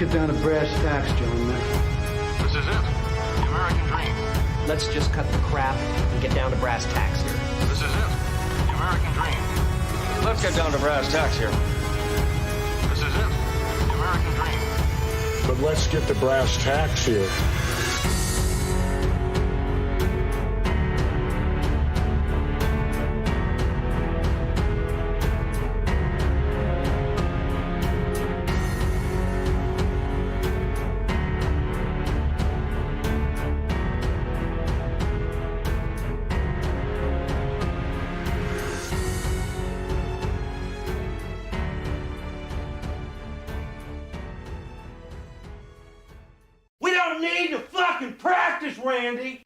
get down to brass tacks, gentlemen. This is it. The American dream. Let's just cut the crap and get down to brass tacks here. This is it. The American dream. Let's get down to brass tacks here. This is it. The American dream. But let's get the brass tacks here. Need to fucking practice, Randy!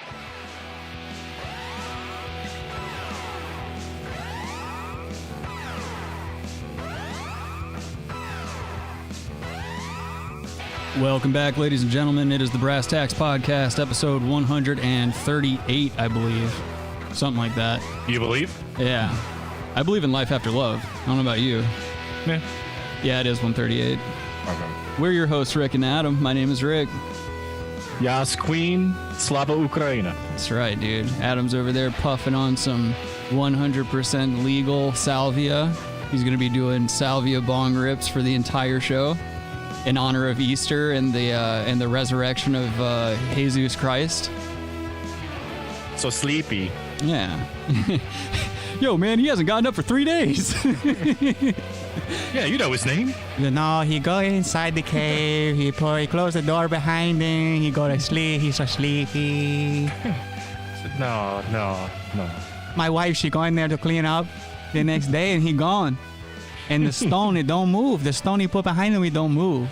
Welcome back, ladies and gentlemen. It is the Brass Tacks Podcast, episode 138, I believe. Something like that. You believe? Yeah. I believe in life after love. I don't know about you. Yeah, it is 138. Okay. We're your hosts, Rick and Adam. My name is Rick. Yas Queen, Slava Ukraina. That's right, dude. Adam's over there puffing on some 100% legal salvia. He's going to be doing salvia bong rips for the entire show in honor of Easter and the resurrection of Jesus Christ. So sleepy. Yeah. Yo, man, he hasn't gotten up for 3 days. Yeah, you know his name. You know, he go inside the cave, he close the door behind him, he go to sleep, he's so sleepy. No. My wife, she go in there to clean up the next day and he gone. And the stone, it don't move. The stone he put behind him, it don't move.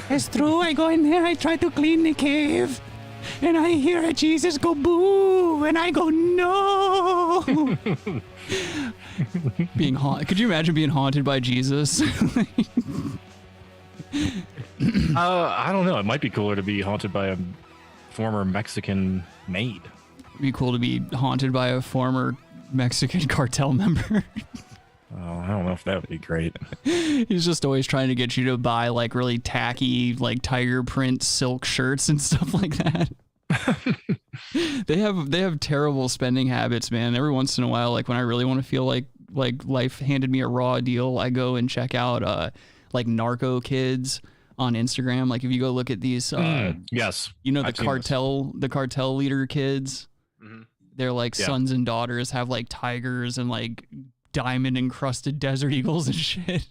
It's true, I go in there, I try to clean the cave. And I hear Jesus go boo, and I go no. Being haunted. Could you imagine being haunted by Jesus? I don't know. It might be cooler to be haunted by a former Mexican maid. It'd be cool to be haunted by a former Mexican cartel member. Oh, I don't know if that would be great. He's just always trying to get you to buy like really tacky, like tiger print silk shirts and stuff like that. They have terrible spending habits, man. Every once in a while, like when I really want to feel like life handed me a raw deal, I go and check out like narco kids on Instagram. Like if you go look at these, yes, you know, I've the cartel leader kids. Mm-hmm. They're like sons and daughters have like tigers and like diamond encrusted desert eagles and shit.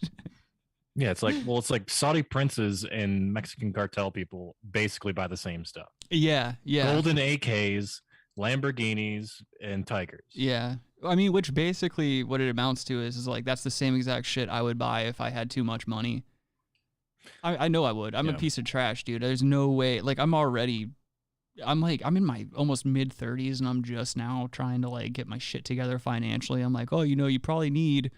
Yeah, it's like Saudi princes and Mexican cartel people basically buy the same stuff. Yeah. Golden AKs, Lamborghinis, and tigers. Yeah. I mean, which basically what it amounts to is like that's the same exact shit I would buy if I had too much money. I know I would. I'm a piece of trash, dude. There's no way. Like I'm in my almost mid 30s and I'm just now trying to like get my shit together financially. I'm like, oh, you know, you probably need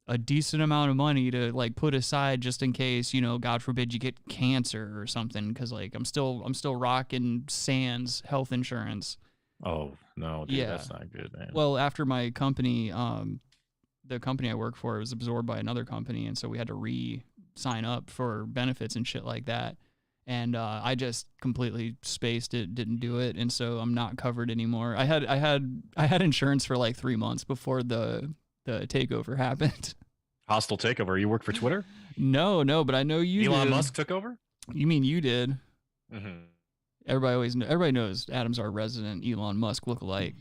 a decent amount of money to like put aside just in case, you know, God forbid you get cancer or something. Cause like I'm still rocking Sans health insurance. Oh no, dude, that's not good, man. Well, after my company, the company I work for was absorbed by another company. And so we had to re-sign up for benefits and shit like that. And I just completely spaced it, didn't do it, and so I'm not covered anymore. I had insurance for like 3 months before the takeover happened. Hostile takeover. You work for Twitter? No, but I know you. Elon Musk took over? You mean you did? Mm-hmm. Everybody knows Adam's our resident Elon Musk lookalike.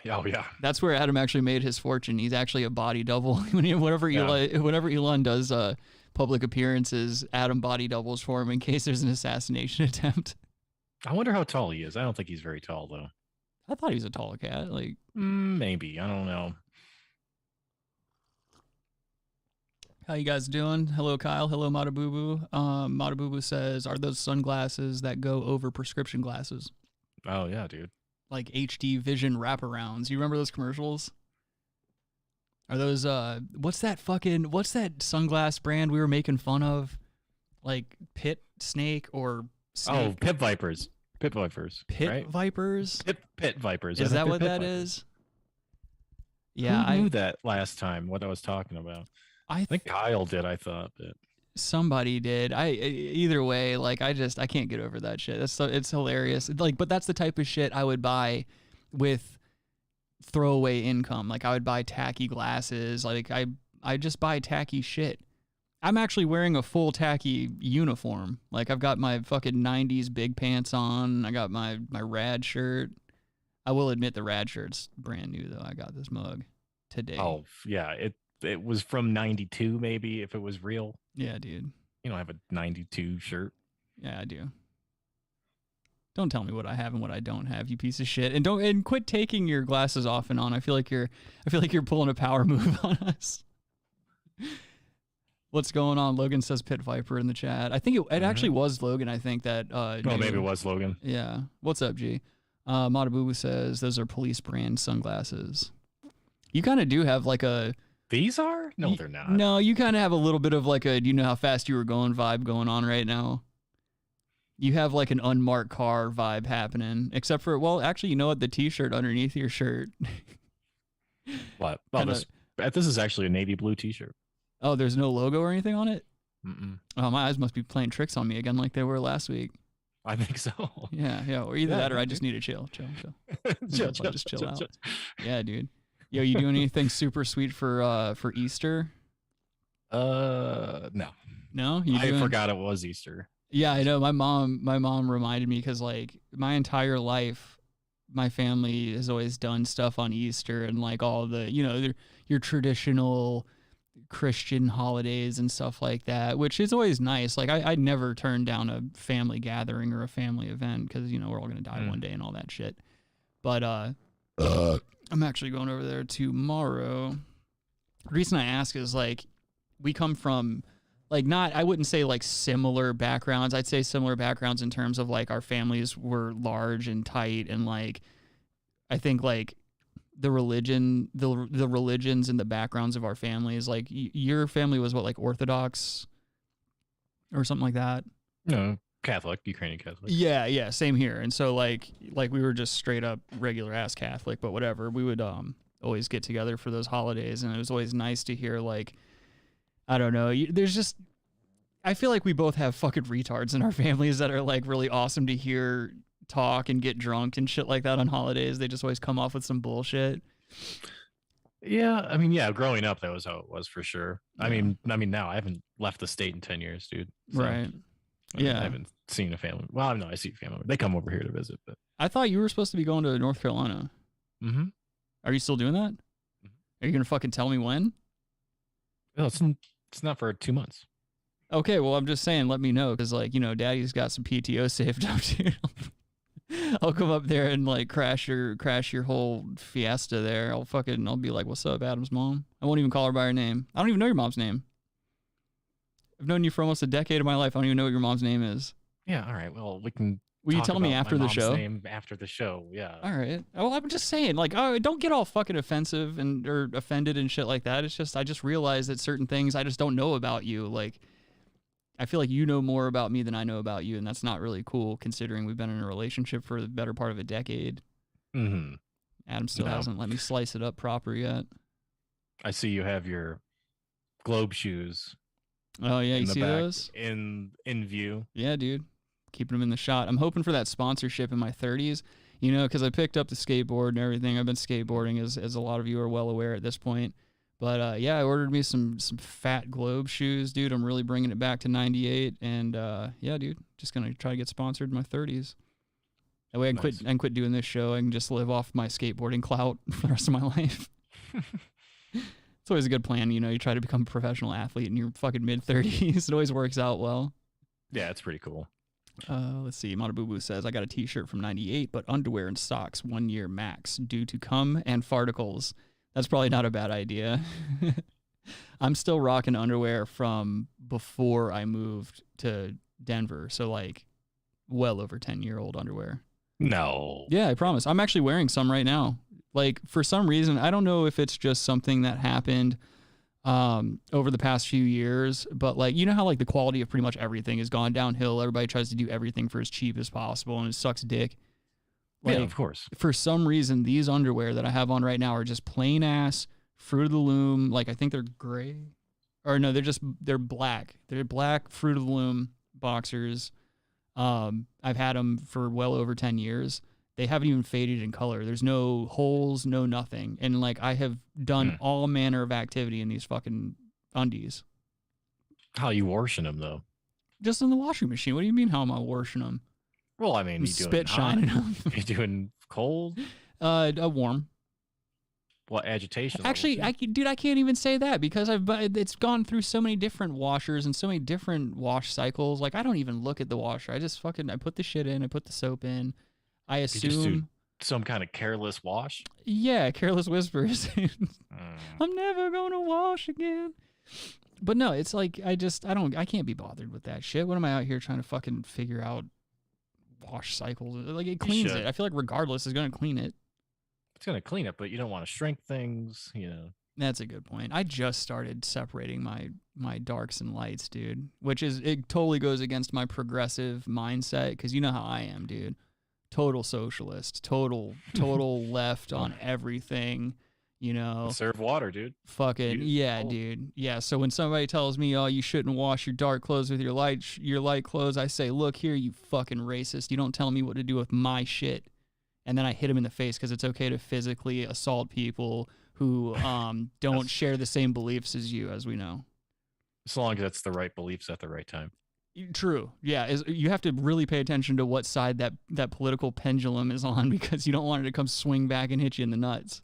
Oh yeah. That's where Adam actually made his fortune. He's actually a body double. Whenever Elon does public appearances, Adam body doubles for him in case there's an assassination attempt. I wonder how tall he is. I don't think he's very tall though. I thought he was a tall cat. Like maybe. I don't know. How you guys doing? Hello, Kyle. Hello, Matabubu. Matabubu says, are those sunglasses that go over prescription glasses? Oh yeah, dude. Like HD Vision wraparounds. You remember those commercials? Are those what's that sunglass brand we were making fun of? Like Pit Snake or Snake? Oh, Pit Vipers. Pit Vipers. Pit right? Vipers? Pit Vipers. Is that what that is? Yeah, Who knew that last time, what I was talking about? I think Kyle did, I thought. But Somebody did. Either way, like I can't get over that shit. It's hilarious. Like, but that's the type of shit I would buy with throwaway income. Like I would buy tacky glasses. Like I just buy tacky shit. I'm actually wearing a full tacky uniform. Like I've got my fucking 90s big pants on. I got my rad shirt. I will admit the rad shirt's brand new though. I got this mug today. Oh yeah, it was from 92 maybe if it was real. Yeah, dude. You don't have a 92 shirt. Yeah, I do. Don't tell me what I have and what I don't have, you piece of shit. And quit taking your glasses off and on. I feel like you're pulling a power move on us. What's going on? Logan says Pit Viper in the chat. I think it actually was Logan. I think that. Maybe it was Logan. Yeah. What's up, G? Matabubu says those are police brand sunglasses. You kind of do have like a. These are? No, they're not. No, you kind of have a little bit of like a, do you know how fast you were going vibe going on right now? You have like an unmarked car vibe happening, except for, well, actually, you know what? The t-shirt underneath your shirt. What? Well, this is actually a navy blue t-shirt. Oh, there's no logo or anything on it? Mm-mm. Oh, my eyes must be playing tricks on me again like they were last week. I think so. Yeah. Or either that or I just need to chill. Just chill out. Yeah, dude. Yo, you doing anything super sweet for Easter? No. No? I forgot it was Easter. Yeah, I know. My mom reminded me because like my entire life, my family has always done stuff on Easter and like all the, your traditional Christian holidays and stuff like that, which is always nice. Like I'd never turn down a family gathering or a family event because, we're all going to die one day and all that shit. But I'm actually going over there tomorrow. The reason I ask is like we come from like I wouldn't say like similar backgrounds. I'd say similar backgrounds in terms of like our families were large and tight and like I think like the religions and the backgrounds of our families, like your family was what, like Orthodox or something like that? No, Catholic, Ukrainian Catholic. Yeah, same here. And so like we were just straight up regular ass Catholic, but whatever. We would always get together for those holidays, and it was always nice to hear like, I don't know, I feel like we both have fucking retards in our families that are like really awesome to hear talk and get drunk and shit like that on holidays. They just always come off with some bullshit. Yeah, I mean, yeah, growing up that was how it was for sure. Yeah. I mean now I haven't left the state in 10 years, dude. So, right. I haven't seen a family. Well, no, I see family. They come over here to visit, but I thought you were supposed to be going to North Carolina. Mm-hmm. Are you still doing that? Mm-hmm. Are you gonna fucking tell me when? No, it's not for 2 months. Okay, well, I'm just saying, let me know, because like, Daddy's got some PTO saved up, dude. I'll come up there and like crash your whole fiesta there. I'll be like, what's up, Adam's mom? I won't even call her by her name. I don't even know your mom's name. I've known you for almost a decade of my life. I don't even know what your mom's name is. Yeah, all right. Well, we can. Will you tell me after the show? Name after the show, yeah. All right. Well, I'm just saying, like, don't get all fucking offensive or offended and shit like that. It's just I just realized that certain things I just don't know about you. Like, I feel like you know more about me than I know about you, and that's not really cool considering we've been in a relationship for the better part of a decade. Mm-hmm. Adam still hasn't let me slice it up proper yet. I see you have your globe shoes. Oh yeah, you see those in view? Yeah, dude, keeping them in the shot. I'm hoping for that sponsorship in my 30s. Because I picked up the skateboard and everything. I've been skateboarding, as a lot of you are well aware at this point. But yeah, I ordered me some fat globe shoes, dude. I'm really bringing it back to 98, and yeah, dude, just gonna try to get sponsored in my 30s. That way I can quit doing this show. I can just live off my skateboarding clout for the rest of my life. It's always a good plan, you try to become a professional athlete in your fucking mid-30s. It always works out well. Yeah, it's pretty cool. Let's see. Matabubu says, I got a t-shirt from 98, but underwear and socks 1 year max due to cum and farticles. That's probably not a bad idea. I'm still rocking underwear from before I moved to Denver. So like well over 10-year-old underwear. No. Yeah, I promise. I'm actually wearing some right now. Like for some reason, I don't know if it's just something that happened over the past few years, but like, how like the quality of pretty much everything has gone downhill. Everybody tries to do everything for as cheap as possible and it sucks dick. Like, yeah, of course. For some reason, these underwear that I have on right now are just plain ass Fruit of the Loom. Like, I think they're gray. Or no, they're black. They're black Fruit of the Loom boxers. I've had them for well over 10 years. They haven't even faded in color. There's no holes, no nothing. And like I have done all manner of activity in these fucking undies. How are you washing them though? Just in the washing machine. What do you mean? How am I washing them? Well, I mean, you spit shining them. You doing cold? Warm. What agitation? Actually, I can't even say that because it's gone through so many different washers and so many different wash cycles. Like I don't even look at the washer. I just I put the shit in. I put the soap in. I assume you just do some kind of careless wash. Yeah, careless whispers. I'm never gonna wash again. But no, it's like I can't be bothered with that shit. What am I out here trying to fucking figure out wash cycles? Like it cleans it. I feel like regardless is gonna clean it. It's gonna clean it, but you don't want to shrink things, you know. That's a good point. I just started separating my darks and lights, dude. It totally goes against my progressive mindset because you know how I am, dude. Total socialist, total left on everything, you know. Serve water, dude. Fucking yeah, dude. Yeah. So when somebody tells me, "Oh, you shouldn't wash your dark clothes with your light clothes," I say, "Look here, you fucking racist. You don't tell me what to do with my shit." And then I hit him in the face because it's okay to physically assault people who don't share the same beliefs as you, as we know. As long as that's the right beliefs at the right time. True. Yeah. You have to really pay attention to what side that political pendulum is on because you don't want it to come swing back and hit you in the nuts.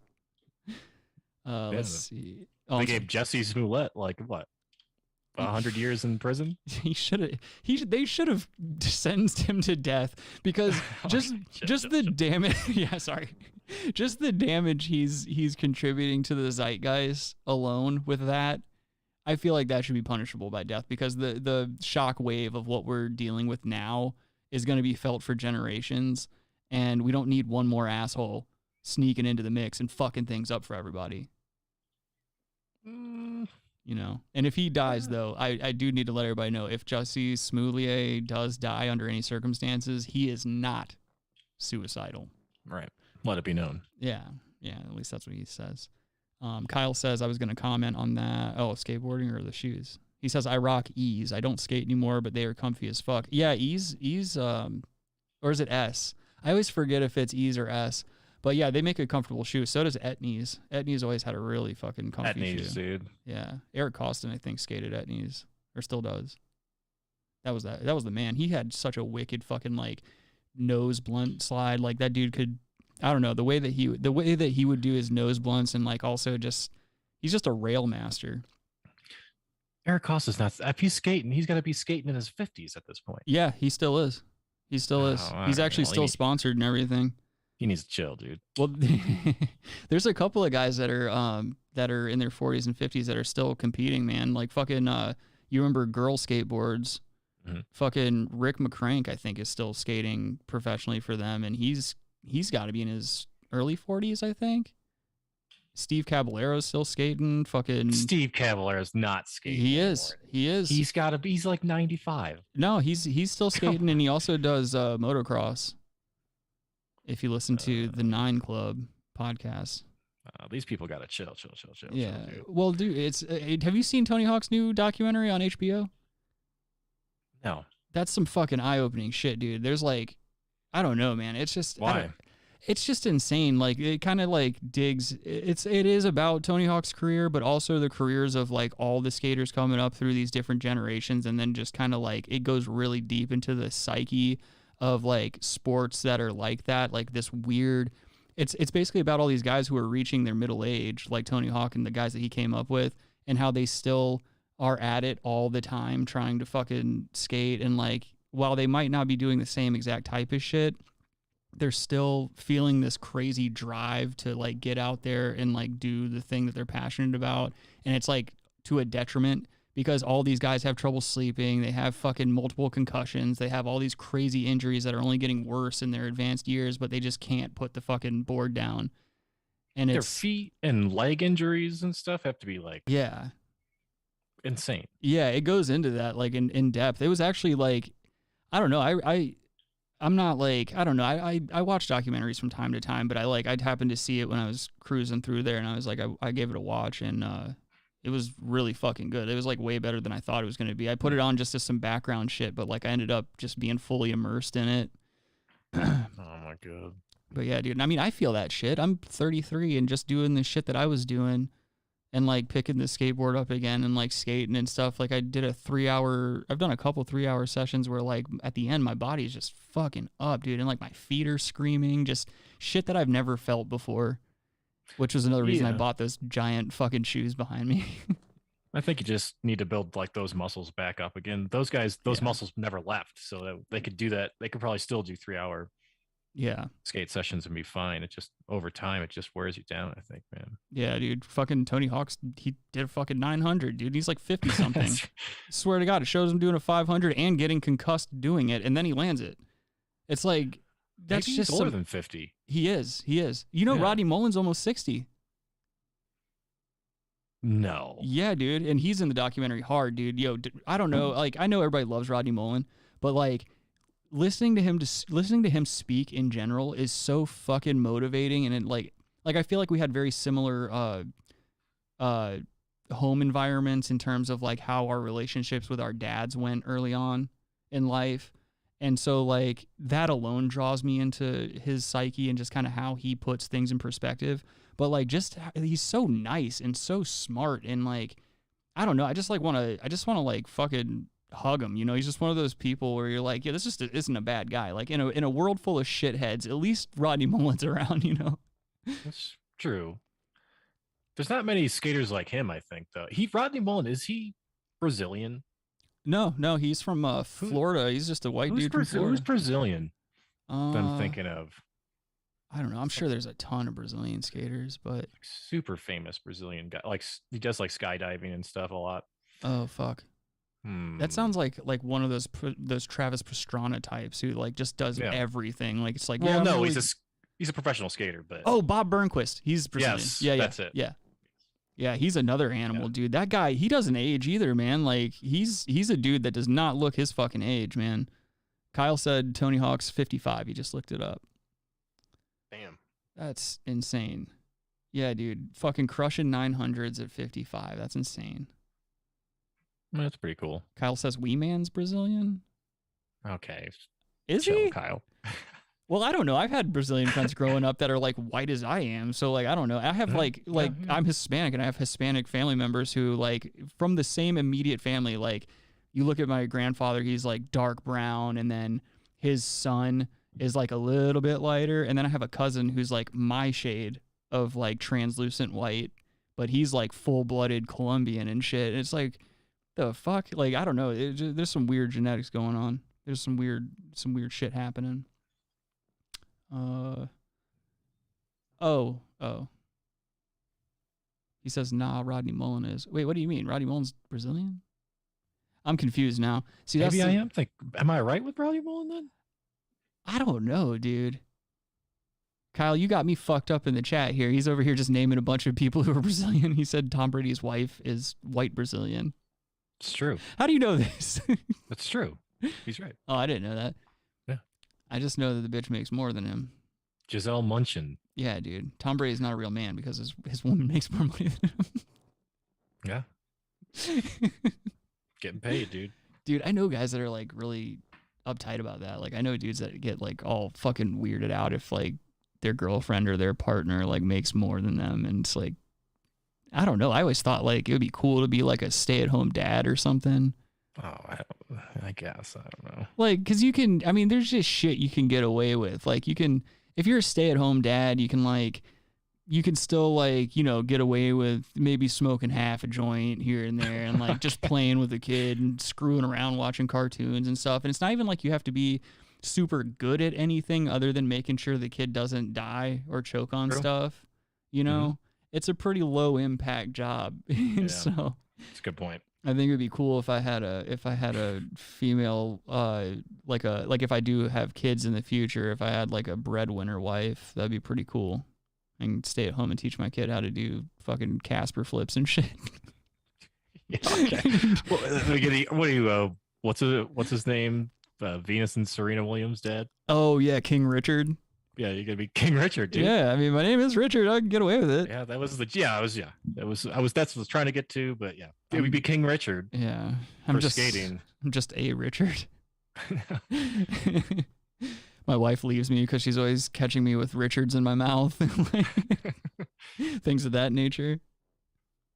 Let's see. They gave Jesse Smollett like what? 100 years in prison? They should have sentenced him to death because just the damage. Yeah, sorry. Just the damage he's contributing to the zeitgeist alone with that. I feel like that should be punishable by death because the shock wave of what we're dealing with now is going to be felt for generations, and we don't need one more asshole sneaking into the mix and fucking things up for everybody. You know, and if he dies, though, I do need to let everybody know if Jesse Smollett does die under any circumstances, he is not suicidal. Right. Let it be known. Yeah. At least that's what he says. Kyle says I was going to comment on that. Oh, skateboarding or the shoes. He says I rock E's. I don't skate anymore, but they are comfy as fuck. Yeah, E's. Or is it S? I always forget if it's E's or S. But yeah, they make a comfortable shoe. So does Etnies. Etnies always had a really fucking comfy shoe. Dude. Yeah, Eric Costin I think skated Etnies or still does. That was the man. He had such a wicked fucking like nose blunt slide. Like that dude could. I don't know the way that he would do his nose blunts and like also he's just a rail master. Eric Costa's not. If he's skating, he's got to be skating in his 50s at this point. Yeah, he still is. He's actually still sponsored and everything. He needs to chill, dude. Well, there's a couple of guys that are in their 40s and 50s that are still competing, man. Like fucking, you remember Girl Skateboards? Mm-hmm. Fucking Rick McCrank, I think, is still skating professionally for them, and he's got to be in his early 40s, I think. Steve Caballero's still skating. Fucking Steve Caballero's not skating. He is. He's got to be. He's like 95. No, he's still skating, and he also does motocross. If you listen to the 9 Club podcast. These people got to chill. Yeah. Chill, well, dude, have you seen Tony Hawk's new documentary on HBO? No. That's some fucking eye-opening shit, dude. There's like, I don't know, man. It's just why? It's just insane. Like it kind of like digs. It is about Tony Hawk's career, but also the careers of like all the skaters coming up through these different generations, and then just kind of like it goes really deep into the psyche of like sports that are like that, like this weird. It's basically about all these guys who are reaching their middle age, like Tony Hawk and the guys that he came up with, and how they still are at it all the time trying to fucking skate. And like, while they might not be doing the same exact type of shit, they're still feeling this crazy drive to like get out there and like do the thing that they're passionate about. And it's like to a detriment because all these guys have trouble sleeping. They have fucking multiple concussions. They have all these crazy injuries that are only getting worse in their advanced years, but they just can't put the fucking board down. And their feet and leg injuries and stuff have to be like, yeah, insane. Yeah. It goes into that like in depth. It was actually like, I don't know. I'm not like, I don't know. I watch documentaries from time to time, but I'd happened to see it when I was cruising through there, and I was like, I gave it a watch, and It was really fucking good. It was like way better than I thought it was going to be. I put it on just as some background shit, but like I ended up just being fully immersed in it. Oh my god. But yeah, dude. I mean, I feel that shit. I'm 33 and just doing the shit that I was doing and like picking the skateboard up again and like skating and stuff. Like I did I've done a couple 3-hour sessions where like at the end my body is just fucking up, dude. And like my feet are screaming, just shit that I've never felt before. Which was another reason I bought those giant fucking shoes behind me. I think you just need to build like those muscles back up again. Those muscles never left, so that they could do that. They could probably still do 3-hour skate sessions and be fine. It just over time it just wears you down, I think, man. Yeah, dude. Fucking Tony Hawk's, he did a fucking 900, dude. He's like 50 something. Swear to God, it shows him doing a 500 and getting concussed doing it, and then he lands it. It's like that's Maybe just he's older than 50. He is. You know, Rodney Mullen's almost 60. No. Yeah, dude. And he's in the documentary hard, dude. Yo, I don't know. Like, I know everybody loves Rodney Mullen, but like listening to him speak in general is so fucking motivating. And it like I feel like we had very similar home environments in terms of like how our relationships with our dads went early on in life. And so, like, that alone draws me into his psyche and just kind of how he puts things in perspective. But, like, just he's so nice and so smart. And, like, I don't know. I just want to, like, fucking hug him. You know, he's just one of those people where you're like, yeah, this just isn't a bad guy. Like, in a world full of shitheads, at least Rodney Mullen's around, you know? That's true. There's not many skaters like him, I think, though. Rodney Mullen, is he Brazilian? No, he's from Florida. He's just a white dude from Florida. Who's Brazilian that I'm thinking of? I don't know. I'm sure there's a ton of Brazilian skaters, but super famous Brazilian guy. Like he does like skydiving and stuff a lot. Oh fuck. That sounds like one of those Travis Pastrana types who like just does everything. Like it's like he's a professional skater, but Bob Burnquist. He's Brazilian. Yeah, that's it. Yeah, he's another animal, dude. That guy, he doesn't age either, man. Like, he's a dude that does not look his fucking age, man. Kyle said Tony Hawk's 55. He just looked it up. Damn. That's insane. Yeah, dude. Fucking crushing 900s at 55. That's insane. That's pretty cool. Kyle says Wee Man's Brazilian. Okay. Is he? Kyle. Well, I don't know. I've had Brazilian friends growing up that are like white as I am. So like, I don't know. I have I'm Hispanic and I have Hispanic family members who like from the same immediate family. Like you look at my grandfather, he's like dark brown. And then his son is like a little bit lighter. And then I have a cousin who's like my shade of like translucent white, but he's like full blooded Colombian and shit. And it's like, the fuck? Like, I don't know. There's some weird genetics going on. There's some weird shit happening. He says, nah, Rodney Mullen is. Wait, what do you mean? Rodney Mullen's Brazilian? I'm confused now. See, maybe I am. Am I right with Rodney Mullen then? I don't know, dude. Kyle, you got me fucked up in the chat here. He's over here just naming a bunch of people who are Brazilian. He said Tom Brady's wife is white Brazilian. It's true. How do you know this? That's true. He's right. Oh, I didn't know that. Yeah. I just know that the bitch makes more than him. Giselle Munchin. Yeah, dude. Tom Brady's not a real man because his woman makes more money than him. Yeah. Getting paid, dude. Dude, I know guys that are like really uptight about that. Like I know dudes that get like all fucking weirded out if like their girlfriend or their partner like makes more than them. And it's like, I don't know. I always thought like it would be cool to be like a stay-at-home dad or something. Oh, I guess. I don't know. Like, because you can, I mean, there's just shit you can get away with. Like, you can, if you're a stay-at-home dad, you can still, like, you know, get away with maybe smoking half a joint here and there and, like, just playing with the kid and screwing around watching cartoons and stuff. And it's not even like you have to be super good at anything other than making sure the kid doesn't die or choke on stuff. You know? Mm-hmm. It's a pretty low-impact job. So that's a good point. I think it'd be cool if I had a female like if I do have kids in the future, if I had like a breadwinner wife, that'd be pretty cool. I can stay at home and teach my kid how to do fucking Casper flips and shit. Yeah, okay. What are you? What's his name? Venus and Serena Williams' dad. Oh yeah, King Richard. Yeah, you're gonna be King Richard, dude. Yeah, I mean, my name is Richard. I can get away with it. Yeah, that was that's what I was trying to get to, but yeah, it would be King Richard. Yeah, I'm just skating. I'm just a Richard. My wife leaves me because she's always catching me with Richards in my mouth, things of that nature.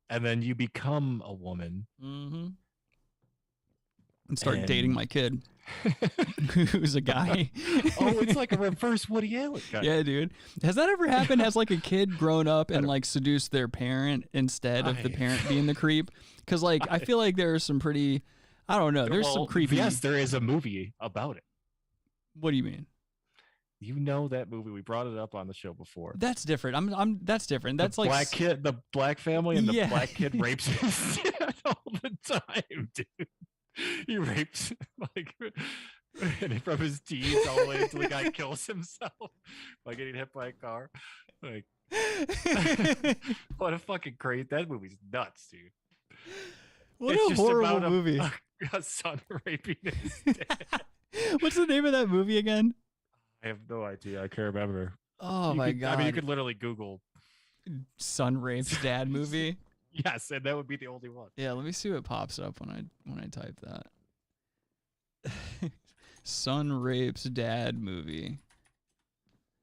And then you become a woman. Mm-hmm. And start dating my kid, who's a guy. Oh, it's like a reverse Woody Allen guy. Yeah, dude. Has that ever happened? Has like a kid grown up and like seduced their parent instead of the parent being the creep? Because like I feel like there are some pretty, I don't know. There's some creepy. Yes, there is a movie about it. What do you mean? You know that movie? We brought it up on the show before. That's different. That's different. That's the like black kid, the black family, and the black kid rapes his dad all the time, dude. He rapes like from his teens all the way until the guy kills himself by getting hit by a car. Like, what a fucking crazy! That movie's nuts, dude. What it's a horrible movie! A son raping his dad. What's the name of that movie again? I have no idea. I can't remember. Oh my god! I mean, you could literally Google "son rapes dad" movie. Yes, and that would be the only one. Yeah, let me see what pops up when I type that. Son rapes dad movie.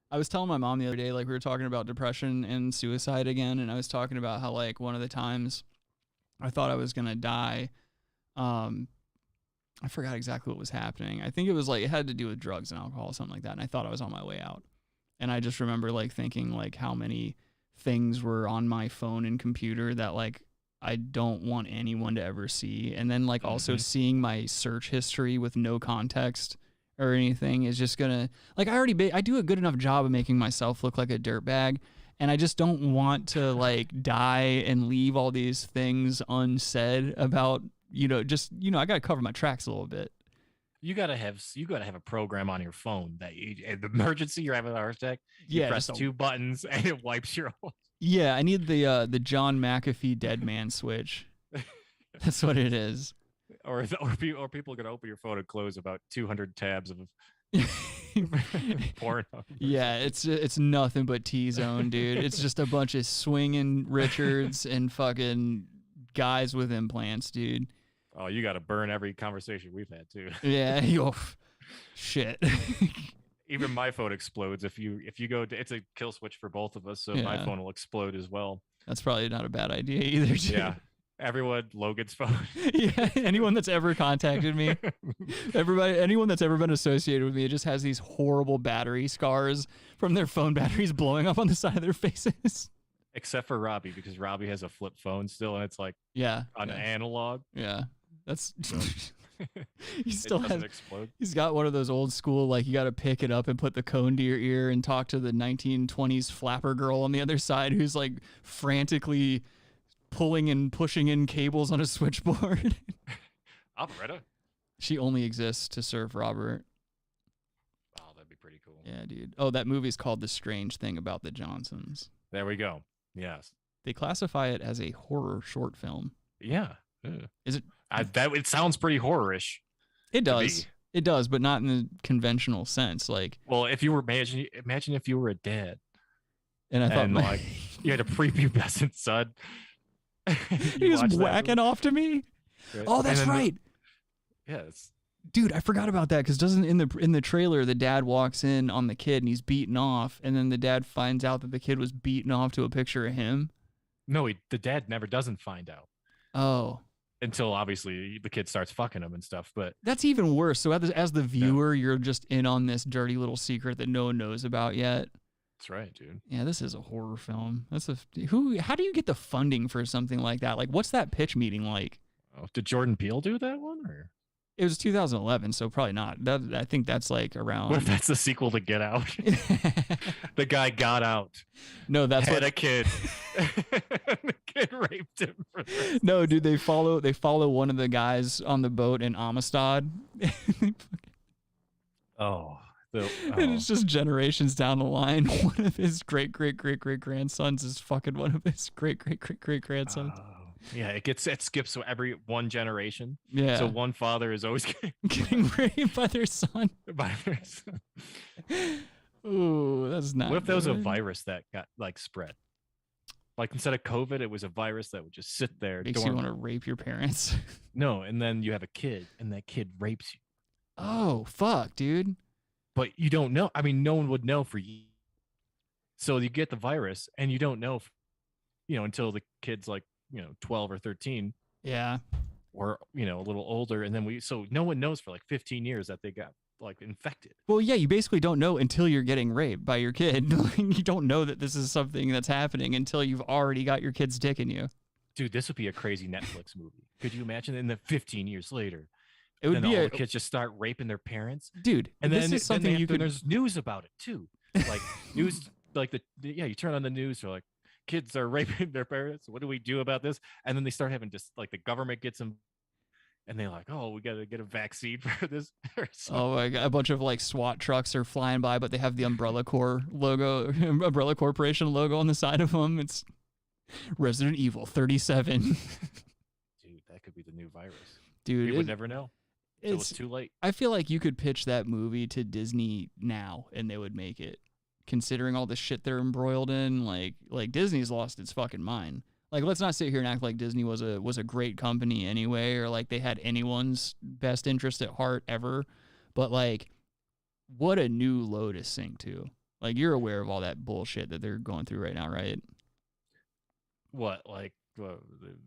I was telling my mom the other day, like we were talking about depression and suicide again, and I was talking about how like one of the times I thought I was gonna die. I forgot exactly what was happening. I think it was like it had to do with drugs and alcohol or something like that, and I thought I was on my way out. And I just remember like thinking like how many things were on my phone and computer that like I don't want anyone to ever see, and then like also seeing my search history with no context or anything is just gonna like I do a good enough job of making myself look like a dirtbag, and I just don't want to like die and leave all these things unsaid about I gotta cover my tracks a little bit. You gotta have a program on your phone that in the emergency you're having a heart attack. You press two buttons and it wipes your whole. Yeah, I need the John McAfee dead man switch. That's what it is. Or people are gonna open your phone and close about 200 tabs of porn. Yeah, it's nothing but T-zone, dude. It's just a bunch of swinging Richards and fucking guys with implants, dude. Oh, you got to burn every conversation we've had too. Yeah, shit. Even my phone explodes if you go to, it's a kill switch for both of us, so my phone will explode as well. That's probably not a bad idea either, dude. Yeah. Everyone, Logan's phone. Yeah, anyone that's ever contacted me, anyone that's ever been associated with me, it just has these horrible battery scars from their phone batteries blowing up on the side of their faces. Except for Robbie, because Robbie has a flip phone still, and it's like an analog. Yeah, that's. He still has. Explode. He's got one of those old school, like you got to pick it up and put the cone to your ear and talk to the 1920s flapper girl on the other side, who's like frantically pulling and pushing in cables on a switchboard. Operetta. She only exists to serve Robert. Oh, that'd be pretty cool. Yeah, dude. Oh, that movie's called The Strange Thing About the Johnsons. There we go. Yes. They classify it as a horror short film. Yeah. Is it? It sounds pretty horror-ish. It does. It does, but not in the conventional sense. Like, well, if you were imagine if you were a dad, and I thought like you had a prepubescent son. He was whacking off to me. Right. Oh, that's right. Yes. Dude, I forgot about that because doesn't in the trailer the dad walks in on the kid and he's beaten off, and then the dad finds out that the kid was beaten off to a picture of him. No, the dad never doesn't find out. Oh. Until obviously the kid starts fucking him and stuff, but that's even worse. So as the viewer, you're just in on this dirty little secret that no one knows about yet. That's right, dude. Yeah, this is a horror film. How do you get the funding for something like that? Like, what's that pitch meeting like? Oh, did Jordan Peele do that one, or? It was 2011, so probably not. I think that's like around. What if that's the sequel to Get Out? The guy got out. No, that's had a kid. The kid raped him. No, dude, they follow one of the guys on the boat in Amistad. And it's just generations down the line. One of his great grandsons is fucking one of his great grandsons. Yeah, it skips every one generation. Yeah. So one father is always getting raped by their son. Ooh, that's not. What if there was a good. virus that got like spread? Like instead of COVID, it was a virus that would just sit there. Makes you want to rape your parents. No, and then you have a kid, and that kid rapes you. Oh, fuck, dude. But you don't know. I mean, no one would know for you. So you get the virus, and you don't know, until the kid's like, 12 or 13. Yeah. Or, a little older. And then so no one knows for like 15 years that they got like infected. Well, yeah, you basically don't know until you're getting raped by your kid. You don't know that this is something that's happening until you've already got your kid's dick in you. Dude, this would be a crazy Netflix movie. Could you imagine? And then 15 years later, it would be all the kids just start raping their parents, dude. And this then is something you could. There's news about it too, like news, like you turn on the news, they're like, kids are raping their parents. What do we do about this? And then they start having just like the government gets them, and they're like, oh, we got to get a vaccine for this. Oh my God, a bunch of like SWAT trucks are flying by, but they have the Umbrella Corps logo, Umbrella Corporation logo on the side of them. It's Resident Evil 37. Dude, that could be the new virus. Dude, we would never know. It's too late. I feel like you could pitch that movie to Disney now, and they would make it. Considering all the shit they're embroiled in, like Disney's lost its fucking mind. Like, let's not sit here and act like Disney was a great company anyway, or like they had anyone's best interest at heart ever. But like, what a new low to sink to. Like, you're aware of all that bullshit that they're going through right now, right? What, like,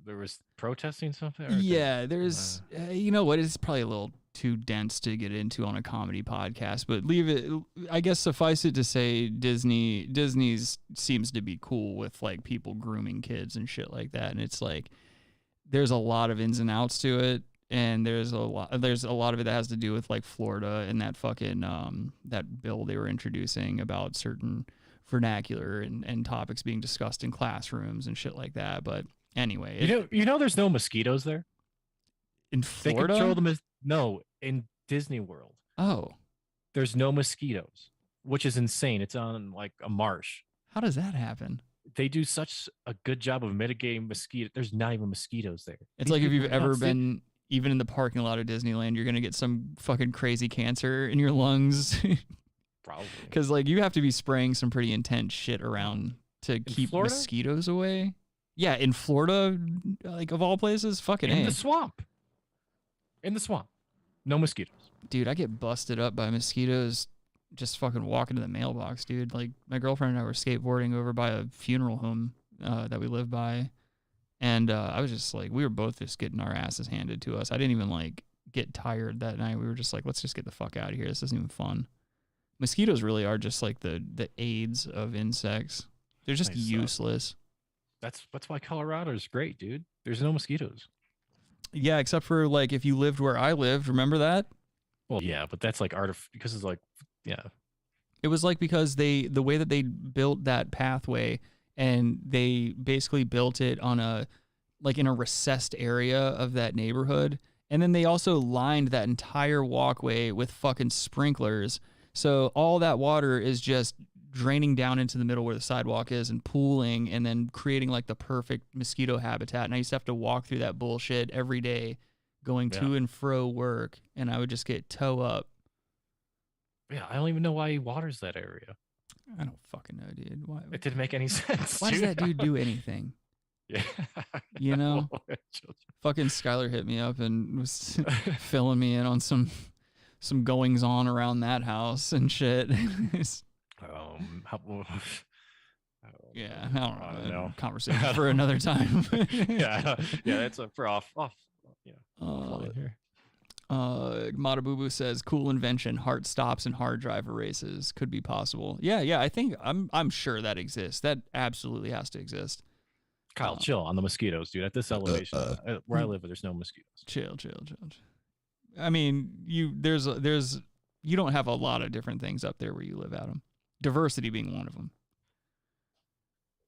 there was protesting something? Yeah, there's, you know what? It's probably a little too dense to get into on a comedy podcast, but leave it. I guess suffice it to say, Disney's seems to be cool with like people grooming kids and shit like that, and it's like there's a lot of ins and outs to it, and there's a lot of it that has to do with like Florida and that fucking that bill they were introducing about certain vernacular and topics being discussed in classrooms and shit like that. But anyway, there's no mosquitoes there in Florida. They control them. No, in Disney World. Oh, there's no mosquitoes, which is insane. It's on like a marsh. How does that happen? They do such a good job of mitigating mosquito. There's not even mosquitoes there. It's like if you've ever been even in the parking lot of Disneyland, you're going to get some fucking crazy cancer in your lungs. Probably. Because like you have to be spraying some pretty intense shit around to keep Florida? Mosquitoes away. Yeah, in Florida, like of all places, fucking in the swamp. In the swamp. No mosquitoes. Dude, I get busted up by mosquitoes just fucking walking to the mailbox, dude. Like, my girlfriend and I were skateboarding over by a funeral home that we live by. And I was just like, we were both just getting our asses handed to us. I didn't even, like, get tired that night. We were just like, let's just get the fuck out of here. This isn't even fun. Mosquitoes really are just, like, the AIDS of insects. They're just useless. That's why Colorado's great, dude. There's no mosquitoes. Yeah, except for like if you lived where I lived, remember that? Well, yeah, but that's like because it's like, yeah. It was like because the way that they built that pathway, and they basically built it on in a recessed area of that neighborhood, and then they also lined that entire walkway with fucking sprinklers. So all that water is just draining down into the middle where the sidewalk is and pooling and then creating like the perfect mosquito habitat. And I used to have to walk through that bullshit every day going to and fro work, and I would just get toe up. Yeah, I don't even know why he waters that area. I don't fucking know, dude. Why? It didn't make any sense. Why does that dude do anything? Yeah. You know? Fucking Skylar hit me up and was filling me in on some goings on around that house and shit. Yeah, I don't know. Conversation for another time. yeah, that's for off. Here. Matabubu says, "Cool invention: heart stops and hard drive erases could be possible." Yeah. I think I'm sure that exists. That absolutely has to exist. Kyle, chill on the mosquitoes, dude. At this elevation, where I live, there's no mosquitoes. Chill. I mean, you don't have a lot of different things up there where you live, Adam. Diversity being one of them.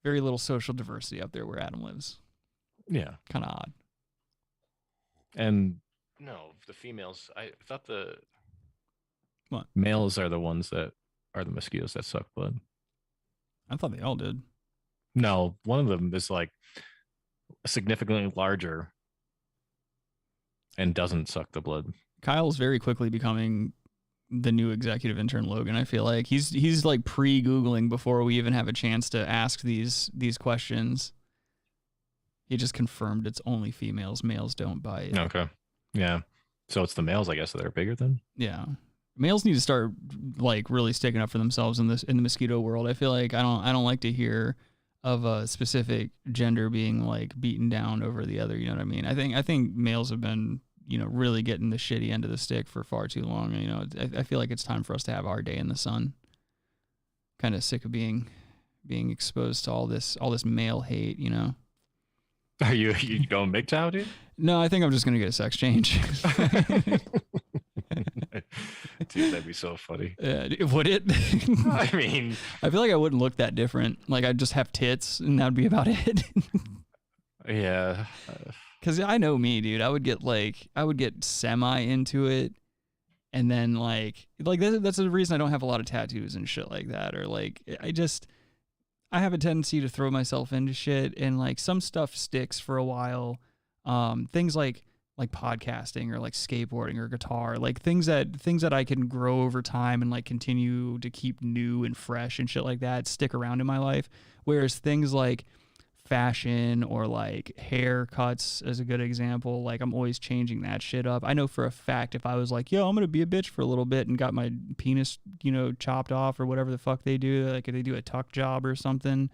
Very little social diversity up there where Adam lives. Yeah. Kind of odd. And no, the females, I thought what? Males are the ones that are the mosquitoes that suck blood. I thought they all did. No, one of them is like significantly larger and doesn't suck the blood. Kyle's very quickly becoming the new executive intern Logan. I feel like he's like pre-Googling before we even have a chance to ask these questions. He just confirmed it's only females. Males don't bite. Okay. Yeah. So it's the males, I guess, that are bigger then. Yeah. Males need to start like really sticking up for themselves in the mosquito world. I feel like I don't like to hear of a specific gender being like beaten down over the other. You know what I mean? I think males have been, you know, really getting the shitty end of the stick for far too long. You know, I feel like it's time for us to have our day in the sun. Kind of sick of being exposed to all this male hate, you know. Are you going MGTOW, dude? No, I think I'm just gonna get a sex change. Dude, that'd be so funny. Would it? I mean, I feel like I wouldn't look that different. Like I'd just have tits, and that'd be about it. Yeah. Because I know me, dude. I would get semi into it, and then like that's the reason I don't have a lot of tattoos and shit like that. Or like I have a tendency to throw myself into shit, and like some stuff sticks for a while. Things like podcasting or like skateboarding or guitar, like things that I can grow over time and like continue to keep new and fresh and shit like that stick around in my life. Whereas things like fashion or like haircuts is a good example. Like I'm always changing that shit up. I know for a fact if I was like, yo, I'm gonna be a bitch for a little bit and got my penis, you know, chopped off or whatever the fuck they do, like if they do a tuck job or something,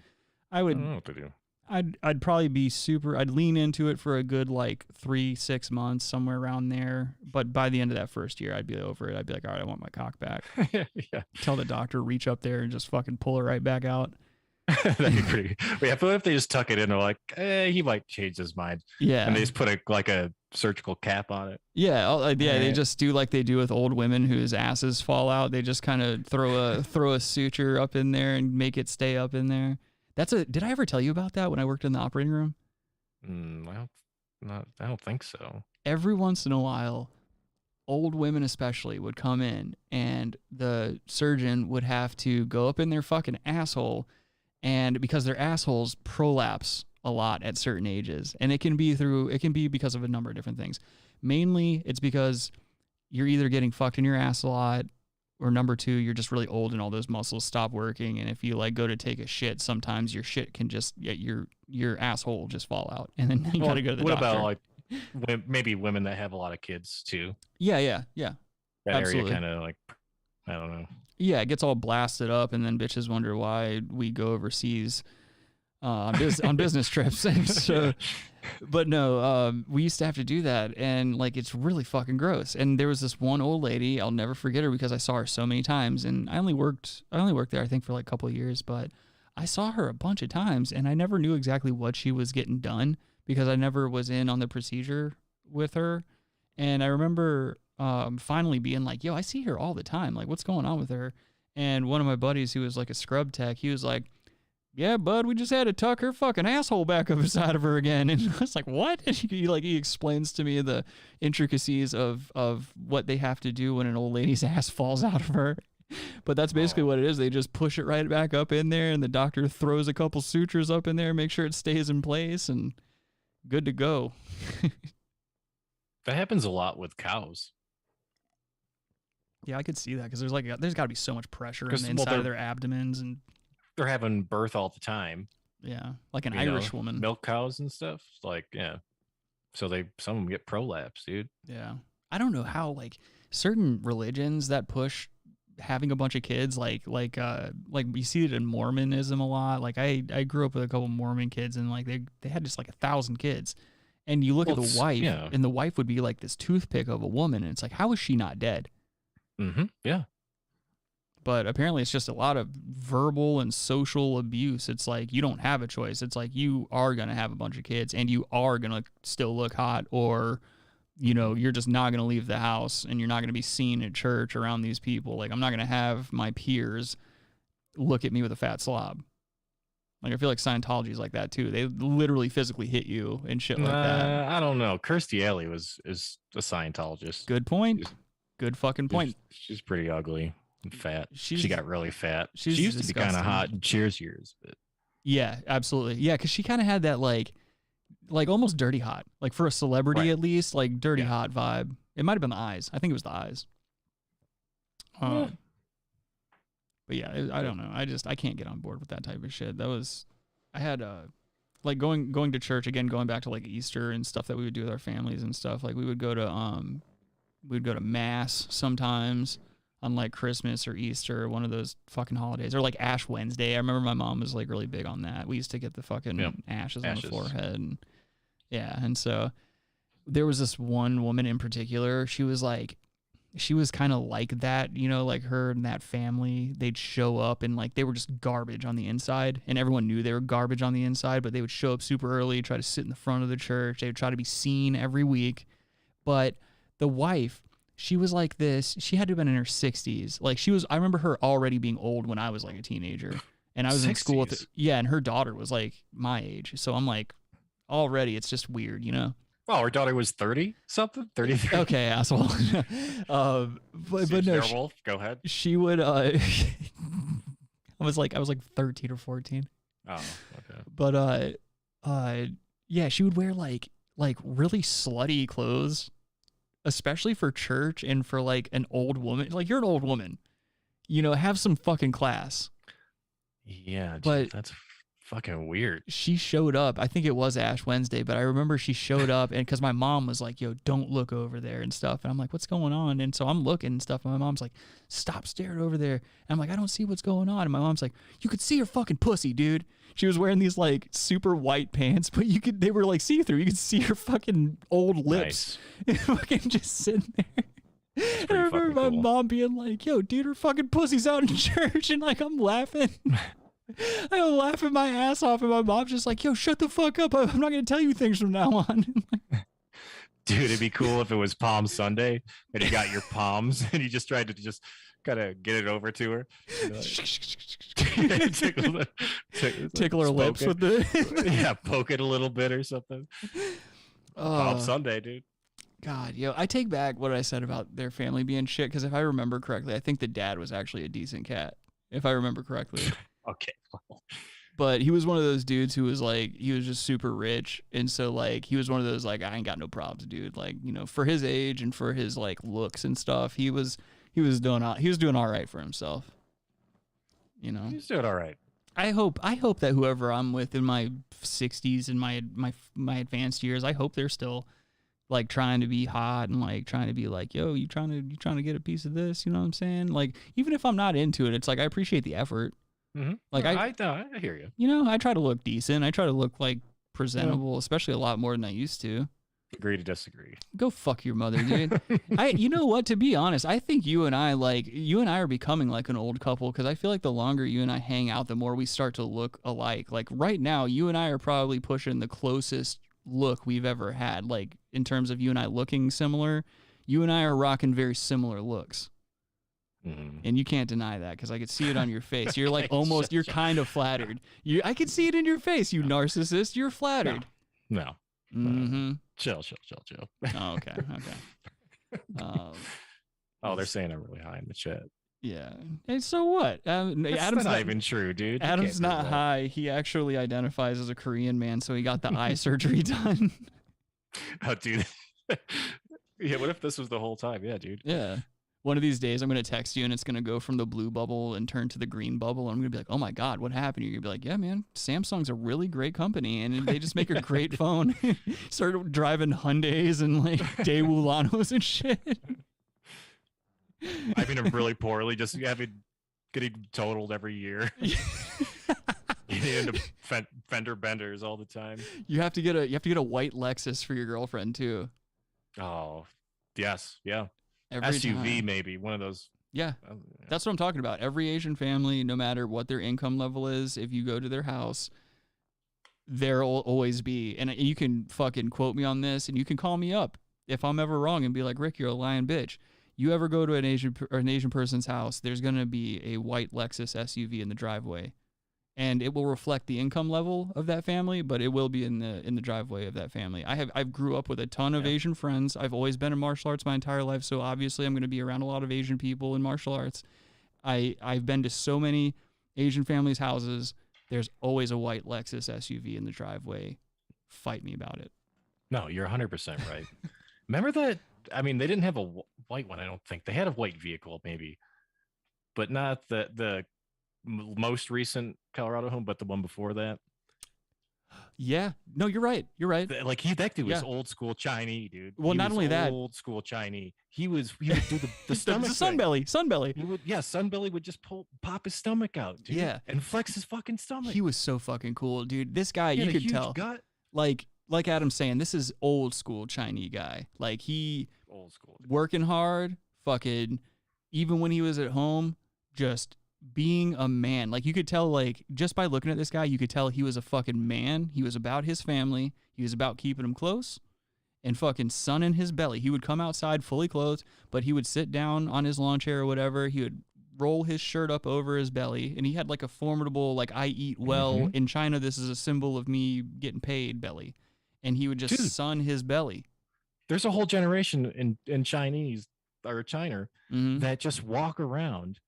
I would. I don't know what to do. I'd probably be I'd lean into it for a good like 3-6 months, somewhere around there. But by the end of that first year, I'd be over it. I'd be like, all right, I want my cock back. Yeah. Tell the doctor, reach up there and just fucking pull it right back out. That'd be pretty. Yeah, but if they just tuck it in, they're like, he might change his mind. Yeah. And they just put a surgical cap on it. Yeah, they just do like they do with old women whose asses fall out. They just kind of throw a suture up in there and make it stay up in there. Did I ever tell you about that when I worked in the operating room? I don't think so. Every once in a while, old women especially would come in, and the surgeon would have to go up in their fucking asshole, and because their assholes prolapse a lot at certain ages, and it can be because of a number of different things. Mainly, it's because you're either getting fucked in your ass a lot, or number two, you're just really old and all those muscles stop working. And if you like go to take a shit, sometimes your shit can just your asshole will just fall out, and then you gotta go to the doctor. What about like maybe women that have a lot of kids too? Yeah. That Absolutely. area kind of like, I don't know. Yeah, it gets all blasted up, and then bitches wonder why we go overseas on business trips. And so, but no, we used to have to do that, and like it's really fucking gross. And there was this one old lady, I'll never forget her because I saw her so many times, and I only worked there I think for like a couple of years, but I saw her a bunch of times, and I never knew exactly what she was getting done because I never was in on the procedure with her. And I remember finally being like, yo, I see her all the time, like what's going on with her? And one of my buddies who was like a scrub tech, he was like, yeah, bud, we just had to tuck her fucking asshole back up inside of her again. And I was like, what? And he explains to me the intricacies of what they have to do when an old lady's ass falls out of her. But that's basically what it is. They just push it right back up in there, and the doctor throws a couple sutures up in there, make sure it stays in place, and good to go. That happens a lot with cows. Yeah, I could see that because there's got to be so much pressure in the inside of their abdomens, and they're having birth all the time. Yeah, like an Irish woman. Milk cows and stuff. Like, yeah. So some of them get prolapse, dude. Yeah. I don't know how like certain religions that push having a bunch of kids, like you see it in Mormonism a lot. Like I grew up with a couple Mormon kids, and like they had just like 1,000 kids. And you look at the wife, and the wife would be like this toothpick of a woman, and it's like, how is she not dead? Mm-hmm. Yeah. But apparently it's just a lot of verbal and social abuse. It's like you don't have a choice. It's like you are going to have a bunch of kids, and you are going to still look hot, or, you know, you're just not going to leave the house, and you're not going to be seen at church around these people. Like, I'm not going to have my peers look at me with a fat slob. Like, I feel like Scientology is like that too. They literally physically hit you and shit like that. I don't know. Kirstie Alley is a Scientologist. Good point. Good fucking point. She's pretty ugly and fat. She got really fat. She used disgusting. to be kind of hot in Cheers years, but yeah, absolutely. Yeah, because she kind of had that like almost dirty hot, like for a celebrity at least, like dirty hot vibe. It might have been the eyes. I think it was the eyes. But yeah, I don't know. I can't get on board with that type of shit. I had like going to church again, going back to like Easter and stuff that we would do with our families and stuff. Like we would go to mass sometimes on like Christmas or Easter, or one of those fucking holidays, or like Ash Wednesday. I remember my mom was like really big on that. We used to get the fucking ashes on the forehead, and and so there was this one woman in particular. She was kind of like that, you know, like her and that family, they'd show up and like they were just garbage on the inside, and everyone knew they were garbage on the inside, but they would show up super early, try to sit in the front of the church. They would try to be seen every week. But the wife, she was like this. She had to have been in her 60s. Like I remember her already being old when I was like a teenager, and I was 60s. In school with and her daughter was like my age. So I'm like, already it's just weird, you know? Oh, her daughter was 30 something, 33. Okay, asshole. But no, Wolf, go ahead. She would. I was like 13 or 14. Oh, okay. But yeah, she would wear like really slutty clothes, especially for church and for like an old woman. Like, you're an old woman, you know, have some fucking class. Yeah, dude, but that's fucking weird. She showed up. I think it was Ash Wednesday, but I remember she showed up, and because my mom was like, yo, don't look over there and stuff. And I'm like, what's going on? And so I'm looking and stuff, and my mom's like, stop staring over there. And I'm like, I don't see what's going on. And my mom's like, you could see her fucking pussy, dude. She was wearing these like super white pants, but they were like see-through. You could see her fucking old lips. Nice. Fucking just sitting there. And I remember my mom being like, yo, dude, her fucking pussy's out in church. And like, I'm laughing. I'm laughing my ass off, and my mom's just like, yo, shut the fuck up. I'm not going to tell you things from now on. Dude, it'd be cool if it was Palm Sunday and you got your palms and you just tried to just kind of get it over to her. Tickle her lips with the poke it a little bit or something. Palm Sunday, dude. God, yo, I take back what I said about their family being shit, because if I remember correctly, I think the dad was actually a decent cat, if I remember correctly. Okay. But he was one of those dudes who was like, he was just super rich. And so like, he was one of those, like, I ain't got no problems, dude. Like, you know, for his age and for his like looks and stuff, he was doing all right for himself. You know, he's doing all right. I hope that whoever I'm with in my 60s and my advanced years, I hope they're still like trying to be hot and like trying to be like, yo, you trying to get a piece of this, you know what I'm saying? Like, even if I'm not into it, it's like, I appreciate the effort. Mm-hmm. Like, I hear you. You know, I try to look decent. I try to look like presentable, especially a lot more than I used to. Agree to disagree. Go fuck your mother, dude. You know what? To be honest, I think you and I are becoming like an old couple, because I feel like the longer you and I hang out, the more we start to look alike. Like right now, you and I are probably pushing the closest look we've ever had. Like in terms of you and I looking similar, you and I are rocking very similar looks. Mm-hmm. And you can't deny that, because I could see it on your face. You're like you're kind of flattered. I could see it in your face, you narcissist. You're flattered. No. Mm-hmm. Chill. Oh, okay. They're saying I'm really high in the chat. Yeah. And so what? Adam's not even true, dude. Adam's not high. He actually identifies as a Korean man, so he got the eye surgery done. Oh, dude. Yeah, what if this was the whole time? Yeah, dude. Yeah. One of these days, I'm going to text you, and it's going to go from the blue bubble and turn to the green bubble. And I'm going to be like, oh, my God, what happened? You're going to be like, yeah, man, Samsung's a really great company, and they just make a great phone. Start driving Hyundais and, like, Daewoo Lanos and shit. I mean, I'm really poorly, just getting totaled every year. Getting into fender benders all the time. You have to get a white Lexus for your girlfriend, too. Oh, yes, yeah. Every SUV, time. maybe one of those. Yeah, that's what I'm talking about. Every Asian family, no matter what their income level is, if you go to their house, there'll always be, and you can fucking quote me on this, and you can call me up if I'm ever wrong and be like, Rick, you're a lying bitch. You ever go to an Asian person's house, there's gonna be a white Lexus SUV in the driveway, and it will reflect the income level of that family, but it will be in the driveway of that family. I've grew up with a ton of Asian friends. I've always been in martial arts my entire life, so obviously I'm going to be around a lot of Asian people in martial arts. I've been to so many Asian families' houses. There's always a white Lexus SUV in the driveway. Fight me about it. No, you're 100% right. Remember that? I mean, they didn't have a white one, I don't think. They had a white vehicle, maybe. but not the most recent Colorado home, but the one before that. Yeah, no, you're right. You're right. Like that dude was old school Chinese, dude. Well, not only that, old school Chinese. He would do the stomach sunbelly. He would, Sunbelly would just pop his stomach out, dude. Yeah, and flex his fucking stomach. He was so fucking cool, dude. This guy, you could tell. Gut. Like Adam's saying, this is old school Chinese guy. Like old school, dude. Working hard, fucking. Even when he was at home, just being a man. Like you could tell, like just by looking at this guy, you could tell he was a fucking man. He was about his family. He was about keeping them close and fucking sun in his belly. He would come outside fully clothed, but he would sit down on his lawn chair or whatever. He would roll his shirt up over his belly, and he had like a formidable, like, I eat well. In China, this is a symbol of me getting paid belly. And he would just sun his belly. There's a whole generation in Chinese or China that just walk around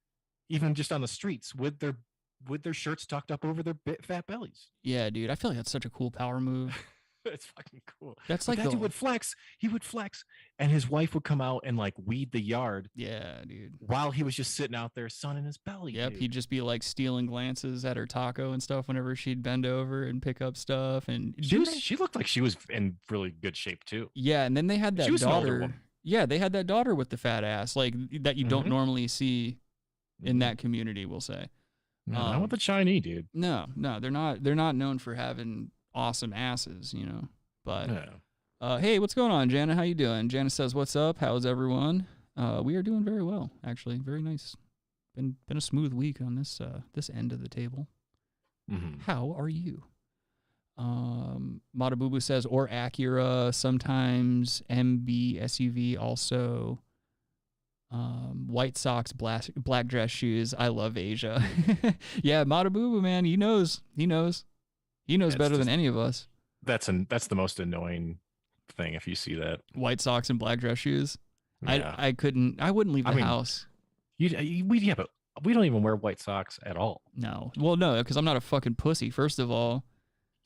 even just on the streets with their shirts tucked up over their fat bellies. Yeah, dude. I feel like that's such a cool power move. It's fucking cool. That's like that dude would flex. He would flex, and his wife would come out and like weed the yard. Yeah, dude. While he was just sitting out there sunning his belly. Yep, dude. he'd just be like stealing glances at her taco and stuff whenever she'd bend over and pick up stuff. And she looked like she was in really good shape too. Yeah, and then they had that daughter. Yeah, they had that daughter with the fat ass, like that you don't normally see in that community. We'll say. No, not with the Chinese, dude. No, they're not known for having awesome asses, you know. But hey, what's going on, Jana? How you doing? Jana says, "What's up? How's everyone?" We are doing very well, actually. Very nice. Been a smooth week on this end of the table. How are you? Matabubu says, or Acura, sometimes MB SUV also. White socks, black dress shoes. I love Asia. Yeah, Matabubu, man, he knows better than any of us. That's the most annoying thing if you see that. White socks and black dress shoes. Yeah. I wouldn't leave the house. But we don't even wear white socks at all. No. Well, no, because I'm not a fucking pussy, first of all.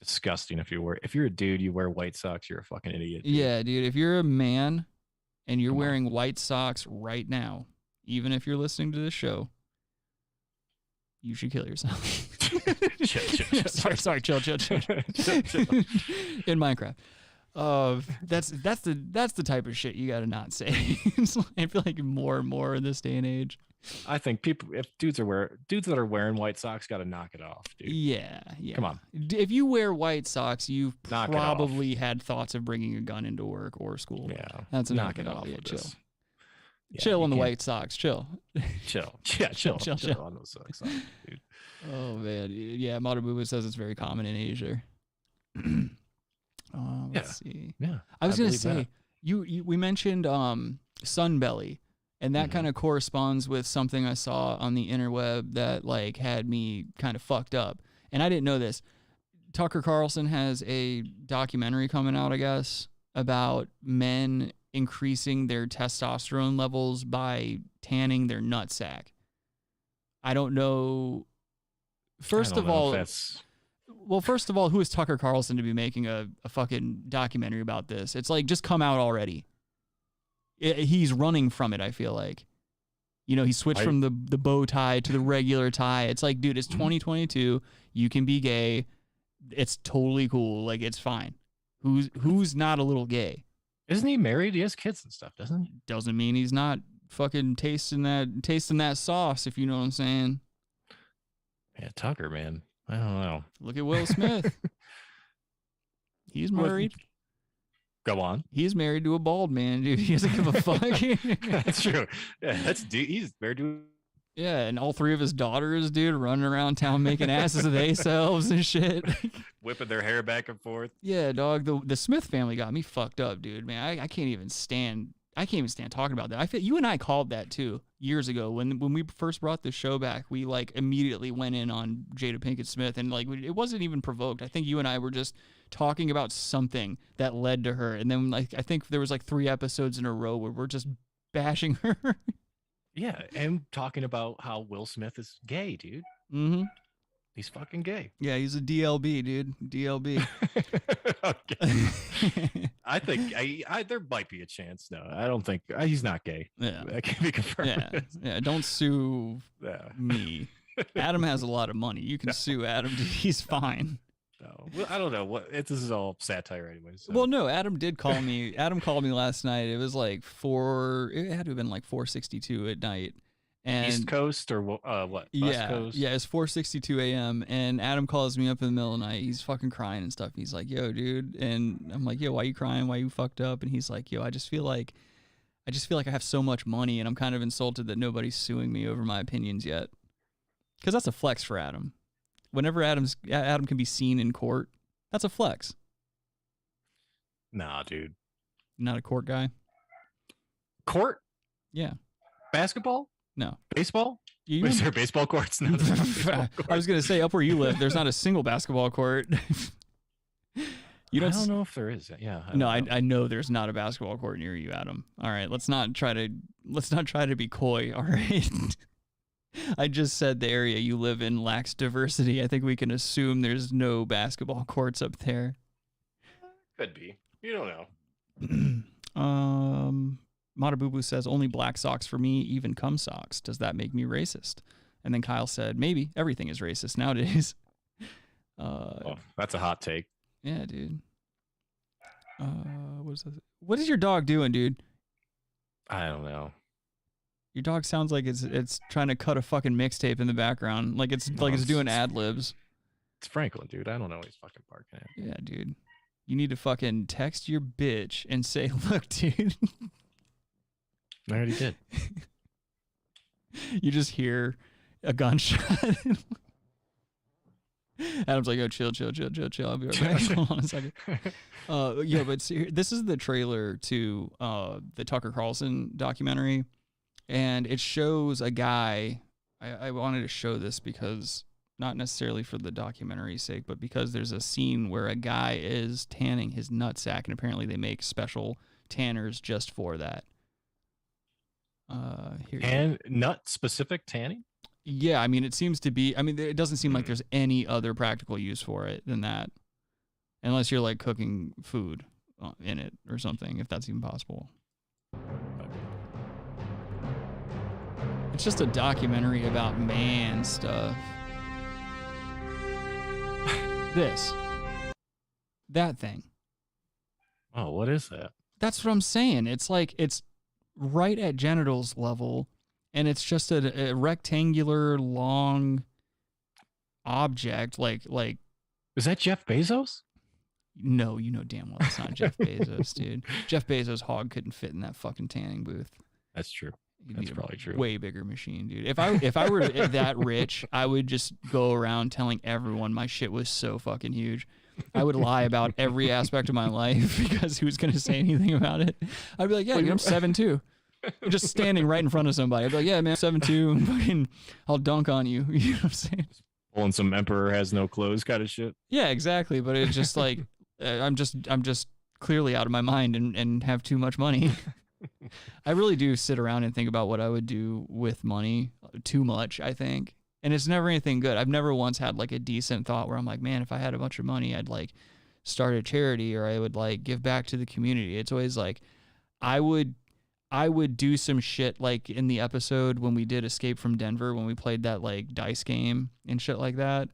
Disgusting if you're a dude, you wear white socks, you're a fucking idiot. Dude. Yeah, dude, if you're a man and you're wearing white socks right now, even if you're listening to this show, you should kill yourself. Sorry, chill. In Minecraft. That's the type of shit you gotta not say. I feel like more and more in this day and age. I think if dudes that are wearing white socks got to knock it off, dude. Yeah. Come on. If you wear white socks, you've probably had thoughts of bringing a gun into work or school. Yeah, that's a knock it off. Yeah, chill. Yeah, chill on the white socks. Chill. Chill. Yeah, chill on those socks, dude. Oh man, yeah. Matabubu says it's very common in Asia. Let's see. Yeah, I was gonna say we mentioned sun belly. And that kind of corresponds with something I saw on the interweb that like had me kind of fucked up. And I didn't know this. Tucker Carlson has a documentary coming out, I guess, about men increasing their testosterone levels by tanning their nutsack. I don't know. First of all, who is Tucker Carlson to be making a fucking documentary about this? It's like, just come out already. He's running from it, I feel like. You know, he switched from the bow tie to the regular tie. It's like, dude, it's 2022. You can be gay. It's totally cool. Like, it's fine. Who's not a little gay? Isn't he married? He has kids and stuff, doesn't he? Doesn't mean he's not fucking tasting that sauce, if you know what I'm saying. Yeah, Tucker, man. I don't know. Look at Will Smith. He's married. Go on. He's married to a bald man, dude. He doesn't give a fuck. That's true. Yeah, he's married to. Yeah, and all three of his daughters, dude, running around town making asses of themselves and shit. Whipping their hair back and forth. Yeah, dog. The Smith family got me fucked up, dude. Man, I can't even stand. I can't even stand talking about that. I feel you and I called that too years ago when we first brought the show back. We like immediately went in on Jada Pinkett Smith, and like it wasn't even provoked. I think you and I were just talking about something that led to her, and then like I think there was like 3 episodes in a row where we're just bashing her. Yeah, and talking about how Will Smith is gay, dude. Mm-hmm. He's fucking gay. Yeah, he's a DLB, dude. DLB. Okay. I think there might be a chance. No, I don't think he's not gay. Yeah, that can be confirmed. Yeah. Don't sue me. Adam has a lot of money. You can sue Adam. He's fine. No, well, I don't know what. This is all satire, anyways. So. Well, no, Adam did call me. Adam called me last night. It was like It had to have been like 4:62 at night. And East Coast or what? West Coast? Yeah, it's 4:62 a.m. And Adam calls me up in the middle of the night. He's fucking crying and stuff. He's like, "Yo, dude," and I'm like, "Yo, why you crying? Why you fucked up?" And he's like, "Yo, I just feel like I have so much money, and I'm kind of insulted that nobody's suing me over my opinions yet." Because that's a flex for Adam. Whenever Adam can be seen in court, that's a flex. Nah, dude. Not a court guy? Court? Yeah. Basketball? No. Baseball? Is there baseball courts? No, I was going to say, up where you live, there's not a single basketball court. I don't know if there is. Yeah. I know there's not a basketball court near you, Adam. All right, let's not try to be coy, all right? I just said the area you live in lacks diversity. I think we can assume there's no basketball courts up there. Could be. You don't know. Matabubu says only black socks for me, even cum socks. Does that make me racist? And then Kyle said maybe everything is racist nowadays. That's a hot take. Yeah, dude. What is your dog doing, dude? I don't know. Your dog sounds like it's trying to cut a fucking mixtape in the background, like it's doing ad libs. It's Franklin, dude. I don't know what he's fucking barking at. Yeah, dude. You need to fucking text your bitch and say, "Look, dude." I already did. You just hear a gunshot. Adam's like, "Yo, chill. I'll be right back." Hold on a second. Yeah, but see, this is the trailer to the Tucker Carlson documentary. And it shows a guy. I wanted to show this because, not necessarily for the documentary's sake, but because there's a scene where a guy is tanning his nutsack, and apparently they make special tanners just for that. And nut-specific tanning? Yeah, I mean, it seems to be. I mean, it doesn't seem like there's any other practical use for it than that, unless you're like cooking food in it or something, if that's even possible. It's just a documentary about man stuff. That thing. Oh, what is that? That's what I'm saying. It's like, it's right at genitals level, and it's just a rectangular long object. Like. Is that Jeff Bezos? No, you know damn well it's not Jeff Bezos, dude. Jeff Bezos' hog couldn't fit in that fucking tanning booth. That's true. That's probably true. Way bigger machine, dude. If I were that rich, I would just go around telling everyone my shit was so fucking huge. I would lie about every aspect of my life because who's gonna say anything about it? I'd be like, "Yeah, dude, I'm 7'2". Just standing right in front of somebody. I'd be like, "Yeah, man, 7'2". Fucking, I'll dunk on you." You know what I'm saying? Pulling some Emperor Has No Clothes kind of shit. Yeah, exactly. But it's just like I'm just clearly out of my mind and have too much money. I really do sit around and think about what I would do with money too much, I think. And it's never anything good. I've never once had like a decent thought where I'm like, man, if I had a bunch of money, I'd like start a charity or I would like give back to the community. It's always like I would do some shit like in the episode when we did Escape from Denver, when we played that like dice game and shit like that.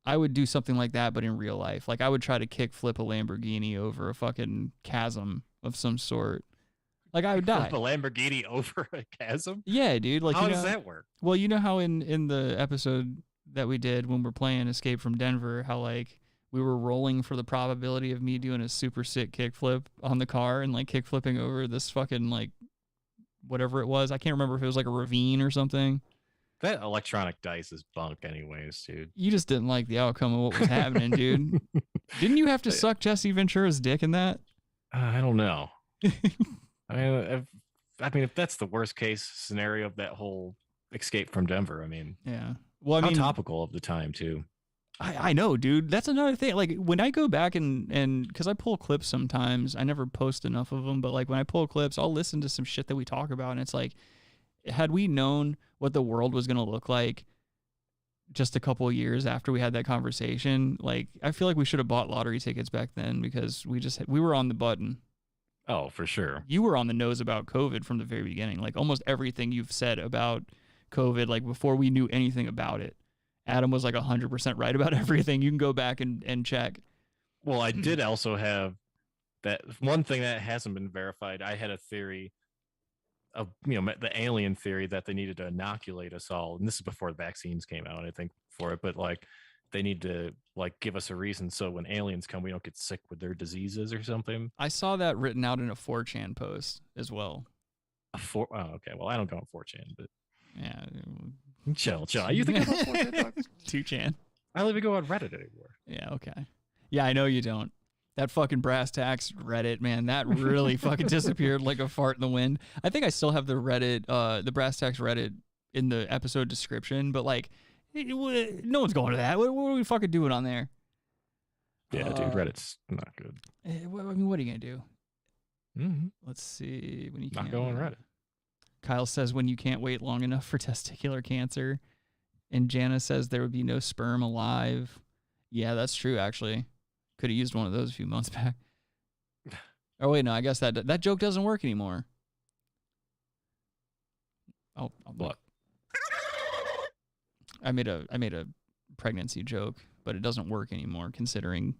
I would do something like that, but in real life. Like I would try to kick flip a Lamborghini over a fucking chasm of some sort. Like I would die. Flip a Lamborghini over a chasm? Yeah, dude. Like how does that work? Well, you know how in the episode that we did when we're playing Escape from Denver, how like we were rolling for the probability of me doing a super sick kickflip on the car and like kick flipping over this fucking like whatever it was. I can't remember if it was like a ravine or something. That electronic dice is bunk anyways, dude. You just didn't like the outcome of what was happening, dude. Didn't you have to suck Jesse Ventura's dick in that? I don't know. I mean, if that's the worst case scenario of that whole Escape from Denver, I mean, yeah. Well, I mean, topical of the time too. I know, dude. That's another thing. Like when I go back and because I pull clips sometimes, I never post enough of them. But like when I pull clips, I'll listen to some shit that we talk about, and it's like, had we known what the world was gonna look like just a couple of years after we had that conversation. Like, I feel like we should have bought lottery tickets back then because we were on the button. Oh, for sure. You were on the nose about COVID from the very beginning. Like, almost everything you've said about COVID, like before we knew anything about it, Adam was like 100% right about everything. You can go back and check. Well, I did also have that one thing that hasn't been verified. I had a theory of, the alien theory that they needed to inoculate us all. And this is before the vaccines came out, I think, for it. But like, they need to like give us a reason so when aliens come, we don't get sick with their diseases or something. I saw that written out in a 4chan post as well. Oh, okay. Well, I don't go on 4chan, but yeah. Chill. You think I'm on 4chan? 2chan. I don't even go on Reddit anymore. Yeah, okay. Yeah, I know you don't. That fucking Brass Tacks Reddit, man, that really fucking disappeared like a fart in the wind. I think I still have the Reddit, the Brass Tacks Reddit in the episode description, but like, no one's going to that. What are we fucking doing on there? Yeah, dude, Reddit's not good. I mean, what are you gonna do? Mm-hmm. Let's see. When you not go on Reddit. Kyle says when you can't wait long enough for testicular cancer, and Jana says there would be no sperm alive. Yeah, that's true. Actually, could have used one of those a few months back. Oh wait, no, I guess that joke doesn't work anymore. Oh, what? I made a pregnancy joke, but it doesn't work anymore considering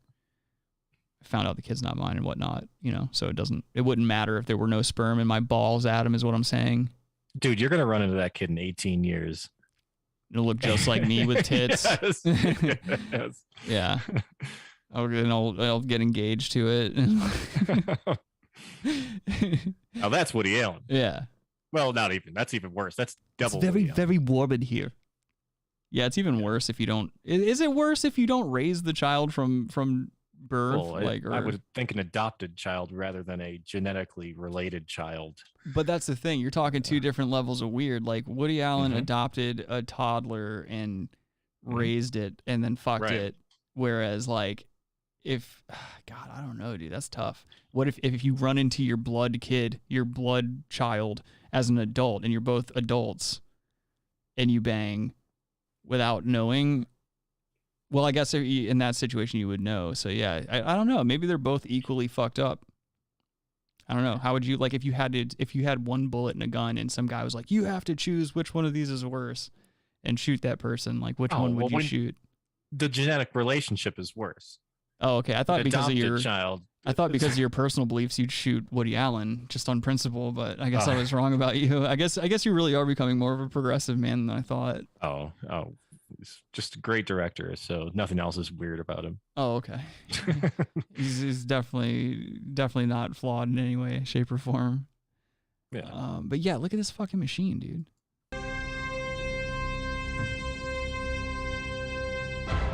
I found out the kid's not mine and whatnot, so it wouldn't matter if there were no sperm in my balls, Adam, is what I'm saying. Dude, you're going to run into that kid in 18 years. It'll look just like me with tits. Yes. Yeah. I'll get engaged to it. Now that's Woody Allen. Yeah. Well, not even. That's even worse. That's double. It's very morbid here. Yeah, it's even worse if you don't. Is it worse if you don't raise the child from birth? Well, I would think an adopted child rather than a genetically related child. But that's the thing. You're talking two different levels of weird. Like Woody Allen adopted a toddler and raised it and then fucked it. Whereas like God, I don't know, dude. That's tough. What if you run into your blood kid, your blood child as an adult and you're both adults and you bang without knowing? Well, I guess in that situation you would know. So yeah, I don't know. Maybe they're both equally fucked up. I don't know. How would you like if you had one bullet in a gun and some guy was like, you have to choose which one of these is worse and shoot that person? Like which one would you shoot? The genetic relationship is worse. Oh, okay. I thought because of your child. I thought because of your personal beliefs you'd shoot Woody Allen just on principle, but I guess I was wrong about you. I guess you really are becoming more of a progressive man than I thought. Oh. He's just a great director, so nothing else is weird about him. Oh, okay. he's definitely not flawed in any way, shape, or form. Yeah. But yeah, look at this fucking machine, dude.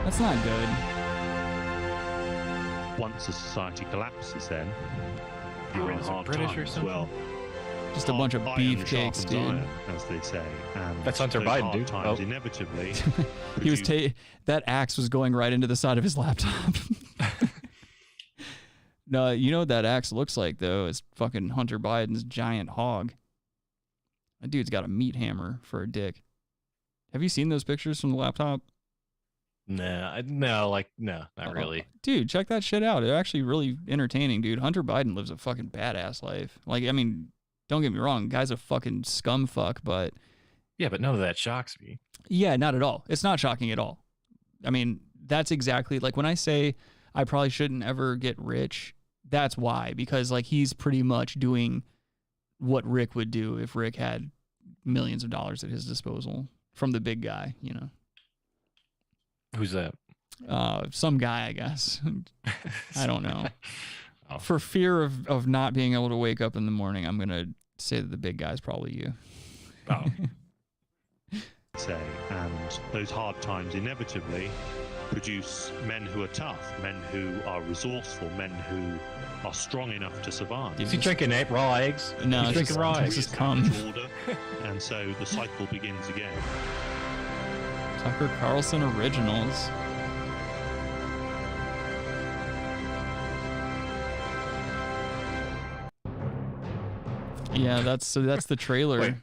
That's not good. Once a society collapses, then you're in hard British or something. Well, just a bunch of beefcakes, dude. Iron, as they say. And that's Hunter Biden, dude. Times inevitably. He was that axe was going right into the side of his laptop. No, you know what that axe looks like though? It's fucking Hunter Biden's giant hog. That dude's got a meat hammer for a dick. Have you seen those pictures from the laptop? No, not really. Dude, check that shit out. They're actually really entertaining, dude. Hunter Biden lives a fucking badass life. Like, I mean, don't get me wrong, guy's a fucking scum fuck, but yeah, but none of that shocks me. Yeah, not at all. It's not shocking at all. I mean, that's exactly like when I say I probably shouldn't ever get rich, that's why, because like he's pretty much doing what Rick would do if Rick had millions of dollars at his disposal from the big guy, Who's that? Some guy, I guess. I don't know. For fear of not being able to wake up in the morning, I'm going to say that the big guy's probably you. Oh. Say, and those hard times inevitably produce men who are tough, men who are resourceful, men who are strong enough to survive. Is he drinking raw eggs? No, he's drinking raw eggs. Just cum. And so the cycle begins again. Tucker Carlson originals. Yeah, that's the trailer. Wait,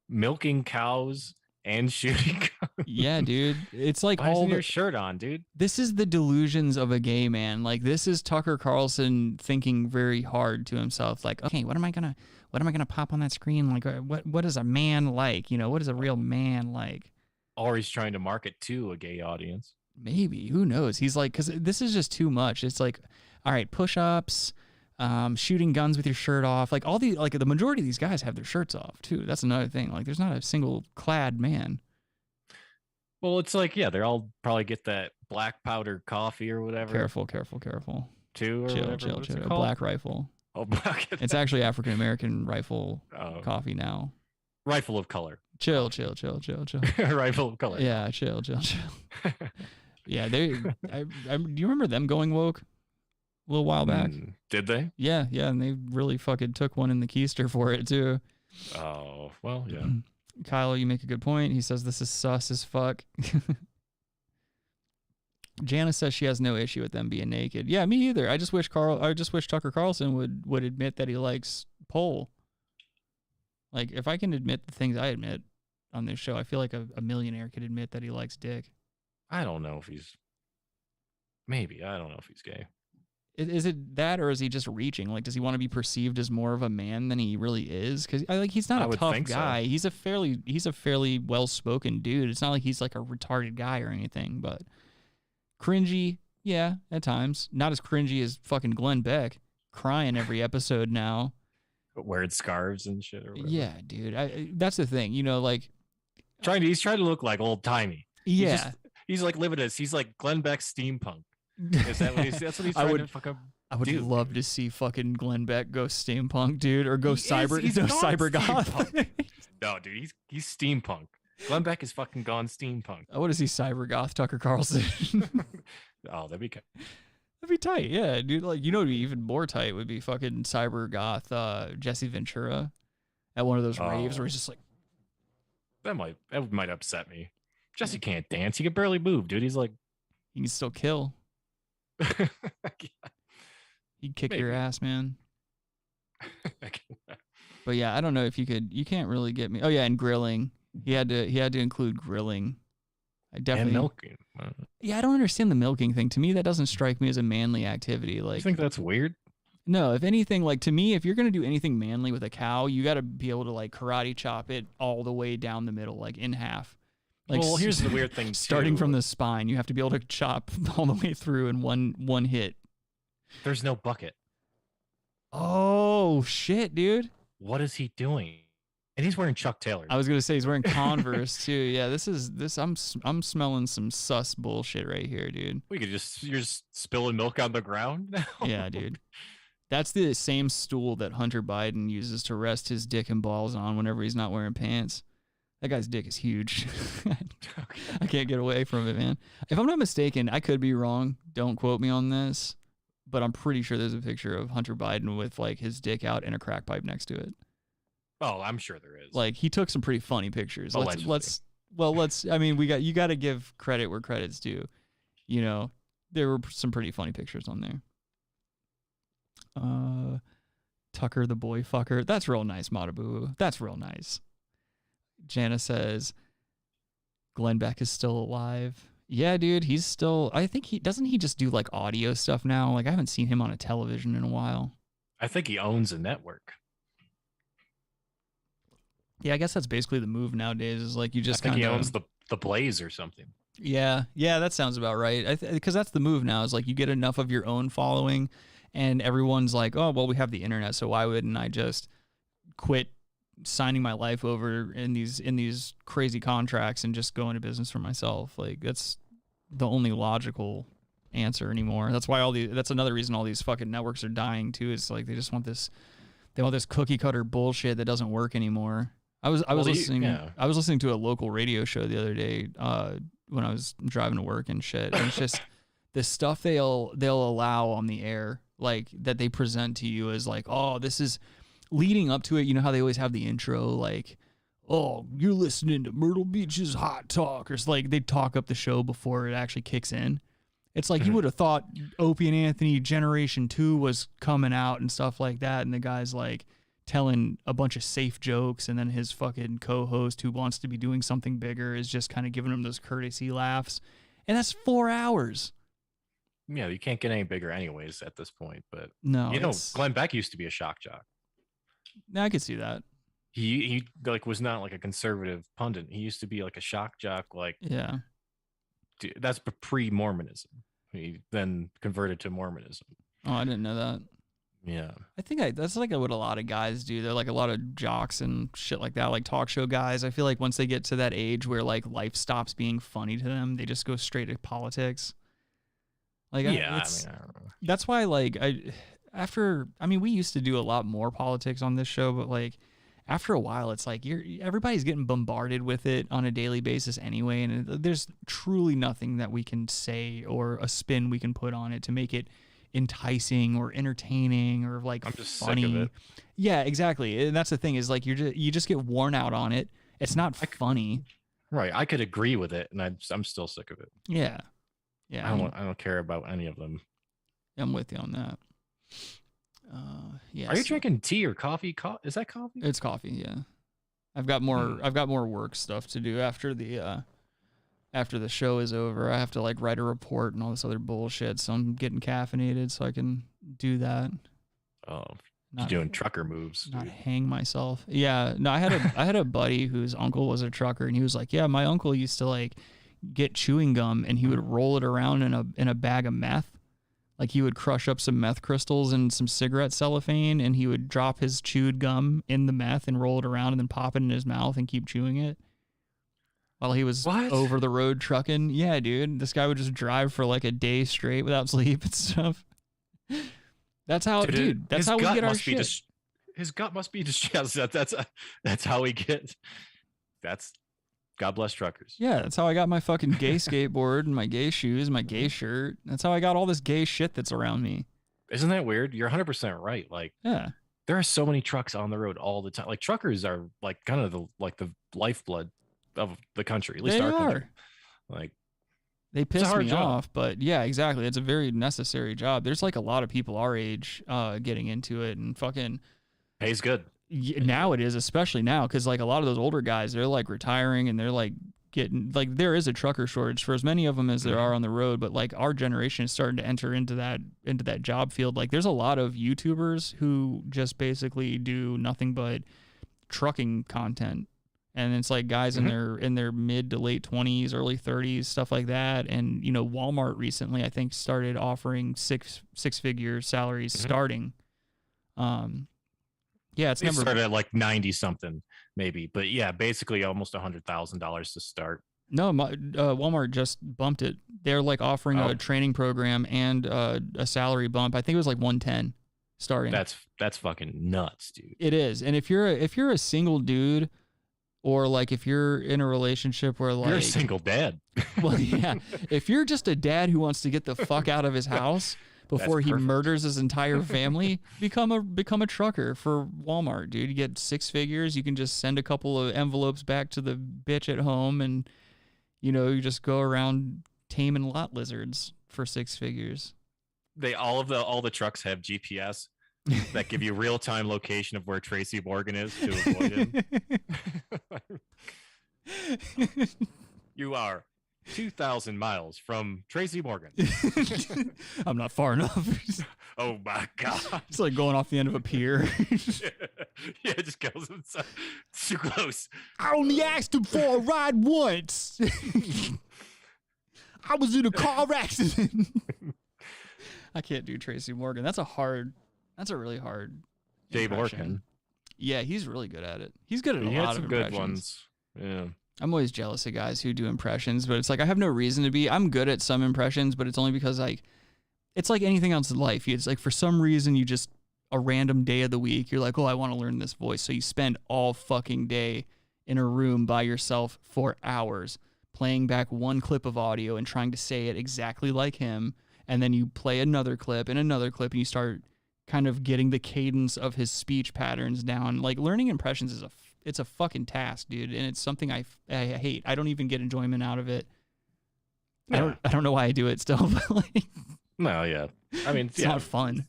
milking cows and shooting guns. Yeah, dude. It's like Why all isn't the your shirt on, dude? This is the delusions of a gay man. Like, this is Tucker Carlson thinking very hard to himself. Like, okay, what am I gonna pop on that screen? Like, what is a man like? You know, what is a real man like? Or he's trying to market to a gay audience. Maybe, who knows? He's like, because this is just too much. It's like, all right, push-ups, shooting guns with your shirt off. Like the majority of these guys have their shirts off too. That's another thing. Like, there's not a single clad man. Well, it's like, yeah, they're all probably get that black powder coffee or whatever. Careful. Two or whatever. Chill. What's it A called? Black Rifle. Oh, black. It's actually African American rifle coffee now. Rifle of color. Chill. Rifle of color. Yeah, chill. Yeah, do you remember them going woke a little while back? Did they? Yeah, and they really fucking took one in the keister for it too. Oh, well, yeah. Kyle, you make a good point. He says this is sus as fuck. Janice says she has no issue with them being naked. Yeah, me either. I just wish Tucker Carlson would admit that he likes pole. Like, if I can admit the things I admit on this show, I feel like a millionaire could admit that he likes dick. I don't know if he's... Maybe. I don't know if he's gay. Is it that, or is he just reaching? Like, does he want to be perceived as more of a man than he really is? Because he's not a tough guy. So. He's a fairly well-spoken dude. It's not like he's like a retarded guy or anything, but cringy, yeah, at times. Not as cringy as fucking Glenn Beck, crying every episode now. Wearing scarves and shit or whatever. Yeah, dude. That's the thing, you know, like he's trying to look like old timey. Yeah, he's like living this. He's like Glenn Beck's steampunk. Is that what that's what he's trying to fucking I would love to see fucking Glenn Beck go steampunk, dude, or go cyber goth. No, dude, he's steampunk. Glenn Beck is fucking gone steampunk. I want to see cyber goth Tucker Carlson. Oh, that'd be tight, yeah, dude. Like, you know, even more tight would be fucking cyber goth Jesse Ventura at one of those raves where he's just like, that might upset me. Jesse can't dance. He can barely move, dude. He's like, he can still kill. He'd kick your ass, man. But yeah, I don't know if you can't really get me. Oh yeah, and grilling. He had to include grilling. I definitely. And milking. Yeah, I don't understand the milking thing. To me, that doesn't strike me as a manly activity. Like, you think that's weird? No, if anything, like, to me, if you're gonna do anything manly with a cow, you got to be able to like karate chop it all the way down the middle, like in half. Like, well, here's the weird thing. Starting from the spine, you have to be able to chop all the way through in one hit. There's no bucket. Oh shit, dude! What is he doing? And he's wearing Chuck Taylor. I was gonna say he's wearing Converse too. Yeah, this. I'm smelling some sus bullshit right here, dude. You're just spilling milk on the ground now. Yeah, dude. That's the same stool that Hunter Biden uses to rest his dick and balls on whenever he's not wearing pants. That guy's dick is huge. I can't get away from it, man. If I'm not mistaken, I could be wrong. Don't quote me on this, but I'm pretty sure there's a picture of Hunter Biden with like his dick out and a crack pipe next to it. Oh, I'm sure there is. Like, he took some pretty funny pictures. Let's I mean, you got to give credit where credit's due. You know, there were some pretty funny pictures on there. Tucker the boy fucker. That's real nice, Matabu. That's real nice. Jana says, Glenn Beck is still alive. Yeah, dude, he's still, I think he just do like audio stuff now. Like, I haven't seen him on a television in a while. I think he owns a network. Yeah, I guess that's basically the move nowadays, is like you just I think he owns the Blaze or something. Yeah, that sounds about right. Because that's the move now, is like you get enough of your own following and everyone's like, oh, well, we have the internet, so why wouldn't I just quit signing my life over in these crazy contracts and just go into business for myself? Like, that's the only logical answer anymore. That's why that's another reason all these fucking networks are dying too. Is like they want this cookie cutter bullshit that doesn't work anymore. I was listening to a local radio show the other day when I was driving to work and shit. And it's just the stuff they'll allow on the air, like that they present to you as like, oh, this is leading up to it. You know how they always have the intro, like, oh, you're listening to Myrtle Beach's Hot Talk, or it's like they talk up the show before it actually kicks in. It's like you would have thought Opie and Anthony Generation 2 was coming out and stuff like that, and the guy's like telling a bunch of safe jokes, and then his fucking co-host who wants to be doing something bigger is just kind of giving him those courtesy laughs. And that's 4 hours. Yeah, you can't get any bigger anyways at this point. But no, Glenn Beck used to be a shock jock. Yeah, I could see that. He like was not like a conservative pundit. He used to be like a shock jock. Like, yeah, that's pre-Mormonism. He then converted to Mormonism. Oh, I didn't know that. Yeah, I think that's like what a lot of guys do. They're like a lot of jocks and shit like that, like talk show guys. I feel like once they get to that age where like life stops being funny to them, they just go straight to politics. Like, yeah, I don't know. That's why, like, we used to do a lot more politics on this show, but like after a while, it's like everybody's getting bombarded with it on a daily basis anyway, and there's truly nothing that we can say or a spin we can put on it to make it enticing or entertaining or like I'm just funny. sick of it. Yeah, exactly. And that's the thing is like you just get worn out on it. It's not funny. Right. I could agree with it, and I'm still sick of it. Yeah. Yeah. I don't care about any of them. I'm with you on that. Yeah. Are you drinking tea or coffee? Is that coffee? It's coffee. Yeah. I've got more work stuff to do after the show is over. I have to like write a report and all this other bullshit. So I'm getting caffeinated so I can do that. Oh, you're doing trucker moves. Not hang myself. Yeah. No, I had a buddy whose uncle was a trucker, and he was like, yeah, my uncle used to like get chewing gum and he would roll it around in a bag of meth. Like he would crush up some meth crystals and some cigarette cellophane, and he would drop his chewed gum in the meth and roll it around and then pop it in his mouth and keep chewing it while he was over the road trucking. Yeah, dude. This guy would just drive for like a day straight without sleep and stuff. That's how, that's how we get our shit. His gut must be just, that's how we get, that's, God bless truckers. Yeah, that's how I got my fucking gay skateboard and my gay shoes, my gay shirt. That's how I got all this gay shit that's around me. Isn't that weird? You're 100% right. Like, yeah, there are so many trucks on the road all the time. Like, truckers are like kind of the lifeblood of the country. At least our country. Like, they piss me off, but yeah, exactly. It's a very necessary job. There's like a lot of people our age getting into it, and fucking pays good. Now it is, especially now, because like a lot of those older guys, they're like retiring and they're like getting, like, there is a trucker shortage for as many of them as there are on the road, but like our generation is starting to enter into that job field. Like there's a lot of YouTubers who just basically do nothing but trucking content, and it's like guys in their mid to late 20s, early 30s, stuff like that. And you know, Walmart recently I think started offering six-figure salaries starting. Yeah, it's never started at like 90 something maybe, but yeah, basically almost $100,000 to start. No, Walmart just bumped it. They're like offering a training program and a salary bump. I think it was like 110 starting. That's fucking nuts, dude. It is. And if you're a single dude, or like if you're in a relationship where like you're a single dad. Well, yeah, if you're just a dad who wants to get the fuck out of his house before he murders his entire family, become a trucker for Walmart, dude. You get 6 figures. You can just send a couple of envelopes back to the bitch at home, and you know, you just go around taming lot lizards for 6 figures. All the trucks have GPS that give you real-time location of where Tracy Morgan is to avoid him. You are 2,000 miles from Tracy Morgan. I'm not far enough. Oh my God. It's like going off the end of a pier. Yeah, it just goes inside. Too close. I only asked him for a ride once. I was in a car accident. I can't do Tracy Morgan. That's a really hard Jay impression. Morgan. Yeah, he's really good at it. He's good at a lot of impressions. Good ones. Yeah. I'm always jealous of guys who do impressions, but it's like I have no reason to be. I'm good at some impressions, but it's only because like it's like anything else in life. It's like for some reason you just a random day of the week, you're like, oh, I want to learn this voice. So you spend all fucking day in a room by yourself for hours playing back one clip of audio and trying to say it exactly like him. And then you play another clip and you start kind of getting the cadence of his speech patterns down. Like learning impressions is it's a fucking task, dude, and it's something I hate. I don't even get enjoyment out of it. Yeah. I don't know why I do it still, but like, no, yeah. I mean, it's not fun.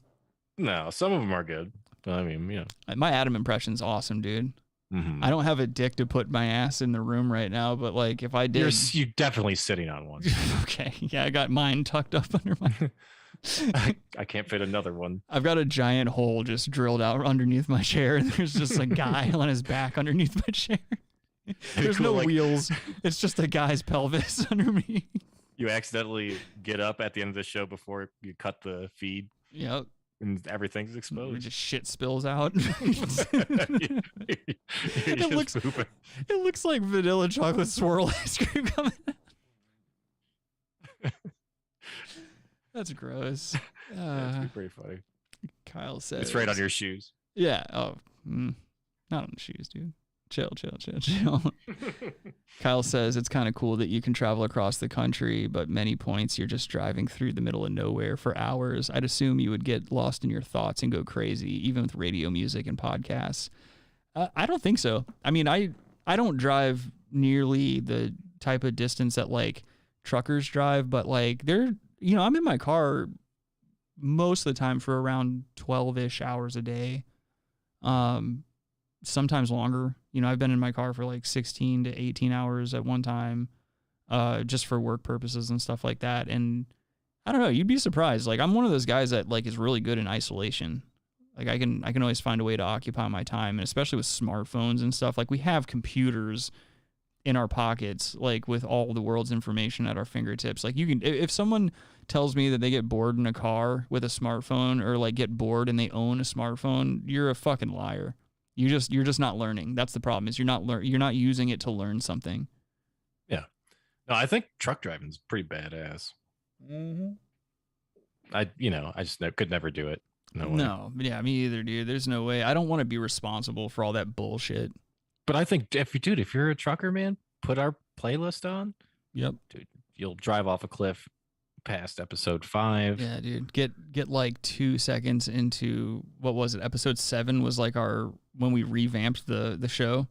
No, some of them are good. But I mean, you know. My Adam impression's awesome, dude. Mm-hmm. I don't have a dick to put my ass in the room right now, but like if I did, you're definitely sitting on one. Okay, yeah, I got mine tucked up under my. I can't fit another one. I've got a giant hole just drilled out underneath my chair, and there's just a guy on his back underneath my chair. There's Cool, no like, wheels. It's just a guy's pelvis under me. You accidentally get up at the end of the show before you cut the feed. Yep. And everything's exposed. Just shit spills out. It looks like vanilla chocolate swirl ice cream coming out. That's gross. That's pretty funny. Kyle says it's right on your shoes. Yeah. Oh, not on the shoes, dude. Chill. Kyle says it's kind of cool that you can travel across the country, but many points you're just driving through the middle of nowhere for hours. I'd assume you would get lost in your thoughts and go crazy, even with radio music and podcasts. I don't think so. I mean, I don't drive nearly the type of distance that like truckers drive, but like I'm in my car most of the time for around 12-ish hours a day. Sometimes longer. I've been in my car for like 16 to 18 hours at one time, just for work purposes and stuff like that. And I don't know, you'd be surprised. Like I'm one of those guys that like is really good in isolation. Like I can always find a way to occupy my time, and especially with smartphones and stuff. Like we have computers in our pockets, like with all the world's information at our fingertips. Like you can, if someone tells me that they get bored in a car with a smartphone, or like get bored and they own a smartphone, you're a fucking liar. You're just not learning. That's the problem. Is you're not using it to learn something. Yeah. No, I think truck driving's pretty badass. Mm-hmm. I just could never do it. No, yeah, me either, dude. There's no way. I don't want to be responsible for all that bullshit. But I think if you're a trucker, man, put our playlist on. Yep, dude, you'll drive off a cliff past episode 5. Yeah, dude. Get like 2 seconds into, what was it? Episode 7 was like when we revamped the show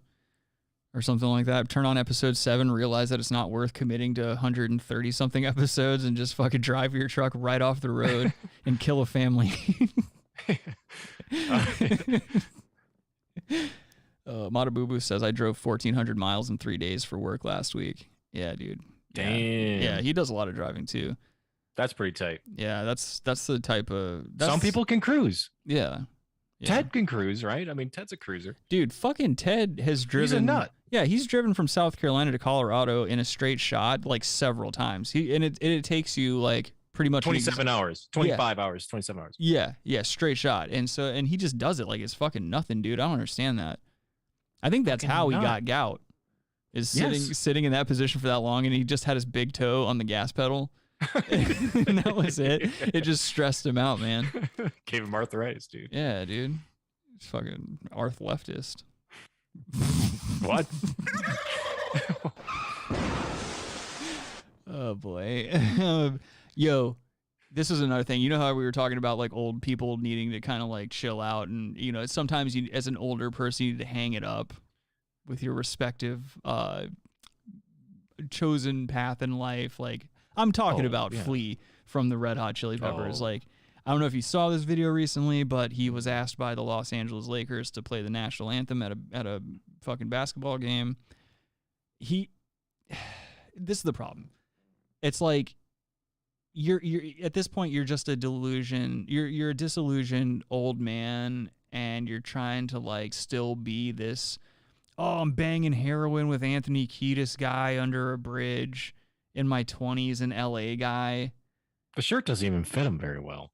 or something like that. Turn on episode 7, realize that it's not worth committing to 130 something episodes, and just fucking drive your truck right off the road and kill a family. Matabubu says, I drove 1,400 miles in 3 days for work last week. Yeah, dude. Damn. Yeah, he does a lot of driving too. That's pretty tight. Yeah, that's the type of... Some people can cruise. Yeah. Ted can cruise, right? I mean, Ted's a cruiser. Dude, fucking Ted has driven... He's a nut. Yeah, he's driven from South Carolina to Colorado in a straight shot like several times. It takes you like pretty much 27 hours, 25 hours, 27 hours. Yeah, straight shot. And he just does it like it's fucking nothing, dude. I don't understand that. I think that's how he got gout. Is sitting in that position for that long, and he just had his big toe on the gas pedal. And that was it. It just stressed him out, man. Gave him arthritis, dude. Yeah, dude. He's fucking arth leftist. What? Oh boy. Yo, this is another thing. You know how we were talking about like old people needing to kind of like chill out, and sometimes you, as an older person, you need to hang it up with your respective chosen path in life. Like I'm talking about Flea from the Red Hot Chili Peppers. Like, I don't know if you saw this video recently, but he was asked by the Los Angeles Lakers to play the national anthem at a fucking basketball game. This is the problem. It's like you're at this point you're just a delusion. You're a disillusioned old man, and you're trying to like still be this, oh, I'm banging heroin with Anthony Kiedis guy under a bridge in my 20s in LA guy. The shirt doesn't even fit him very well.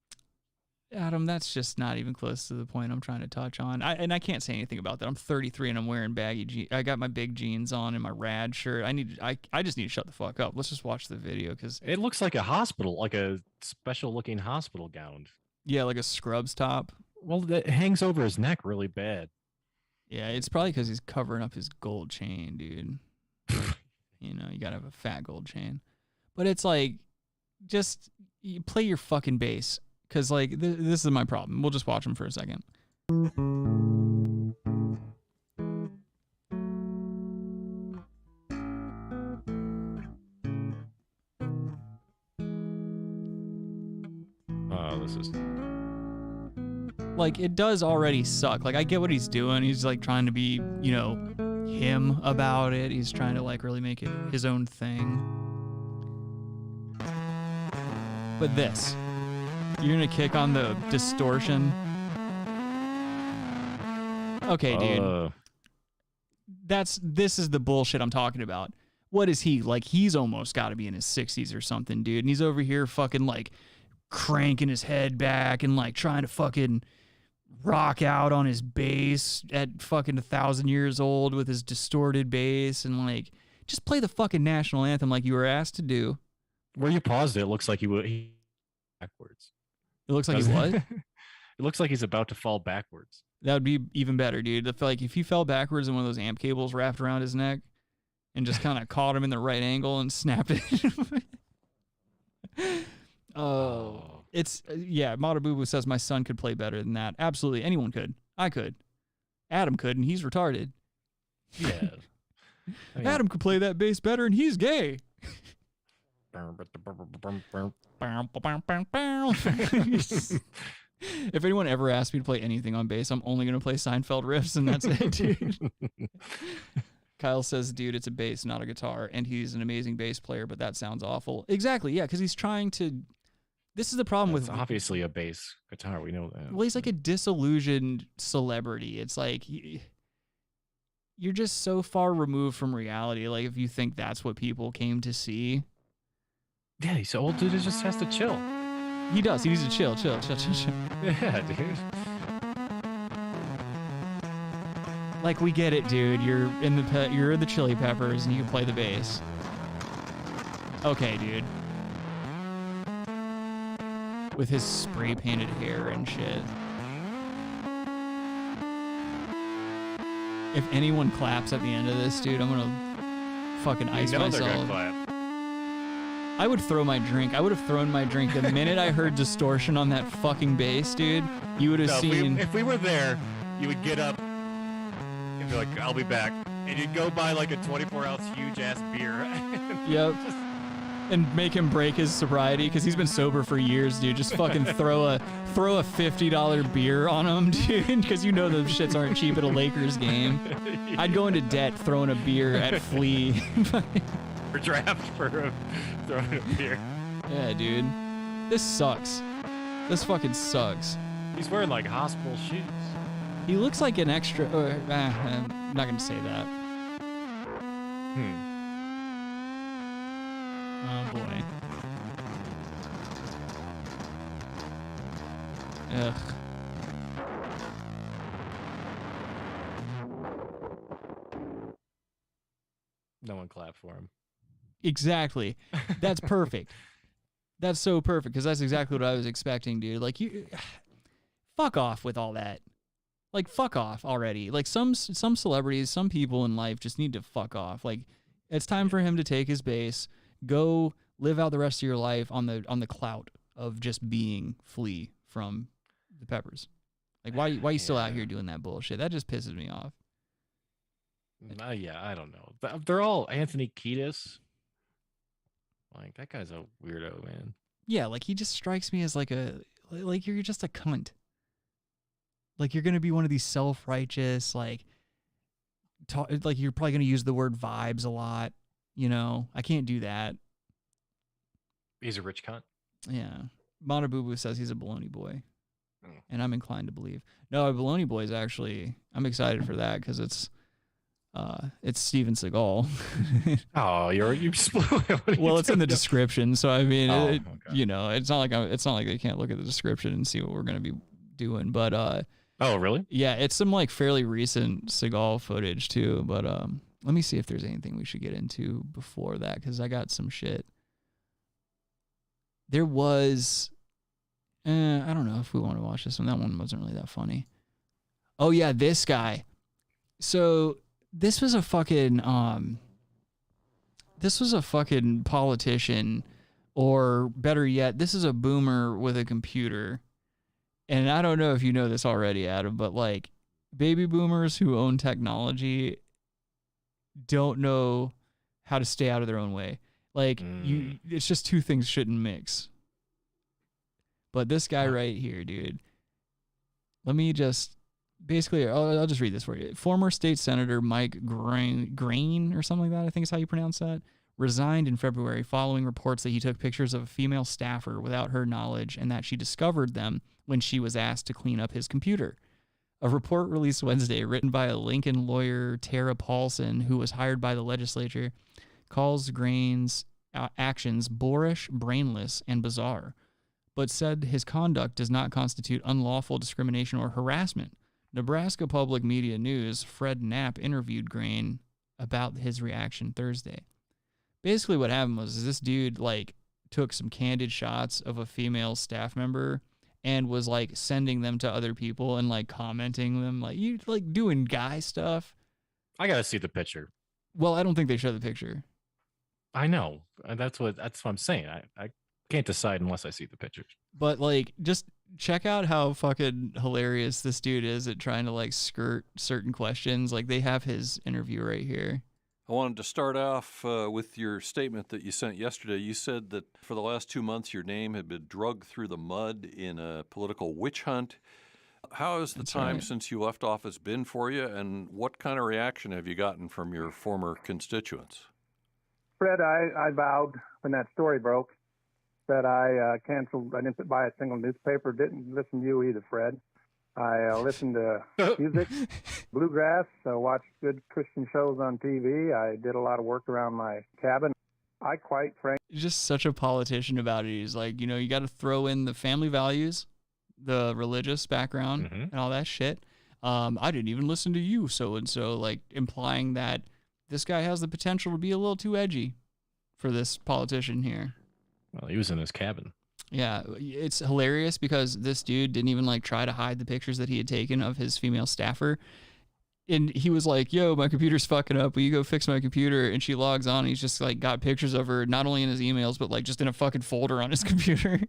Adam, that's just not even close to the point I'm trying to touch on. I can't say anything about that. I'm 33 and I'm wearing baggy jeans. I got my big jeans on and my rad shirt. I just need to shut the fuck up. Let's just watch the video, because it looks like a hospital, like a special looking hospital gown. Yeah, like a Scrubs top. Well, that hangs over his neck really bad. Yeah, it's probably because he's covering up his gold chain, dude. You gotta have a fat gold chain. But it's like, just you play your fucking bass. Because, like, this is my problem. We'll just watch him for a second. Oh, this is... Like, it does already suck. Like, I get what he's doing. He's like trying to be, you know, him about it. He's trying to like really make it his own thing. But this, you're gonna kick on the distortion. Okay, dude. This is the bullshit I'm talking about. What is he? Like, he's almost got to be in his 60s or something, dude. And he's over here fucking like cranking his head back and like trying to fucking rock out on his bass at fucking 1,000 years old with his distorted bass and like just play the fucking national anthem like you were asked to do. Where you paused it looks like he backwards. It looks like he what? It looks like he's about to fall backwards. That would be even better, dude. Like if he fell backwards and one of those amp cables wrapped around his neck and just kind of caught him in the right angle and snapped it. Oh, it's yeah. Matabubu says my son could play better than that. Absolutely, anyone could. I could. Adam could, and he's retarded. Yeah, Adam could play that bass better, and he's gay. If anyone ever asks me to play anything on bass, I'm only going to play Seinfeld riffs, and that's it, dude. Kyle says, dude, it's a bass, not a guitar, and he's an amazing bass player, but that sounds awful. Exactly, yeah, because he's trying to... This is the problem with... obviously a bass guitar, we know that. Well, he's like a disillusioned celebrity. It's like... You're just so far removed from reality, like, if you think that's what people came to see. Yeah, he's so old, dude, he just has to chill. He does. He needs to chill. Yeah, dude. Like, we get it, dude. You're in the Chili Peppers and you can play the bass. Okay, dude. With his spray painted hair and shit. If anyone claps at the end of this, dude, I'm gonna fucking ice myself. They're gonna clap. I would throw my drink. I would have thrown my drink the minute I heard distortion on that fucking bass, dude. You would have seen... If we were there, you would get up and be like, I'll be back. And you'd go buy like a 24-ounce huge-ass beer. Yep. And make him break his sobriety, because he's been sober for years, dude. Just fucking throw a $50 beer on him, dude, because you know those shits aren't cheap at a Lakers game. I'd go into debt throwing a beer at Flea. Draft for throwing a beer. Yeah, dude. This sucks. This fucking sucks. He's wearing like hospital shoes. He looks like an extra... I'm not going to say that. Oh, boy. Ugh. No one clapped for him. Exactly. That's perfect. That's so perfect, because that's exactly what I was expecting, dude. Like, you... Fuck off with all that. Like, fuck off already. Like, some celebrities, some people in life just need to fuck off. Like, it's time for him to take his bass, go live out the rest of your life on the clout of just being Flea from the Peppers. Like, why you still out here doing that bullshit? That just pisses me off. Yeah, I don't know. They're all Anthony Kiedis. Like, that guy's a weirdo, man. Yeah, like, he just strikes me as like you're just a cunt. Like, you're going to be one of these self-righteous, like you're probably going to use the word vibes a lot. You know, I can't do that. He's a rich cunt. Yeah. Matabubu says he's a Bologna Boi. And I'm inclined to believe. No, a Bologna Boi is actually, I'm excited for that because it's Steven Seagal. Oh, you split. Well, it's in the description, so I mean, okay. You know, it's not like they can't look at the description and see what we're gonna be doing. But oh, really? Yeah, it's some like fairly recent Seagal footage too. But let me see if there's anything we should get into before that, because I got some shit. There was, I don't know if we want to watch this one. That one wasn't really that funny. Oh yeah, this guy. So. This was a fucking politician, or better yet, this is a boomer with a computer. And I don't know if you know this already, Adam, but like baby boomers who own technology don't know how to stay out of their own way. Like it's just two things shouldn't mix. But this guy right here, dude, Let me just basically, I'll just read this for you. Former state senator Mike Grain or something like that, I think is how you pronounce that, resigned in February following reports that he took pictures of a female staffer without her knowledge and that she discovered them when she was asked to clean up his computer. A report released Wednesday, written by a Lincoln lawyer, Tara Paulson, who was hired by the legislature, calls Grain's actions boorish, brainless, and bizarre, but said his conduct does not constitute unlawful discrimination or harassment. Nebraska Public Media News' Fred Knapp interviewed Grain about his reaction Thursday. Basically what happened was this dude took some candid shots of a female staff member and was sending them to other people and commenting them you doing guy stuff. I gotta see the picture. Well, I don't think they show the picture. I know. That's what I'm saying. I can't decide unless I see the pictures. But just check out how fucking hilarious this dude is at trying to skirt certain questions. They have his interview right here. I wanted to start off with your statement that you sent yesterday. You said that for the last 2 months your name had been dragged through the mud in a political witch hunt. How has the time since you left office been for you, and what kind of reaction have you gotten from your former constituents? Fred, I vowed when that story broke that I canceled. I didn't buy a single newspaper, didn't listen to you either, Fred. I listened to music, bluegrass, watched good Christian shows on TV. I did a lot of work around my cabin. I quite frankly... He's just such a politician about it. He's you got to throw in the family values, the religious background, and all that shit. I didn't even listen to you, so-and-so, implying that this guy has the potential to be a little too edgy for this politician here. Well, he was in his cabin. Yeah, it's hilarious because this dude didn't even try to hide the pictures that he had taken of his female staffer. And he was like, yo, my computer's fucking up. Will you go fix my computer? And she logs on. And he's just got pictures of her, not only in his emails, but just in a fucking folder on his computer.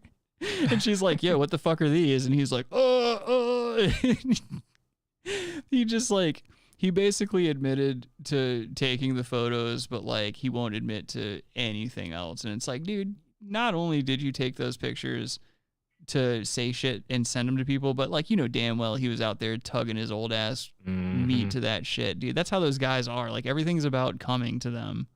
And she's like, yo, what the fuck are these? And he's like, he just he basically admitted to taking the photos, but he won't admit to anything else. And it's dude, not only did you take those pictures to say shit and send them to people, but damn well he was out there tugging his old ass meat to that shit, dude. That's how those guys are. Everything's about coming to them.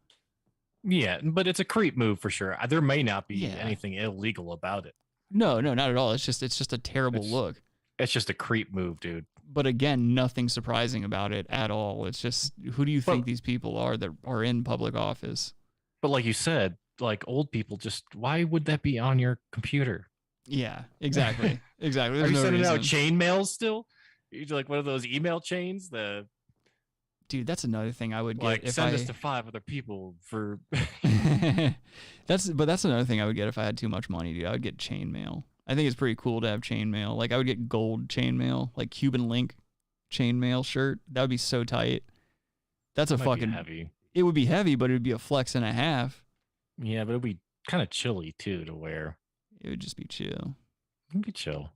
Yeah, but it's a creep move for sure. There may not be anything illegal about it. No, not at all. It's just a terrible look. It's just a creep move, dude. But again, nothing surprising about it at all. It's just, who do you think these people are that are in public office? But like you said, old people, just why would that be on your computer? Yeah, exactly. Exactly. Are you sending out chain mails still? You're one of those email chains? Dude, that's another thing I would get if send this to 5 other people for. That's another thing I would get if I had too much money, dude. I would get chain mail. I think it's pretty cool to have chain mail. I would get gold chain mail, Cuban link chain mail shirt. That would be so tight. That's heavy. It would be heavy, but it would be a flex and a half. Yeah, but it'd be kind of chilly too to wear. It would just be chill. It'd be chill.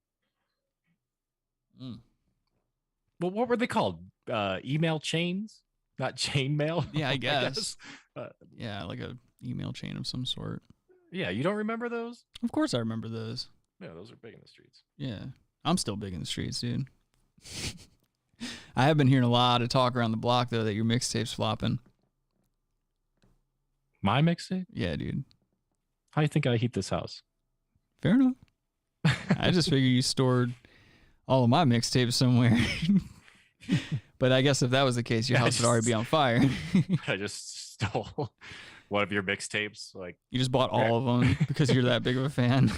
Well, what were they called? Email chains? Not chain mail? Yeah, I guess. Yeah, a email chain of some sort. Yeah, you don't remember those? Of course I remember those. Yeah, those are big in the streets. Yeah, I'm still big in the streets, dude. I have been hearing a lot of talk around the block, though, that your mixtape's flopping. My mixtape? Yeah, dude. How do you think I heat this house? Fair enough. I just figured you stored all of my mixtapes somewhere. But I guess if that was the case, your house would already be on fire. I just stole one of your mixtapes. You just bought all of them because you're that big of a fan.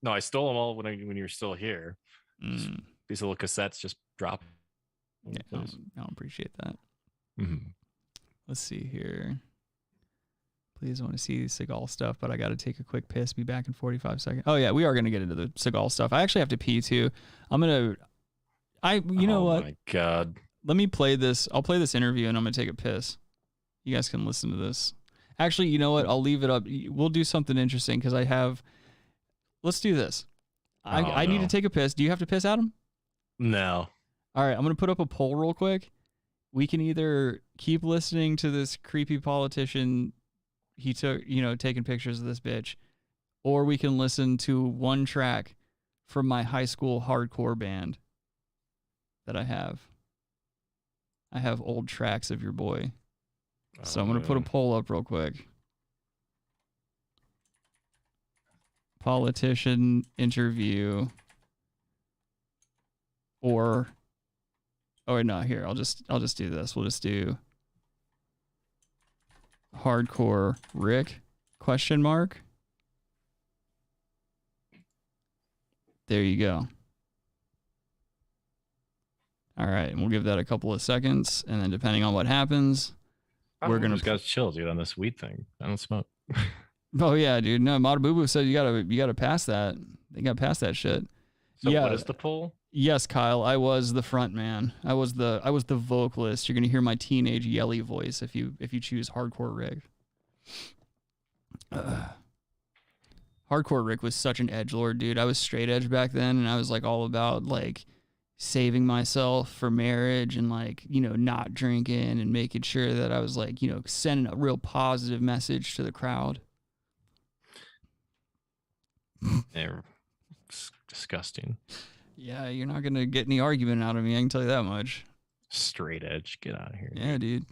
No, I stole them all when you were still here. These little cassettes just drop. Yeah, I don't appreciate that. Mm-hmm. Let's see here. Please, I want to see Seagal stuff, but I got to take a quick piss. Be back in 45 seconds. Oh, yeah, we are going to get into the Seagal stuff. I actually have to pee, too. You know what? Oh, my God. Let me play this. I'll play this interview, and I'm going to take a piss. You guys can listen to this. Actually, you know what? I'll leave it up. We'll do something interesting because I have... Let's do this. I need to take a piss. Do you have to piss, Adam? No. All right, I'm going to put up a poll real quick. We can either keep listening to this creepy politician... He took, taking pictures of this bitch, or we can listen to one track from my high school hardcore band. that I have. I have old tracks of your boy. So I'm going to put a poll up real quick. Politician interview or no, here, I'll just do this. We'll just do hardcore Rick ? There you go. All right, and we'll give that a couple of seconds, and then depending on what happens, we're gonna just gotta chill, dude, on this weed thing. I don't smoke. Oh yeah, dude. No, Mata Boo Boo said you gotta pass that. They got past that shit. So yeah. What is the poll? Yes, Kyle. I was the front man. I was the vocalist. You're gonna hear my teenage yelly voice if you choose hardcore Rick. Hardcore Rick was such an edgelord, dude. I was straight edge back then, and I was like all about like saving myself for marriage and like, you know, not drinking and making sure that I was like, you know, sending a real positive message to the crowd. They're disgusting. Yeah, you're not gonna get any argument out of me. I can tell you that much. Straight edge, get out of here. Yeah, dude.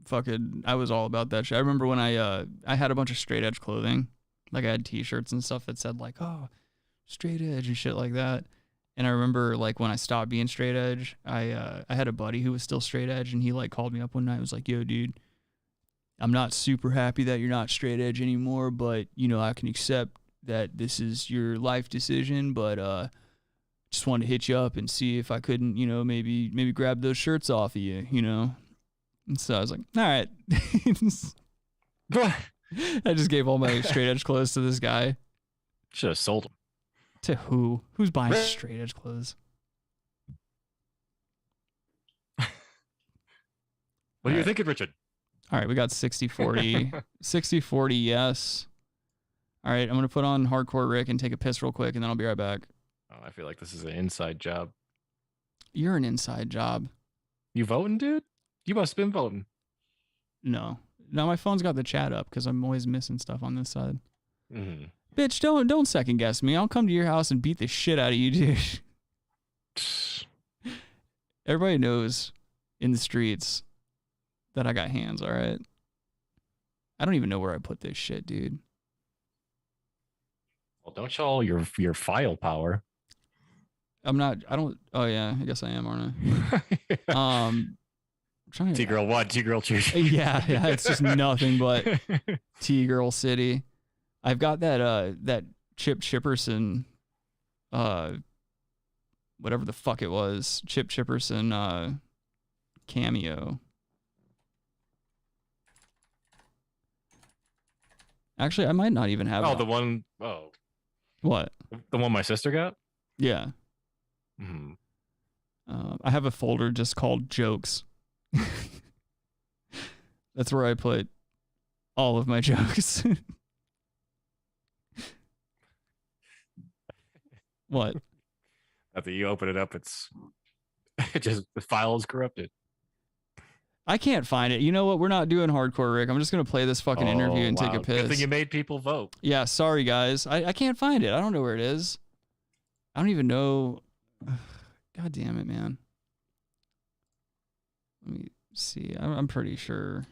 Fucking, I was all about that shit. I remember when I had a bunch of straight edge clothing, like I had T-shirts and stuff that said like, "Oh, straight edge" and shit like that. And I remember like when I stopped being straight edge, I had a buddy who was still straight edge, and he like called me up one night. Was like, "Yo, dude, I'm not super happy that you're not straight edge anymore, but you know I can accept that this is your life decision, but just wanted to hit you up and see if I couldn't, you know, maybe grab those shirts off of you, you know." And so I was like, all right. I just gave all my straight edge clothes to this guy. Should have sold them. To who? Who's buying straight edge clothes? What are you thinking, Richard? All right, we got 60-40. 60-40, yes. All right, I'm going to put on Hardcore Rick and take a piss real quick, and then I'll be right back. Oh, I feel like this is an inside job. You're an inside job. You voting, dude? You must have been voting. No, my phone's got the chat up because I'm always missing stuff on this side. Mm-hmm. Bitch, don't second guess me. I'll come to your house and beat the shit out of you, dude. Everybody knows in the streets that I got hands, all right? I don't even know where I put this shit, dude. Well, don't show all your firepower. Oh yeah, I guess I am, aren't I? T-Girl 1, T-Girl 2. Yeah, it's just nothing but T-Girl City. I've got that Chip Chipperson, whatever the fuck it was, Chip Chipperson cameo. Actually, I might not even have. Oh, the one. Oh, what? The one my sister got? Yeah. Mm-hmm. I have a folder just called jokes. That's where I put all of my jokes. What? After you open it up, it's just the file is corrupted. I can't find it. You know what? We're not doing hardcore, Rick. I'm just gonna play this fucking interview and take a piss. Good thing you made people vote. Yeah, sorry guys. I can't find it. I don't know where it is. I don't even know. God damn it, man. Let me see. I'm pretty sure.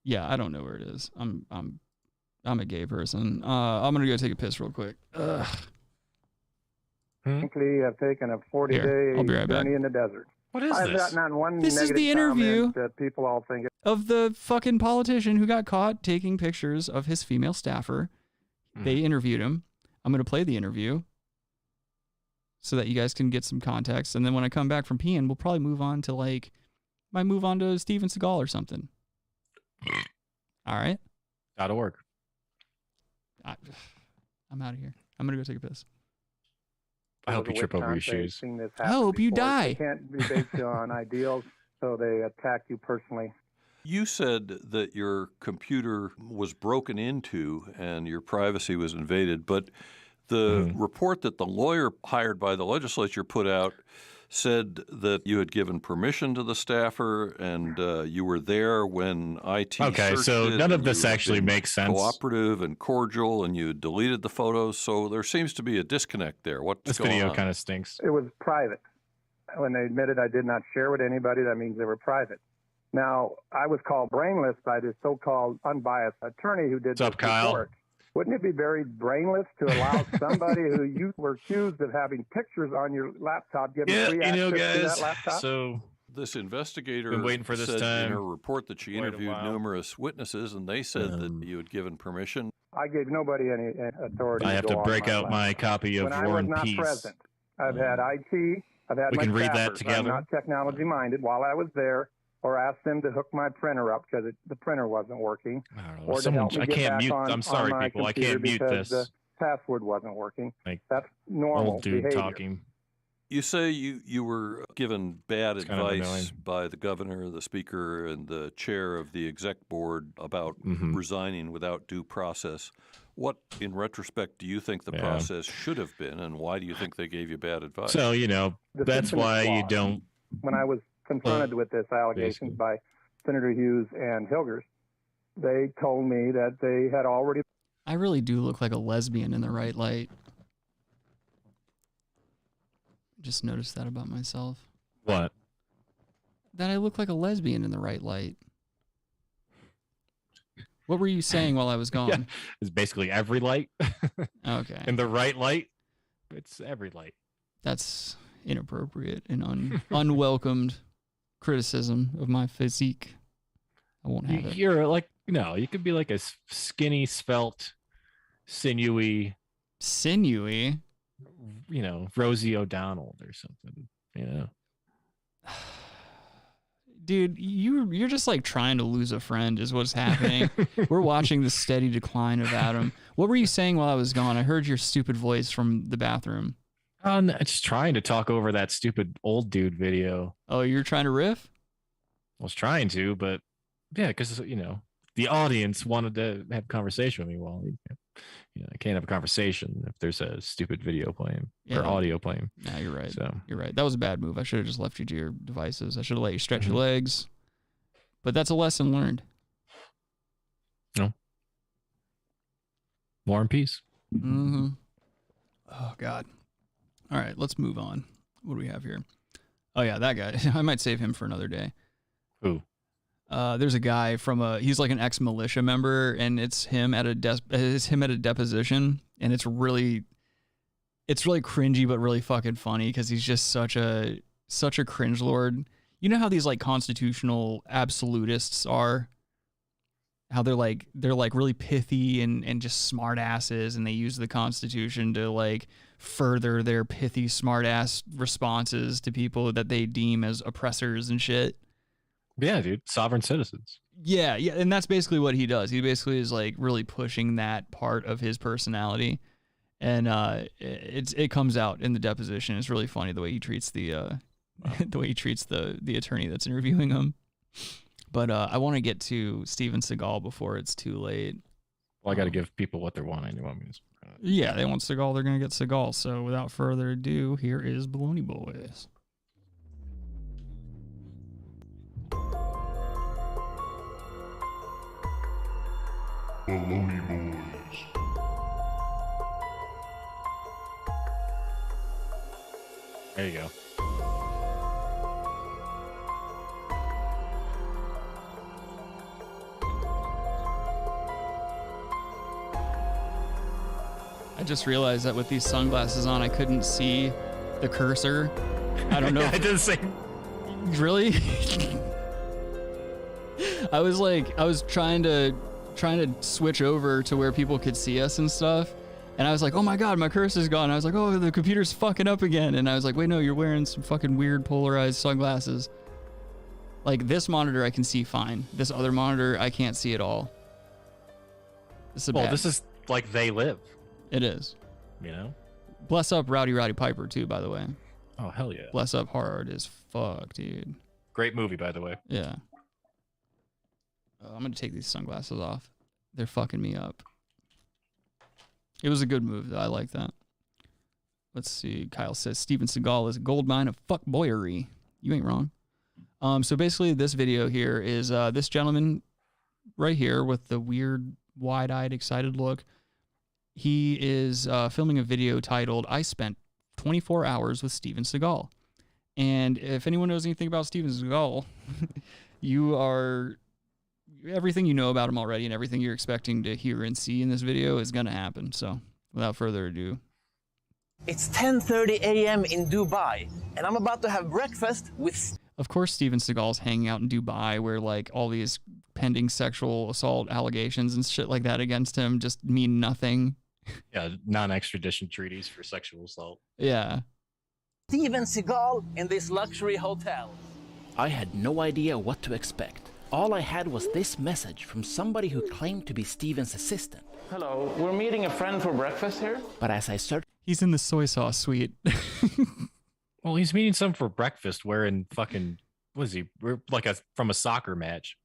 Yeah, I don't know where it is. I'm a gay person. I'm gonna go take a piss real quick. Ugh. Frankly, I've taken a 40-day I'll be right back. journey in the desert. What is I've this? gotten on one This is negative the interview comment that people all think of the fucking politician who got caught taking pictures of his female staffer. They interviewed him. I'm going to play the interview so that you guys can get some context. And then when I come back from peeing, we'll probably move on to Steven Seagal or something. All right. Gotta work. I'm out of here. I'm going to go take a piss. I hope you trip over your shoes. I hope you die. They can't be based on ideals, so they attack you personally. You said that your computer was broken into and your privacy was invaded, but the report that the lawyer hired by the legislature put out said that you had given permission to the staffer and you were there when IT Okay, searched so it, none of and this you had actually been makes sense. Cooperative and cordial, and you deleted the photos. So there seems to be a disconnect there. What's This going video on? kind of stinks. It was private. When they admitted I did not share with anybody, that means they were private. Now, I was called brainless by this so-called unbiased attorney who did What's up, Kyle? report. Wouldn't it be very brainless to allow somebody who you were accused of having pictures on your laptop given free access to that laptop? So this investigator been waiting for this said time in her report that she quite a interviewed while. numerous witnesses, and they said that you had given permission. I gave nobody any authority. I have go to on break out my laptop. copy of when War I and was not Peace. present. I've had IT. I've had We my can read that staffers. together. I'm not technology minded. While I was there, or asked them to hook my printer up because the printer wasn't working, I don't know. or to Someone, help me I get can't back mute. on, I'm sorry, on my people. I computer can't mute because this. the password wasn't working. Like, That's normal old dude behavior. talking. You say you were given bad It's kind of advice annoying. by the governor, the speaker, and the chair of the exec board about resigning without due process. What, in retrospect, do you think the Yeah. process should have been, and why do you think they gave you bad advice? So, you know, The that's system is why you flawed. don't. When I was confronted with this allegations by Senator Hughes and Hilgers, they told me that they had already. I really do look like a lesbian in the right light. Just noticed that about myself. What? That I look like a lesbian in the right light. What were you saying while I was gone? Yeah, it's basically every light. Okay. In the right light, it's every light. That's inappropriate and unwelcomed criticism of my physique. I won't have it. You're like, no, you could be like a skinny, svelte, sinewy, you know, Rosie O'Donnell or something, you know. Dude, you're just like trying to lose a friend is what's happening. We're watching the steady decline of Adam. What were you saying while I was gone? I heard your stupid voice from the bathroom. I'm just trying to talk over that stupid old dude video. Oh, you're trying to riff? I was trying to, but yeah, because, you know, the audience wanted to have a conversation with me. Well, you know, I can't have a conversation if there's a stupid video playing or audio playing. Yeah, you're right. So you're right. That was a bad move. I should have just left you to your devices. I should have let you stretch your legs. But that's a lesson learned. No. War and Peace. Mm-hmm. Oh, God. All right, let's move on. What do we have here? Oh, yeah, that guy. I might save him for another day. Who? There's a guy from he's like an ex-militia member, and it's him at a deposition, and it's really cringy but really fucking funny because he's just such a cringe lord. You know how these like constitutional absolutists are? How they're like really pithy and just smart asses, and they use the Constitution to like further their pithy smart ass responses to people that they deem as oppressors and shit. Yeah, dude. Sovereign citizens. Yeah, and that's basically what he does. He basically is like really pushing that part of his personality, and it comes out in the deposition. It's really funny the way he treats the attorney that's interviewing him. But I want to get to Steven Seagal before it's too late. Well, I got to give people what they're wanting. You want me to... Yeah, they want Seagal. They're gonna get Seagal. So without further ado, here is Bologna Boys. Bologna Boys. There you go. I just realized that with these sunglasses on, I couldn't see the cursor. I don't know. I did the same. Really? I was trying to switch over to where people could see us and stuff. And I was like, oh my God, my cursor's gone. I was like, oh, the computer's fucking up again. And I was like, wait, no, you're wearing some fucking weird polarized sunglasses. Like this monitor, I can see fine. This other monitor, I can't see at all. This is like They Live. It is. You know? Bless up Rowdy Piper too, by the way. Oh, hell yeah. Bless up hard as fuck, dude. Great movie, by the way. Yeah. I'm going to take these sunglasses off. They're fucking me up. It was a good move, though. I like that. let's see. Kyle says Steven Seagal is a gold mine of fuckboyery. You ain't wrong. So basically, this video here is this gentleman right here with the weird, wide-eyed, excited look. He is filming a video titled "I Spent 24 Hours with Steven Seagal." And if anyone knows anything about Steven Seagal, everything you know about him already and everything you're expecting to hear and see in this video is going to happen. So without further ado. It's 10:30 a.m. in Dubai, and I'm about to have breakfast with... Of course, Steven Seagal's hanging out in Dubai where, like, all these pending sexual assault allegations and shit like that against him just mean nothing. Yeah, non-extradition treaties for sexual assault. Yeah. Steven Seagal in this luxury hotel. I had no idea what to expect. All I had was this message from somebody who claimed to be Steven's assistant. Hello, we're meeting a friend for breakfast here. But as I searched... He's in the soy sauce suite. Well, he's meeting some for breakfast wearing fucking, what is he? We're like from a soccer match.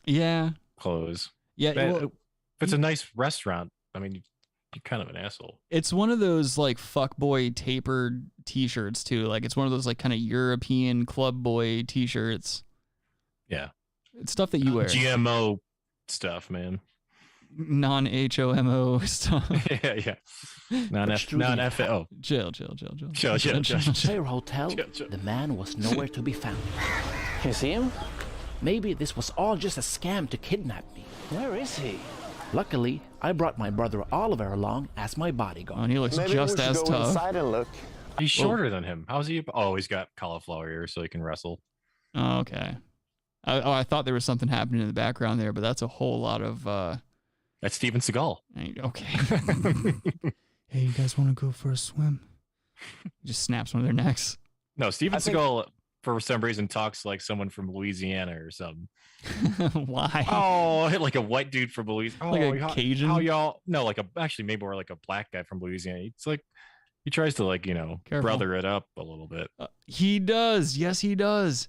Yeah. Clothes. Yeah. Well, if it's a nice restaurant, I mean, you're kind of an asshole. It's one of those like fuckboy tapered t-shirts too. Like it's one of those like kind of European club boy t-shirts. Yeah. It's stuff that you wear. GMO stuff, man. Non-HOMO stuff. Yeah. Non-FO. Chill. Entire hotel, the man was nowhere to be found. You see him? Maybe this was all just a scam to kidnap me. Where is he? Luckily, I brought my brother Oliver along as my bodyguard. Oh, and he looks just as tough. Go inside and look. He's shorter than him. How's he? Oh, he's got cauliflower ears so he can wrestle. Oh, okay. I thought there was something happening in the background there, but that's a whole lot of... That's Steven Seagal. Okay. Hey, you guys want to go for a swim? He just snaps one of their necks. No, Steven Seagal, for some reason, talks like someone from Louisiana or something. Why? Oh, like a white dude from Louisiana. Like a Cajun? How y'all? No, actually maybe more like a black guy from Louisiana. It's like, he tries to like, brother it up a little bit. He does. Yes, he does.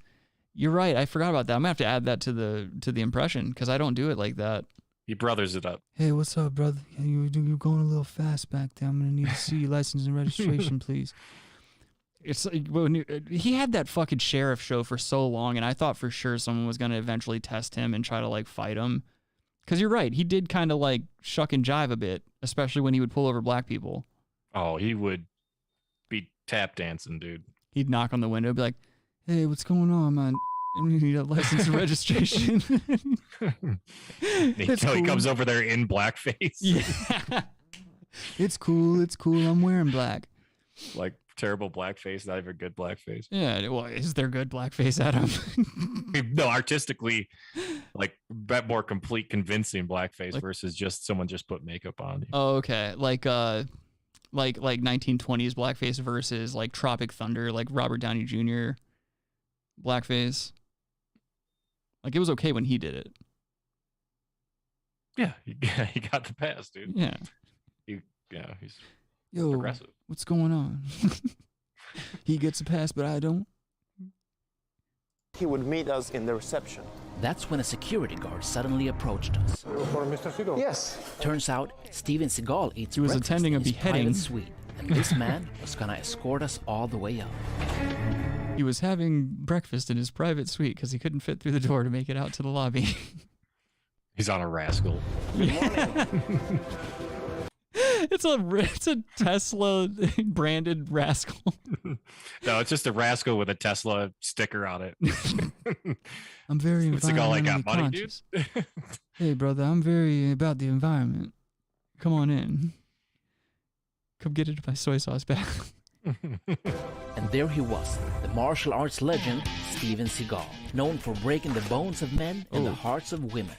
You're right. I forgot about that. I'm gonna have to add that to the impression because I don't do it like that. He brothers it up. Hey, what's up, brother? You're going a little fast back there. I'm gonna need to see your license and registration, please. It's like he had that fucking sheriff show for so long, and I thought for sure someone was gonna eventually test him and try to like fight him. Because you're right, he did kind of like shuck and jive a bit, especially when he would pull over black people. Oh, he would be tap dancing, dude. He'd knock on the window, be like, "Hey, what's going on, man? We need a license and registration." He comes over there in blackface. Yeah. It's cool. I'm wearing black. Like terrible blackface, not even good blackface. Yeah, well, is there good blackface, Adam? No, artistically, like more complete, convincing blackface versus just someone just put makeup on. Oh, okay. Like 1920s blackface versus like Tropic Thunder, like Robert Downey Jr. blackface. Like it was okay when he did it. Yeah, he got the pass, dude. Yeah. He's aggressive. What's going on? He gets a pass, but I don't. He would meet us in the reception. That's when a security guard suddenly approached us. For Mr. Seagal? Yes. Turns out Steven Seagal eats He was breakfast attending a in his beheading. private suite, and this man was gonna escort us all the way up. He was having breakfast in his private suite because he couldn't fit through the door to make it out to the lobby. He's on a rascal. It's a Tesla branded rascal. No, it's just a rascal with a Tesla sticker on it. I'm very Seagal, I got money, conscious. Hey, brother, I'm very about the environment. Come on in. Come get it my soy sauce bag. And there he was, the martial arts legend, Steven Seagal, known for breaking the bones of men and the hearts of women.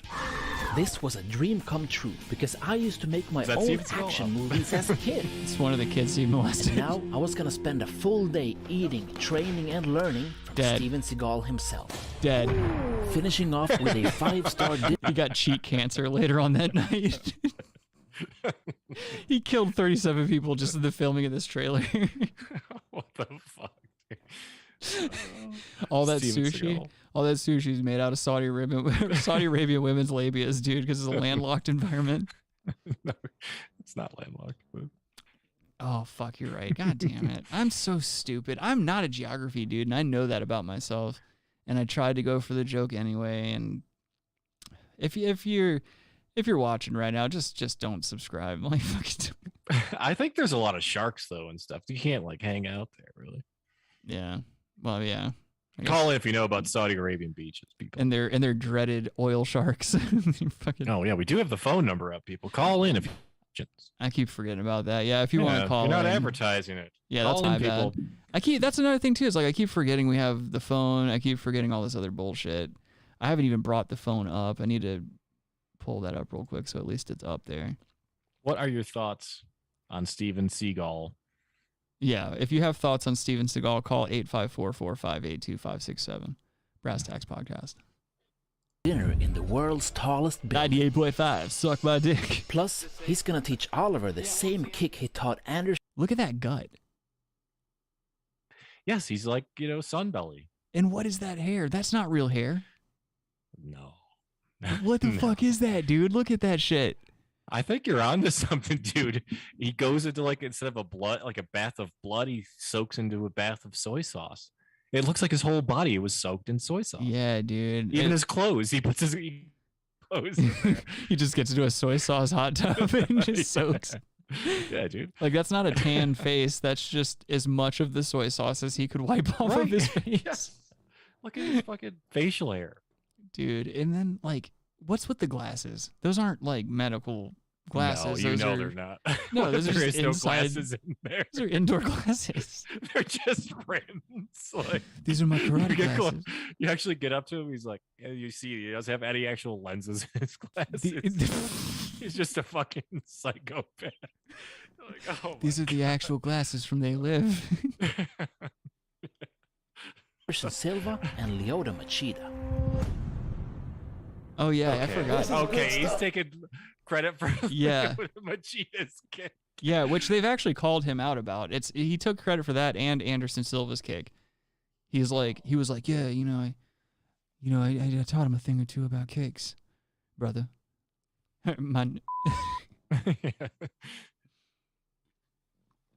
This was a dream come true because I used to make my own action movies as a kid. It's one of the kids he molested. And now I was gonna spend a full day eating, training, and learning from Steven Seagal himself. Dead. Finishing off with a 5-star dinner. He got cheek cancer later on that night. He killed 37 people just in the filming of this trailer. What the fuck? All that Steven sushi. Seagal. All that sushi is made out of Saudi Arabia women's labias, dude, because it's a landlocked environment. No, it's not landlocked. But... Oh, fuck, you're right. God damn it. I'm so stupid. I'm not a geography dude, and I know that about myself. And I tried to go for the joke anyway. And if you're watching right now, just don't subscribe. Like, fucking. I think there's a lot of sharks though and stuff. You can't like hang out there really. Yeah. Well, yeah. Call in if you know about Saudi Arabian beaches, people. And their dreaded oil sharks. Fucking. Oh yeah, we do have the phone number up, people. Call in if you. I keep forgetting about that. Yeah, if you want to call, you're not in. advertising it. Yeah, call that's my people. bad. That's another thing too. Is like I keep forgetting we have the phone. I keep forgetting all this other bullshit. I haven't even brought the phone up. I need to pull that up real quick so at least it's up there. What are your thoughts on Steven Seagal? Yeah, if you have thoughts on Steven Seagal, call 854-458-2567. Brass Tacks Podcast. Dinner in the world's tallest building. 98.5, suck my dick. Plus, he's gonna teach Oliver the same kick he taught Anderson. Look at that gut. Yes, he's like, Sunbelly. And what is that hair? That's not real hair. No. What the fuck is that, dude? Look at that shit. I think you're onto something, dude. He goes into instead of a bath of blood, he soaks into a bath of soy sauce. It looks like his whole body was soaked in soy sauce. Yeah, dude. Even his clothes. He puts his clothes in there. He just gets into a soy sauce hot tub and just soaks. Yeah, dude. Like, that's not a tan face. That's just as much of the soy sauce as he could wipe off of his face. Yes. Look at his fucking facial hair. Dude, and then, what's with the glasses? Those aren't, medical glasses. No, those they're not. No, those are there just is no inside. glasses in there. Those are indoor glasses. They're just rims. These are my karate glasses. You actually get up to him. He's like, you see, he doesn't have any actual lenses in his glasses. He's just a fucking psychopath. These are the actual glasses from They Live. Anderson Silva and Lyoto Machida. Oh yeah, I forgot. Okay, he's taking credit for Machida's kick. Yeah, which they've actually called him out about. He took credit for that and Anderson Silva's kick. He was like, yeah, I taught him a thing or two about kicks, brother.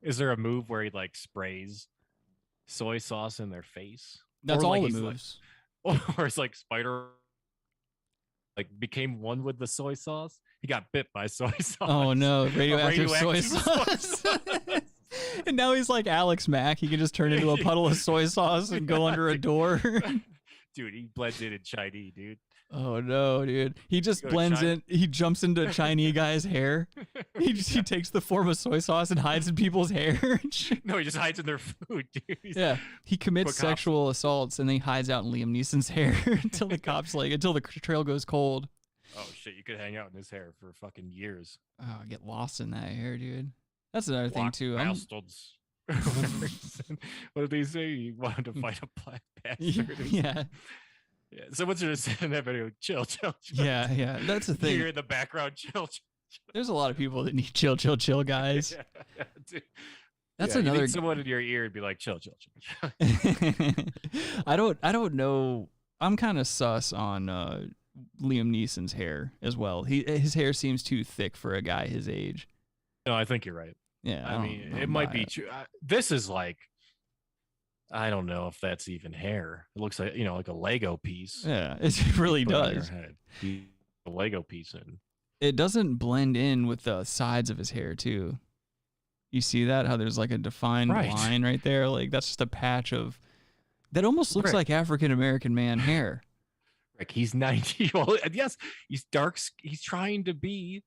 Is there a move where he sprays soy sauce in their face? That's or all the moves. Or it's like Spider became one with the soy sauce. He got bit by soy sauce. Oh no, radioactive soy sauce. And now he's like Alex Mack. He can just turn into a puddle of soy sauce and go under a door. Dude, he blends in Chinese, dude. Oh no, dude. He just blends in. He jumps into a Chinese guy's hair. He takes the form of soy sauce and hides in people's hair. No, he just hides in their food, dude. Yeah. He commits sexual assaults and then he hides out in Liam Neeson's hair until the cops until the trail goes cold. Oh shit, you could hang out in his hair for fucking years. Oh, get lost in that hair, dude. That's another thing too. Bastards. What did they say? He wanted to fight a black bastard. Yeah. Yeah. Someone's just in that video. Chill. Yeah. That's the thing. You're in the background. Chill. There's a lot of people that need chill, guys. Yeah, dude. That's you another. need someone in your ear and be like, chill. I don't know. I'm kind of sus on Liam Neeson's hair as well. His hair seems too thick for a guy his age. No, I think you're right. Yeah, I mean, it might be true. This is I don't know if that's even hair. It looks like like a Lego piece. Yeah, it really does. A Lego piece in. It doesn't blend in with the sides of his hair too. You see that? How there's a defined line right there? That's just a patch of that almost looks like African American man hair. Rick, he's 90. Well, yes, he's dark. He's trying to be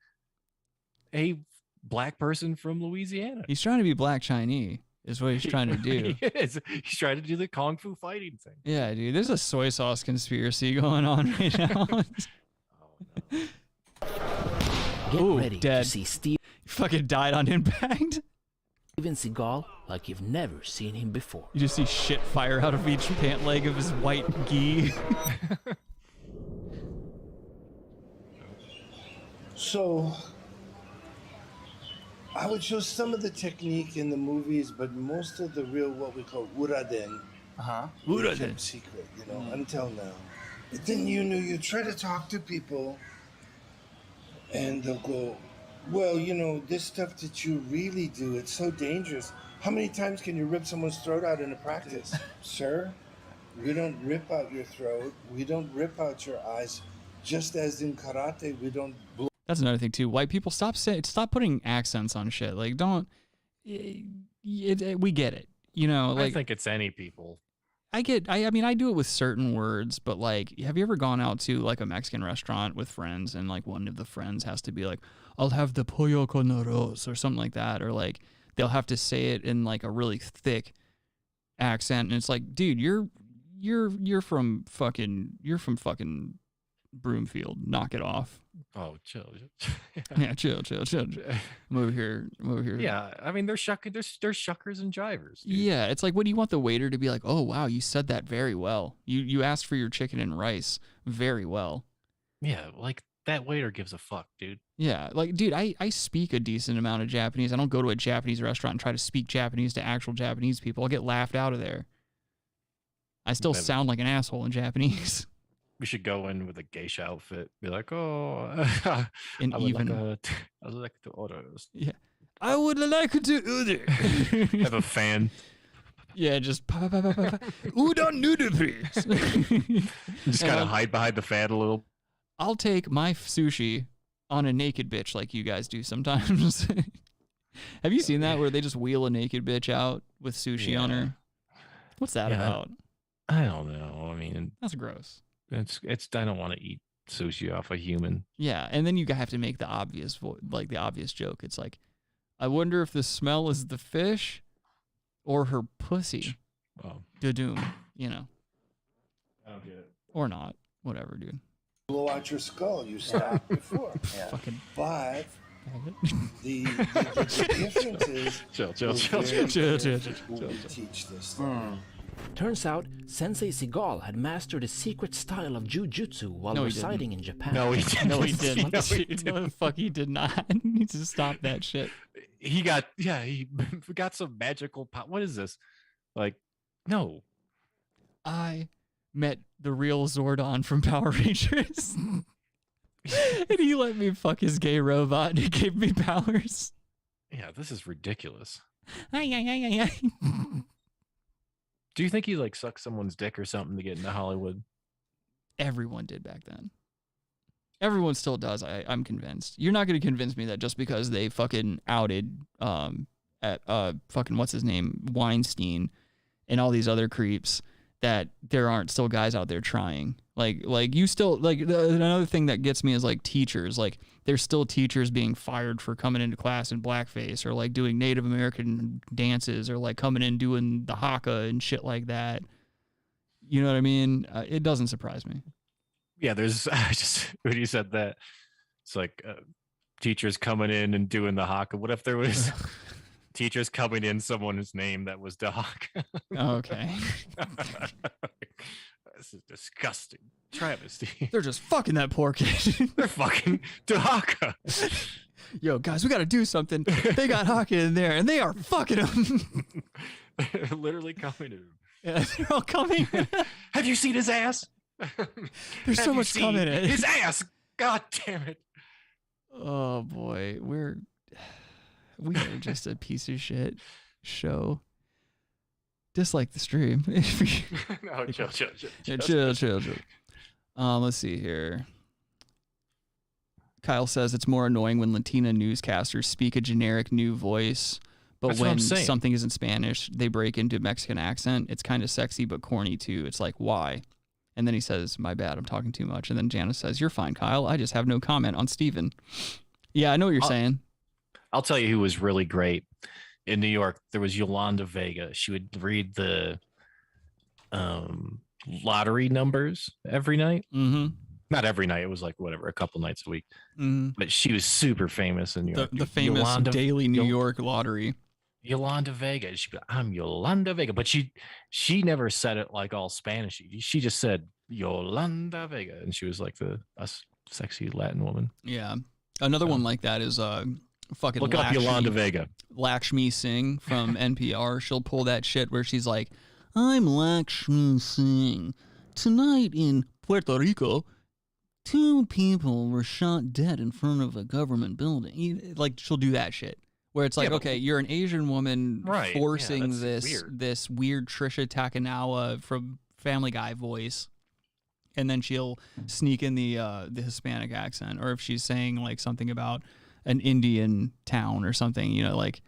a black person from Louisiana. He's trying to be black Chinese. Is what he's trying to do. He is. He's trying to do the kung fu fighting thing. Yeah, dude. There's a soy sauce conspiracy going on right now. Get ready dead. to see Steve. He fucking died on impact. Steven Seagal like you've never seen him before. You just see shit fire out of each pant leg of his white gi. So I would show some of the technique in the movies, but most of the real, what we call uraden, we kept secret, until now. But then you try to talk to people, and they'll go, Well, you know, this stuff that you really do, it's so dangerous. How many times can you rip someone's throat out in a practice? Sir, we don't rip out your throat. We don't rip out your eyes. Just as in karate, we don't blow. That's another thing too. White people, stop putting accents on shit. Like, don't. We get it. You know, like, I think it's any people. I mean, I do it with certain words, but like, have you ever gone out to like a Mexican restaurant with friends and like one of the friends has to be like, I'll have the pollo con arroz or something like that, or like they'll have to say it in like a really thick accent, and it's like, dude, you're from fucking Broomfield. Knock it off. Oh, chill. Yeah, chill. I'm over here. Yeah, I mean, they're shuckers and jivers. Dude. Yeah, it's like, what do you want the waiter to be like? Oh, wow, you said that very well. You asked for your chicken and rice very well. Yeah, like that waiter gives a fuck, dude. Yeah, like, dude, I speak a decent amount of Japanese. I don't go to a Japanese restaurant and try to speak Japanese to actual Japanese people. I'll get laughed out of there. I still sound like an asshole in Japanese. We should go in with a geisha outfit. Be like, oh, I would like to order. Yeah, I would like to order. Have a fan. Yeah, just udon noodle, please. Just kind of hide behind the fan a little. I'll take my sushi on a naked bitch like you guys do sometimes. Have you seen that where they just wheel a naked bitch out with sushi on her? What's that about? I don't know. I mean, that's gross. It's. I don't want to eat sushi off a human. Yeah, and then you have to make the obvious joke. It's like, I wonder if the smell is the fish or her pussy. Oh, da-doom, you know. I don't get it. Or not. Whatever, dude. Blow out your skull. You stopped before. Yeah. Fucking. But the difference is chill. We teach this thing. Turns out, Sensei Seagal had mastered a secret style of jujutsu while residing in Japan. No, he didn't. No, he didn't. No, the fuck, he did not. He needs to stop that shit. He got some magical power. What is this? Like, no. I met the real Zordon from Power Rangers. And he let me fuck his gay robot and he gave me powers. Yeah, this is ridiculous. Ay. Do you think he like sucked someone's dick or something to get into Hollywood? Everyone did back then. Everyone still does. I'm convinced. You're not going to convince me that just because they fucking outed at fucking what's his name, Weinstein, and all these other creeps, that there aren't still guys out there trying. Like you still, like, another thing that gets me is like teachers. Like, there's still teachers being fired for coming into class in blackface, or like doing Native American dances, or like coming in doing the haka and shit like that. You know what I mean? It doesn't surprise me. Yeah, there's just when you said that, it's like teachers coming in and doing the haka. What if there was teachers coming in someone's name that was the haka? Okay. This is disgusting. Travesty. They're just fucking that poor kid. They're fucking Dahaka. Yo, guys, we got to do something. They got Haka in there, and they are fucking him. They're literally coming to him. Yeah, they're all coming. Have you seen his ass? There's so much coming in. His ass. God damn it. Oh, boy. We are just a piece of shit show. Dislike the stream. No, chill. Yeah, chill. Let's see here. Kyle says it's more annoying when Latina newscasters speak a generic new voice, but That's when something isn't Spanish, they break into Mexican accent. It's kind of sexy but corny too. It's like, why? And then he says, my bad, I'm talking too much. And then Janice says, you're fine, Kyle. I just have no comment on Steven. Yeah, I know what you're saying. I'll tell you who was really great. In New York, there was Yolanda Vega. She would read the lottery numbers every night. Mm-hmm. Not every night. It was like, whatever, a couple nights a week. Mm-hmm. But she was super famous in New York. The famous daily New York lottery. Yolanda Vega. She'd be like, I'm Yolanda Vega. But she never said it like all Spanish. She just said Yolanda Vega. And she was like a sexy Latin woman. Yeah. Another one like that is fucking look up Yolanda Vega. Lakshmi Singh from NPR. She'll pull that shit where she's like, I'm Lakshmi Singh. Tonight in Puerto Rico, 2 people were shot dead in front of a government building. Like, she'll do that shit. Where it's like, okay, you're an Asian woman forcing this weird Trisha Takanawa from Family Guy voice, and then she'll sneak in the Hispanic accent, or if she's saying like something about an Indian town or something, you know, like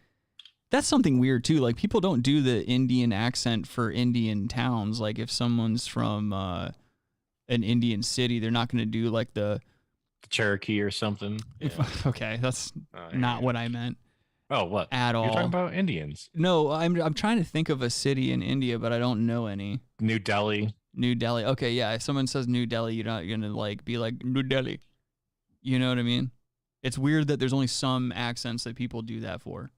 that's something weird too. Like people don't do the Indian accent for Indian towns. Like if someone's from an Indian city, they're not going to do like the Cherokee or something. Okay, that's not what I meant. Oh, what? At all. You're talking about Indians. No, I'm trying to think of a city in India, but I don't know any. New Delhi. New Delhi. Okay, yeah. If someone says New Delhi, you're not gonna like be like New Delhi. You know what I mean? It's weird that there's only some accents that people do that for.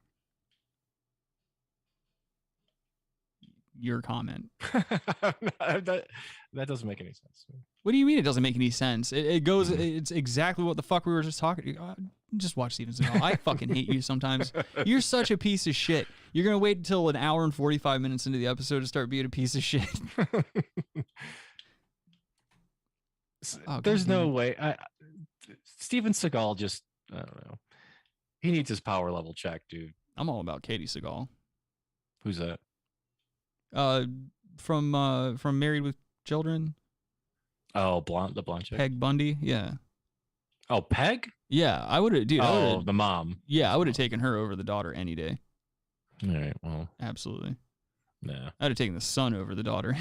Your comment. that doesn't make any sense. What do you mean it doesn't make any sense? It goes. It's exactly what the fuck we were just talking. Just watch Steven Seagal. I fucking hate you sometimes. You're such a piece of shit. You're gonna wait until an hour and 45 minutes into the episode to start being a piece of shit. There's no way. Steven Seagal just, I don't know. He needs his power level check, dude. I'm all about Katie Seagal. Who's that? From Married with Children. Oh, the blonde chick. Peg Bundy. Yeah. Oh, Peg? Yeah, I would have, dude. Oh, the mom. Yeah, I would have taken her over the daughter any day. All right, well. Absolutely. Yeah. I'd have taken the son over the daughter.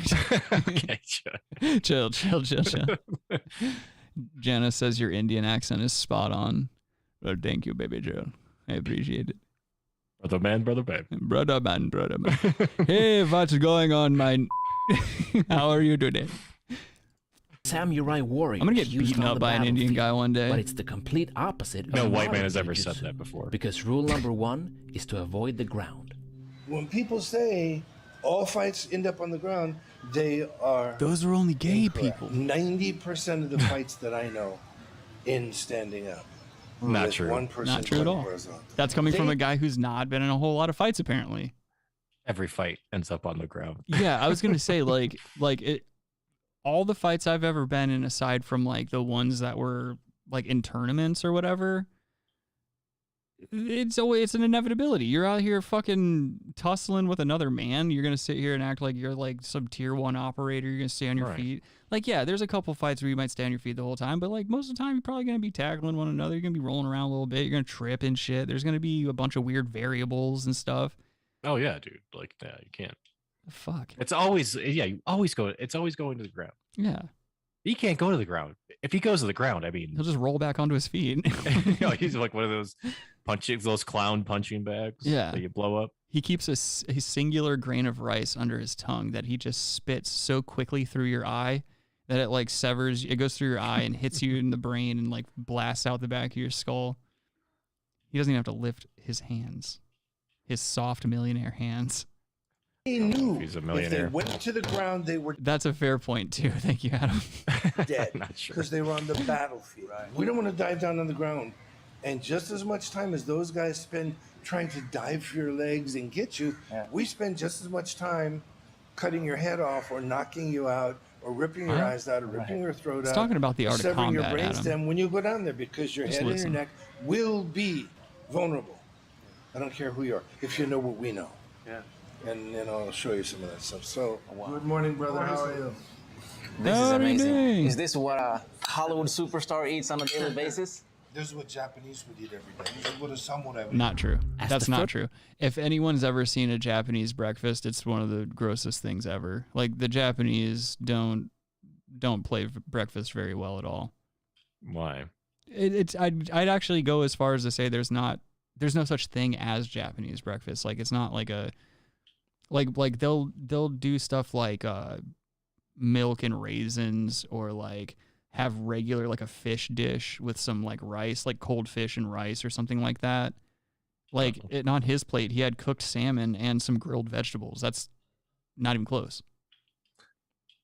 Okay, chill. Jana says your Indian accent is spot on. Well, thank you, baby Jill. I appreciate it. Brother man. Brother man. Hey, what's going on, man? How are you today? Samurai warriors. I'm gonna get beaten up by an Indian guy one day. But it's the complete opposite. No of white man has modern ever jujutsu, said that before. Because rule number 1 is to avoid the ground. When people say all fights end up on the ground, they are. Those are only gay people. 90% of the fights that I know end standing up. Not true. 1% Not true at all. horizontal. That's coming from a guy who's not been in a whole lot of fights, apparently. Every fight ends up on the ground. Yeah, I was gonna say like it. All the fights I've ever been in, aside from like the ones that were like in tournaments or whatever, it's an inevitability. You're out here fucking tussling with another man. You're gonna sit here and act like you're like some tier 1 operator. You're gonna stay on your feet. Like, yeah, there's a couple fights where you might stay on your feet the whole time, but like most of the time, you're probably gonna be tackling one another. You're gonna be rolling around a little bit. You're gonna trip and shit. There's gonna be a bunch of weird variables and stuff. Oh yeah, dude. Like, yeah, you can't. Fuck. It's always, you always go. It's always going to the ground. Yeah. He can't go to the ground. If he goes to the ground, I mean, he'll just roll back onto his feet. He's like one of those clown punching bags. Yeah. That you blow up. He keeps a singular grain of rice under his tongue that he just spits so quickly through your eye that it like severs. It goes through your eye and hits you in the brain and like blasts out the back of your skull. He doesn't even have to lift his hands, his soft millionaire hands. They knew he's a if millionaire. they went to the ground, they were That's a fair point too. Thank you, Adam. dead Not sure. because they were on the battlefield. We don't want to dive down on the ground, and just as much time as those guys spend trying to dive for your legs and get you, we spend just as much time cutting your head off or knocking you out or ripping your eyes out or ripping your throat It's out. talking about the art of severing combat, your Adam. brainstem when you go down there because your Just head listen. and your neck will be vulnerable. I don't care who you are, if you know what we know. Yeah. And then I'll show you some of that stuff. So, good morning, brother. How are you? This is How are you amazing. doing? Is this what a Hollywood superstar eats on a daily basis? This is what Japanese would eat every day. This is what a samurai would Not eat. true. That's not true. If anyone's ever seen a Japanese breakfast, it's one of the grossest things ever. Like the Japanese don't play breakfast very well at all. Why? I'd actually go as far as to say there's no such thing as Japanese breakfast. Like it's not like a like they'll do stuff like milk and raisins, or like have regular like a fish dish with some like rice, like cold fish and rice or something like that. Like on his plate, he had cooked salmon and some grilled vegetables. That's not even close.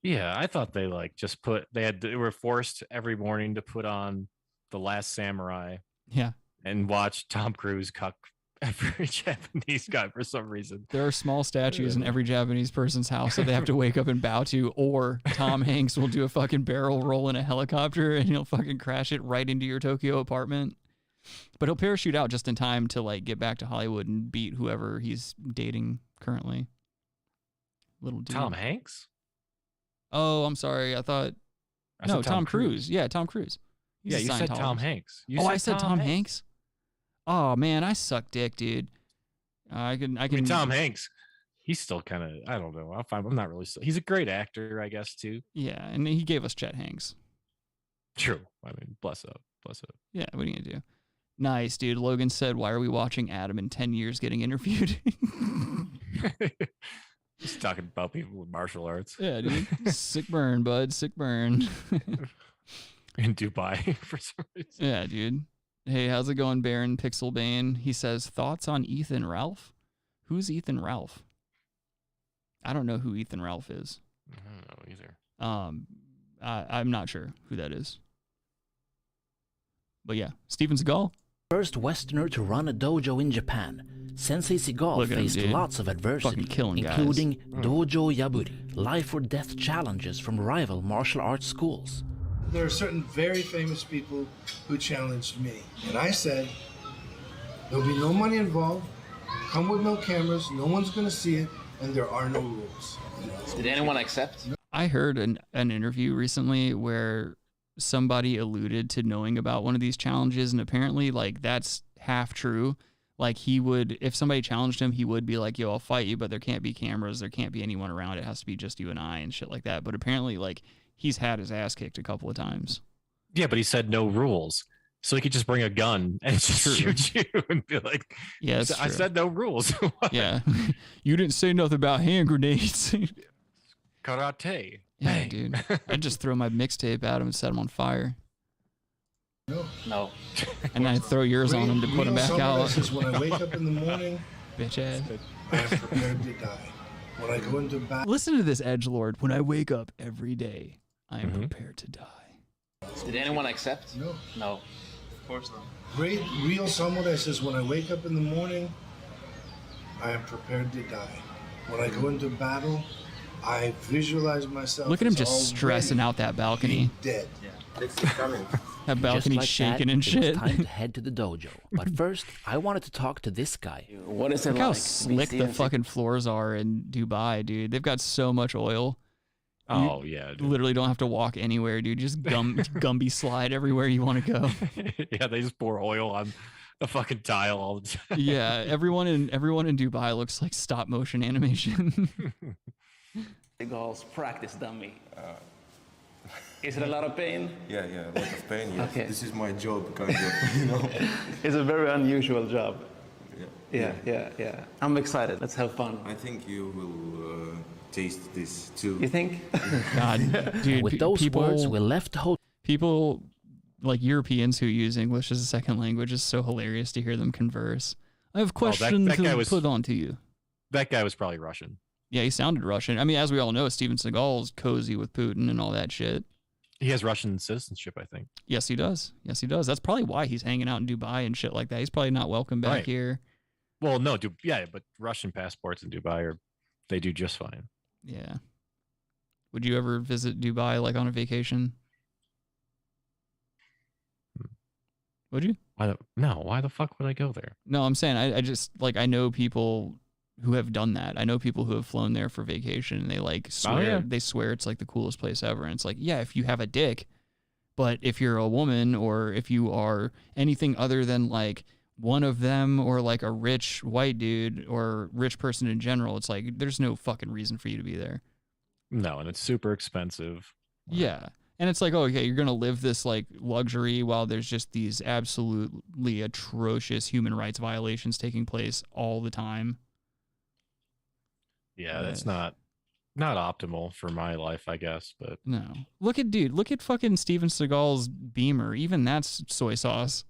Yeah, I thought they like just they were forced every morning to put on The Last Samurai. Yeah. And watch Tom Cruise cook every Japanese guy for some reason. There are small statues in every Japanese person's house that they have to wake up and bow to, or Tom Hanks will do a fucking barrel roll in a helicopter and he'll fucking crash it right into your Tokyo apartment. But he'll parachute out just in time to like get back to Hollywood and beat whoever he's dating currently. Little dude. Tom Hanks? Oh, I'm sorry. I thought no, Tom Cruise. Yeah, Tom Cruise. He's you said Tom Hanks. I said Tom Hanks. Oh man, I suck dick, dude. I mean, Tom Hanks. He's still kind of. I don't know. I'm not really. He's a great actor, I guess, too. Yeah, and he gave us Chet Hanks. True. I mean, bless up. Yeah, what are you gonna do? Nice, dude. Logan said, "Why are we watching Adam in 10 years getting interviewed?" He's talking about people with martial arts. Yeah, dude. Sick burn, bud. Sick burn. In Dubai for some reason. Yeah, dude. Hey, how's it going, Baron Pixelbane? He says, thoughts on Ethan Ralph? Who's Ethan Ralph? I don't know who Ethan Ralph is. I don't know either. I'm not sure who that is. But yeah, Steven Seagal. First Westerner to run a dojo in Japan, Sensei Seagal faced lots of adversity, including dojo yaburi, life or death challenges from rival martial arts schools. There are certain very famous people who challenged me. And I said, there'll be no money involved, come with no cameras, no one's going to see it, and there are no rules. Did anyone accept? I heard an interview recently where somebody alluded to knowing about one of these challenges, and apparently, like, that's half true. Like, he would, if somebody challenged him, he would be like, yo, I'll fight you, but there can't be cameras, there can't be anyone around, it has to be just you and I and shit like that. But apparently, like, he's had his ass kicked a couple of times. Yeah, but he said no rules. So he could just bring a gun and just shoot you and be like, yeah, I said no rules. Yeah. You didn't say nothing about hand grenades. Karate. Yeah, Bang. dude. I'd just throw my mixtape at him and set him on fire. No. And I'd throw yours on him to put him back out. Says, when I wake up in the morning, bitch ass. I'm prepared to die. When I go into battle. Listen to this, edgelord. When I wake up every day, I am prepared to die. Did anyone accept? No. No. Of course not. Great real samurai says, when I wake up in the morning, I am prepared to die. When I go into battle, I visualize myself. Look at him just stressing out that balcony. Dead. Yeah. That balcony's like shaking that, and shit. It was time to head to the dojo. But first, I wanted to talk to this guy. What is it Look like? how slick the fucking floors are in Dubai, dude. They've got so much oil. Oh, yeah. Dude. Literally don't have to walk anywhere, dude. Just Gumby slide everywhere you want to go. Yeah, they just pour oil on the fucking tile all the time. Yeah, everyone in Dubai looks like stop motion animation. Seagal's practice dummy. Is it a lot of pain? Yeah, a lot of pain. Yes. Okay. This is my job, kind of, you know. It's a very unusual job. Yeah. Yeah. I'm excited. Let's have fun. I think you will taste this too. You think? God, dude. With those words, we left people like Europeans who use English as a second language is so hilarious to hear them converse. I have questions to put on to you. That guy was probably Russian. Yeah, he sounded Russian. I mean, as we all know, Steven Seagal's cozy with Putin and all that shit. He has Russian citizenship, I think. Yes, he does. That's probably why he's hanging out in Dubai and shit like that. He's probably not welcome back here. Well, no, but Russian passports in Dubai they do just fine. Yeah. Would you ever visit Dubai like on a vacation? Would you? Why the fuck would I go there? No, I'm saying I just like I know people who have done that. I know people who have flown there for vacation and they like swear they swear it's like the coolest place ever. And it's like, yeah, if you have a dick, but if you're a woman or if you are anything other than like one of them or like a rich white dude or rich person in general, it's like there's no fucking reason for you to be there. No, and it's super expensive. Yeah. And it's like, oh, okay, you're going to live this like luxury while there's just these absolutely atrocious human rights violations taking place all the time. Yeah, that's not optimal for my life, I guess, but no. Look at fucking Steven Seagal's Beamer. Even that's soy sauce.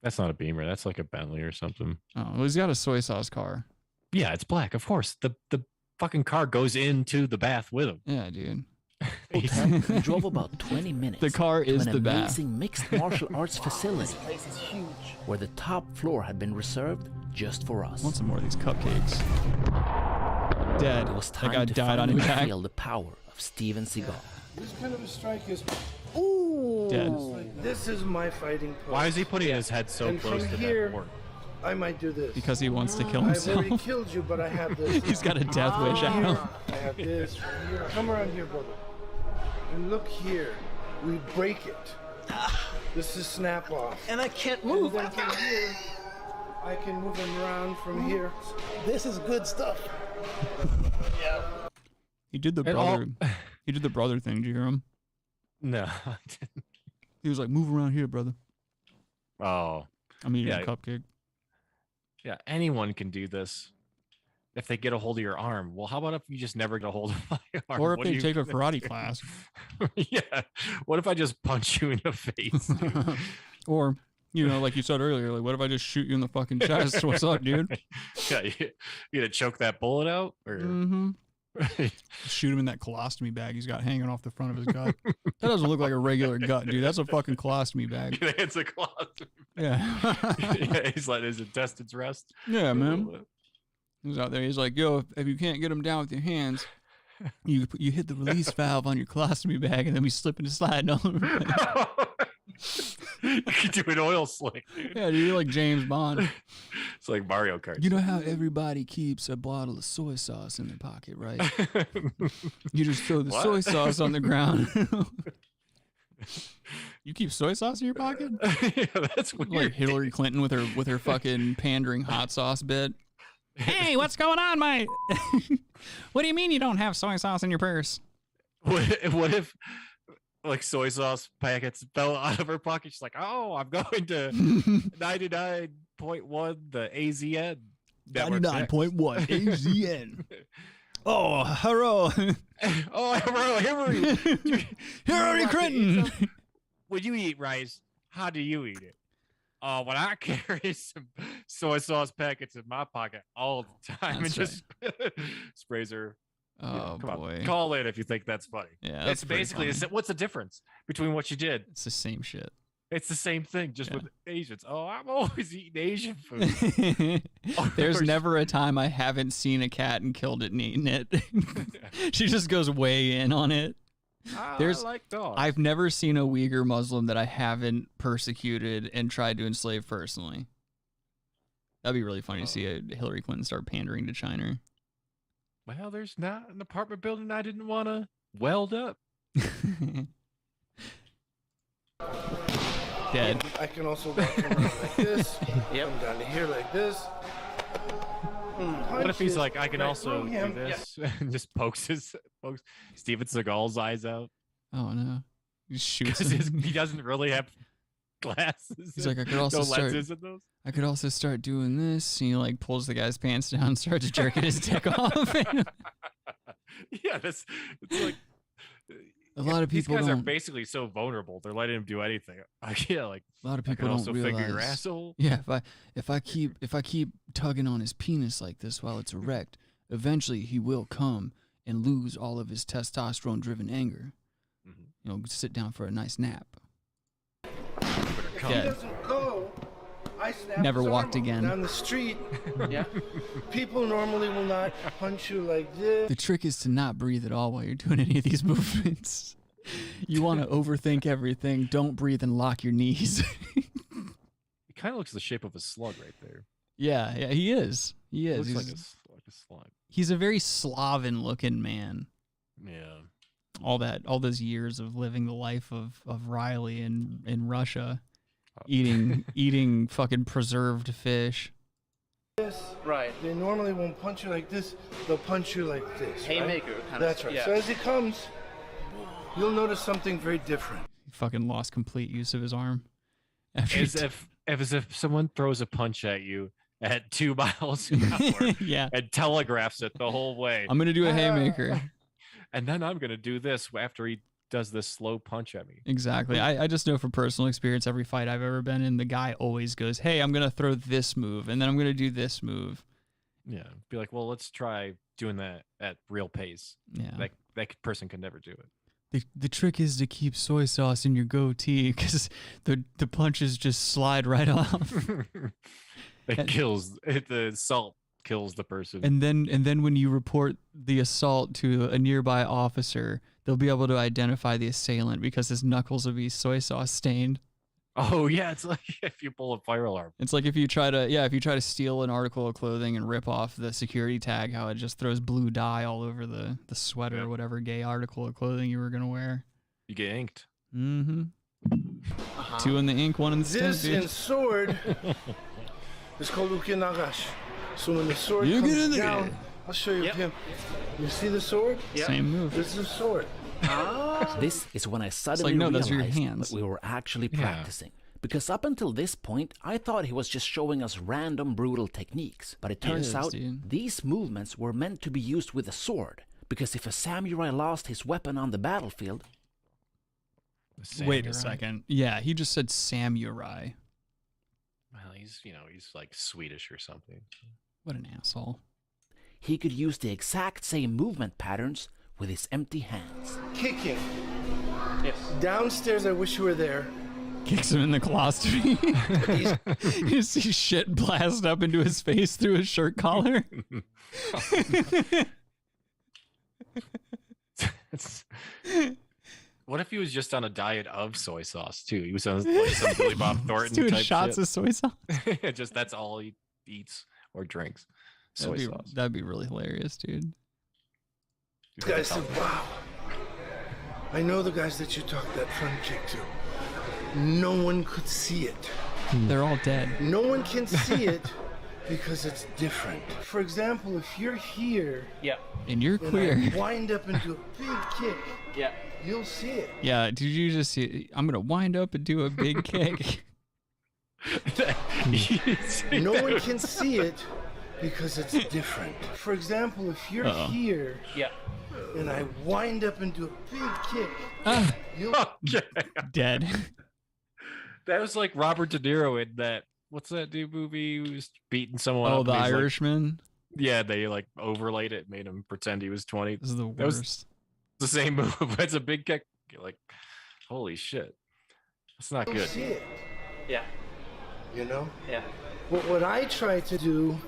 That's not a Beamer. That's like a Bentley or something. Oh, well, he's got a soy sauce car. Yeah, it's black, of course. The fucking car goes into the bath with him. Yeah, dude. hotel and drove about 20 minutes. The car is to the an bath. amazing mixed martial arts facility. This place is huge. Where the top floor had been reserved just for us. I want some more of these cupcakes. Dead. It was That time guy to died on finally impact. feel the power of Steven Seagal. This kind of a strike is. Ooh. Dead. This is my fighting pose. Why is he putting his head so and close from to here, that port? I might do this. Because he wants to kill I've himself. already killed you, but I have this. He's got a death wish out. I have this from here. Come around here, brother. And look here. We break it. This is snap off. And I can't move. And then from here, I can move him around from here. This is good stuff. Yeah. He did the brother. He did the brother thing. Did you hear him? No. He was like, "Move around here, brother." Oh. I'm eating Yeah. a cupcake. Yeah, anyone can do this if they get a hold of your arm. Well, how about if you just never get a hold of my arm? Or if What they are you take a gonna karate do? class. Yeah. What if I just punch you in the face? Dude? Or, you know, like you said earlier, like, what if I just shoot you in the fucking chest? What's up, dude? Yeah, you gonna choke that bullet out? Or Mm-hmm. Shoot him in that colostomy bag he's got hanging off the front of his gut. That doesn't look like a regular gut, dude. That's a fucking colostomy bag. It's a closet. Yeah. Yeah, he's letting his intestines rest. Yeah, man. He's out there. He's like, yo, if you can't get him down with your hands, you hit the release valve on your colostomy bag, and then we slip and slide over. You could do an oil slick, dude. Yeah, dude, you're like James Bond. It's like Mario Kart. You know how everybody keeps a bottle of soy sauce in their pocket, right? You just throw the What? soy sauce on the ground. You keep soy sauce in your pocket? Yeah, that's weird. Like Hillary Clinton with her fucking pandering hot sauce bit. Hey, what's going on, mate? What do you mean you don't have soy sauce in your purse? What if like soy sauce packets fell out of her pocket? She's like, oh, I'm going to 99.1 the AZN. 99.1 AZN. Oh, hello. Oh, Hillary. Hillary Clinton. When you eat rice, how do you eat it? Oh, when I carry some soy sauce packets in my pocket all the time. That's and just sprays her. Oh, Come boy. on, call in if you think that's funny. Yeah, it's that's pretty basically funny. what's the difference between what you did? It's the same shit. It's the same thing, just with Asians. Oh, I'm always eating Asian food. There's never a time I haven't seen a cat and killed it and eaten it. She just goes way in on it. I like dogs. I've never seen a Uyghur Muslim that I haven't persecuted and tried to enslave personally. That'd be really funny to see a Hillary Clinton start pandering to China. Well, there's not an apartment building I didn't want to weld up. Dead. I can also walk around like this. Come down to here like this. What if he's like, I can Right, also throw do him. this, and just pokes Steven Seagal's eyes out? Oh no! He shoots Because him. he doesn't really have glasses. He's like, I could also no start. lenses in those. I could also start doing this. And he like pulls the guy's pants down, and starts jerking his dick off. Yeah, it's like A lot of people These guys are don't. basically so vulnerable. They're letting him do anything. Yeah, like A lot of people I can don't also realize. figure your asshole. Yeah, if I keep tugging on his penis like this while it's erect, eventually he will come and lose all of his testosterone-driven anger. You know, sit down for a nice nap. If he Dead. doesn't go, I snap Never his walked arm off. again. Down the street, people normally will not punch you like this. The trick is to not breathe at all while you're doing any of these movements. You want to overthink everything. Don't breathe and lock your knees. He kind of looks the shape of a slug right there. Yeah, he is. He is. Looks He's, like a slug. he's a very Slavic-looking man. Yeah. All those years of living the life of Riley in Russia, eating fucking preserved fish. Right. They normally won't punch you like this. They'll punch you like this. Haymaker right? kind of. That's right. Yeah. So as he comes, you'll notice something very different. He fucking lost complete use of his arm. After he As if someone throws a punch at you at 2 miles an hour Yeah. and telegraphs it the whole way. I'm gonna do a haymaker. And then I'm gonna do this after he does this slow punch at me. Exactly. I just know from personal experience, every fight I've ever been in, the guy always goes, hey, I'm going to throw this move, and then I'm going to do this move. Yeah. Be like, well, let's try doing that at real pace. Yeah. That person could never do it. The trick is to keep soy sauce in your goatee because the punches just slide right off. The salt kills the person. And then when you report the assault to a nearby officer, they'll be able to identify the assailant because his knuckles will be soy sauce stained. Oh yeah, it's like if you pull a fire alarm. It's like if you try to steal an article of clothing and rip off the security tag, how it just throws blue dye all over the sweater or whatever gay article of clothing you were gonna wear. You get inked. Mm-hmm. 2 in the ink, 1 in the stink, This dude. in sword is called ukinagash. So when the sword You get in comes there. down, I'll show you him. You see the sword? Same move. This is a sword. This is when I suddenly no, those are your realized hands. that we were actually practicing. Because up until this point, I thought he was just showing us random brutal techniques. But it turns out these movements were meant to be used with a sword. Because if a samurai lost his weapon on the battlefield... Wait a second. Yeah, he just said samurai. Well, he's like Swedish or something. What an asshole. He could use the exact same movement patterns with his empty hands. Kicking. Yes. Downstairs, I wish you were there. Kicks him in the colostomy. You see shit blast up into his face through his shirt collar. What if he was just on a diet of soy sauce too? He was on like some Billy Bob Thornton Doing type shots shit. of soy sauce. Just that's all he eats or drinks. Soy That'd be, sauce. that'd be really hilarious, dude. This guy said, wow. I know the guys that you talked that front kick to. No one could see it. They're all dead. No one can see it because it's different. For example, if you're here And you're queer. and I wind up into a big kick, you'll see it. Yeah, did you just see? I'm going to wind up and do a big kick. No one can see it because it's different. For example, if you're here and I wind up into a big kick, you'll Dead. That was like Robert De Niro in that. What's that dude movie? He was beating someone up. Oh, The and he's Irishman? Like, yeah, they like overlaid it, made him pretend he was 20. This is the That was worst. the same move, but it's a big kick. You're like, holy shit. That's not you'll good. see it. Yeah. You know? Yeah. But what I try to do,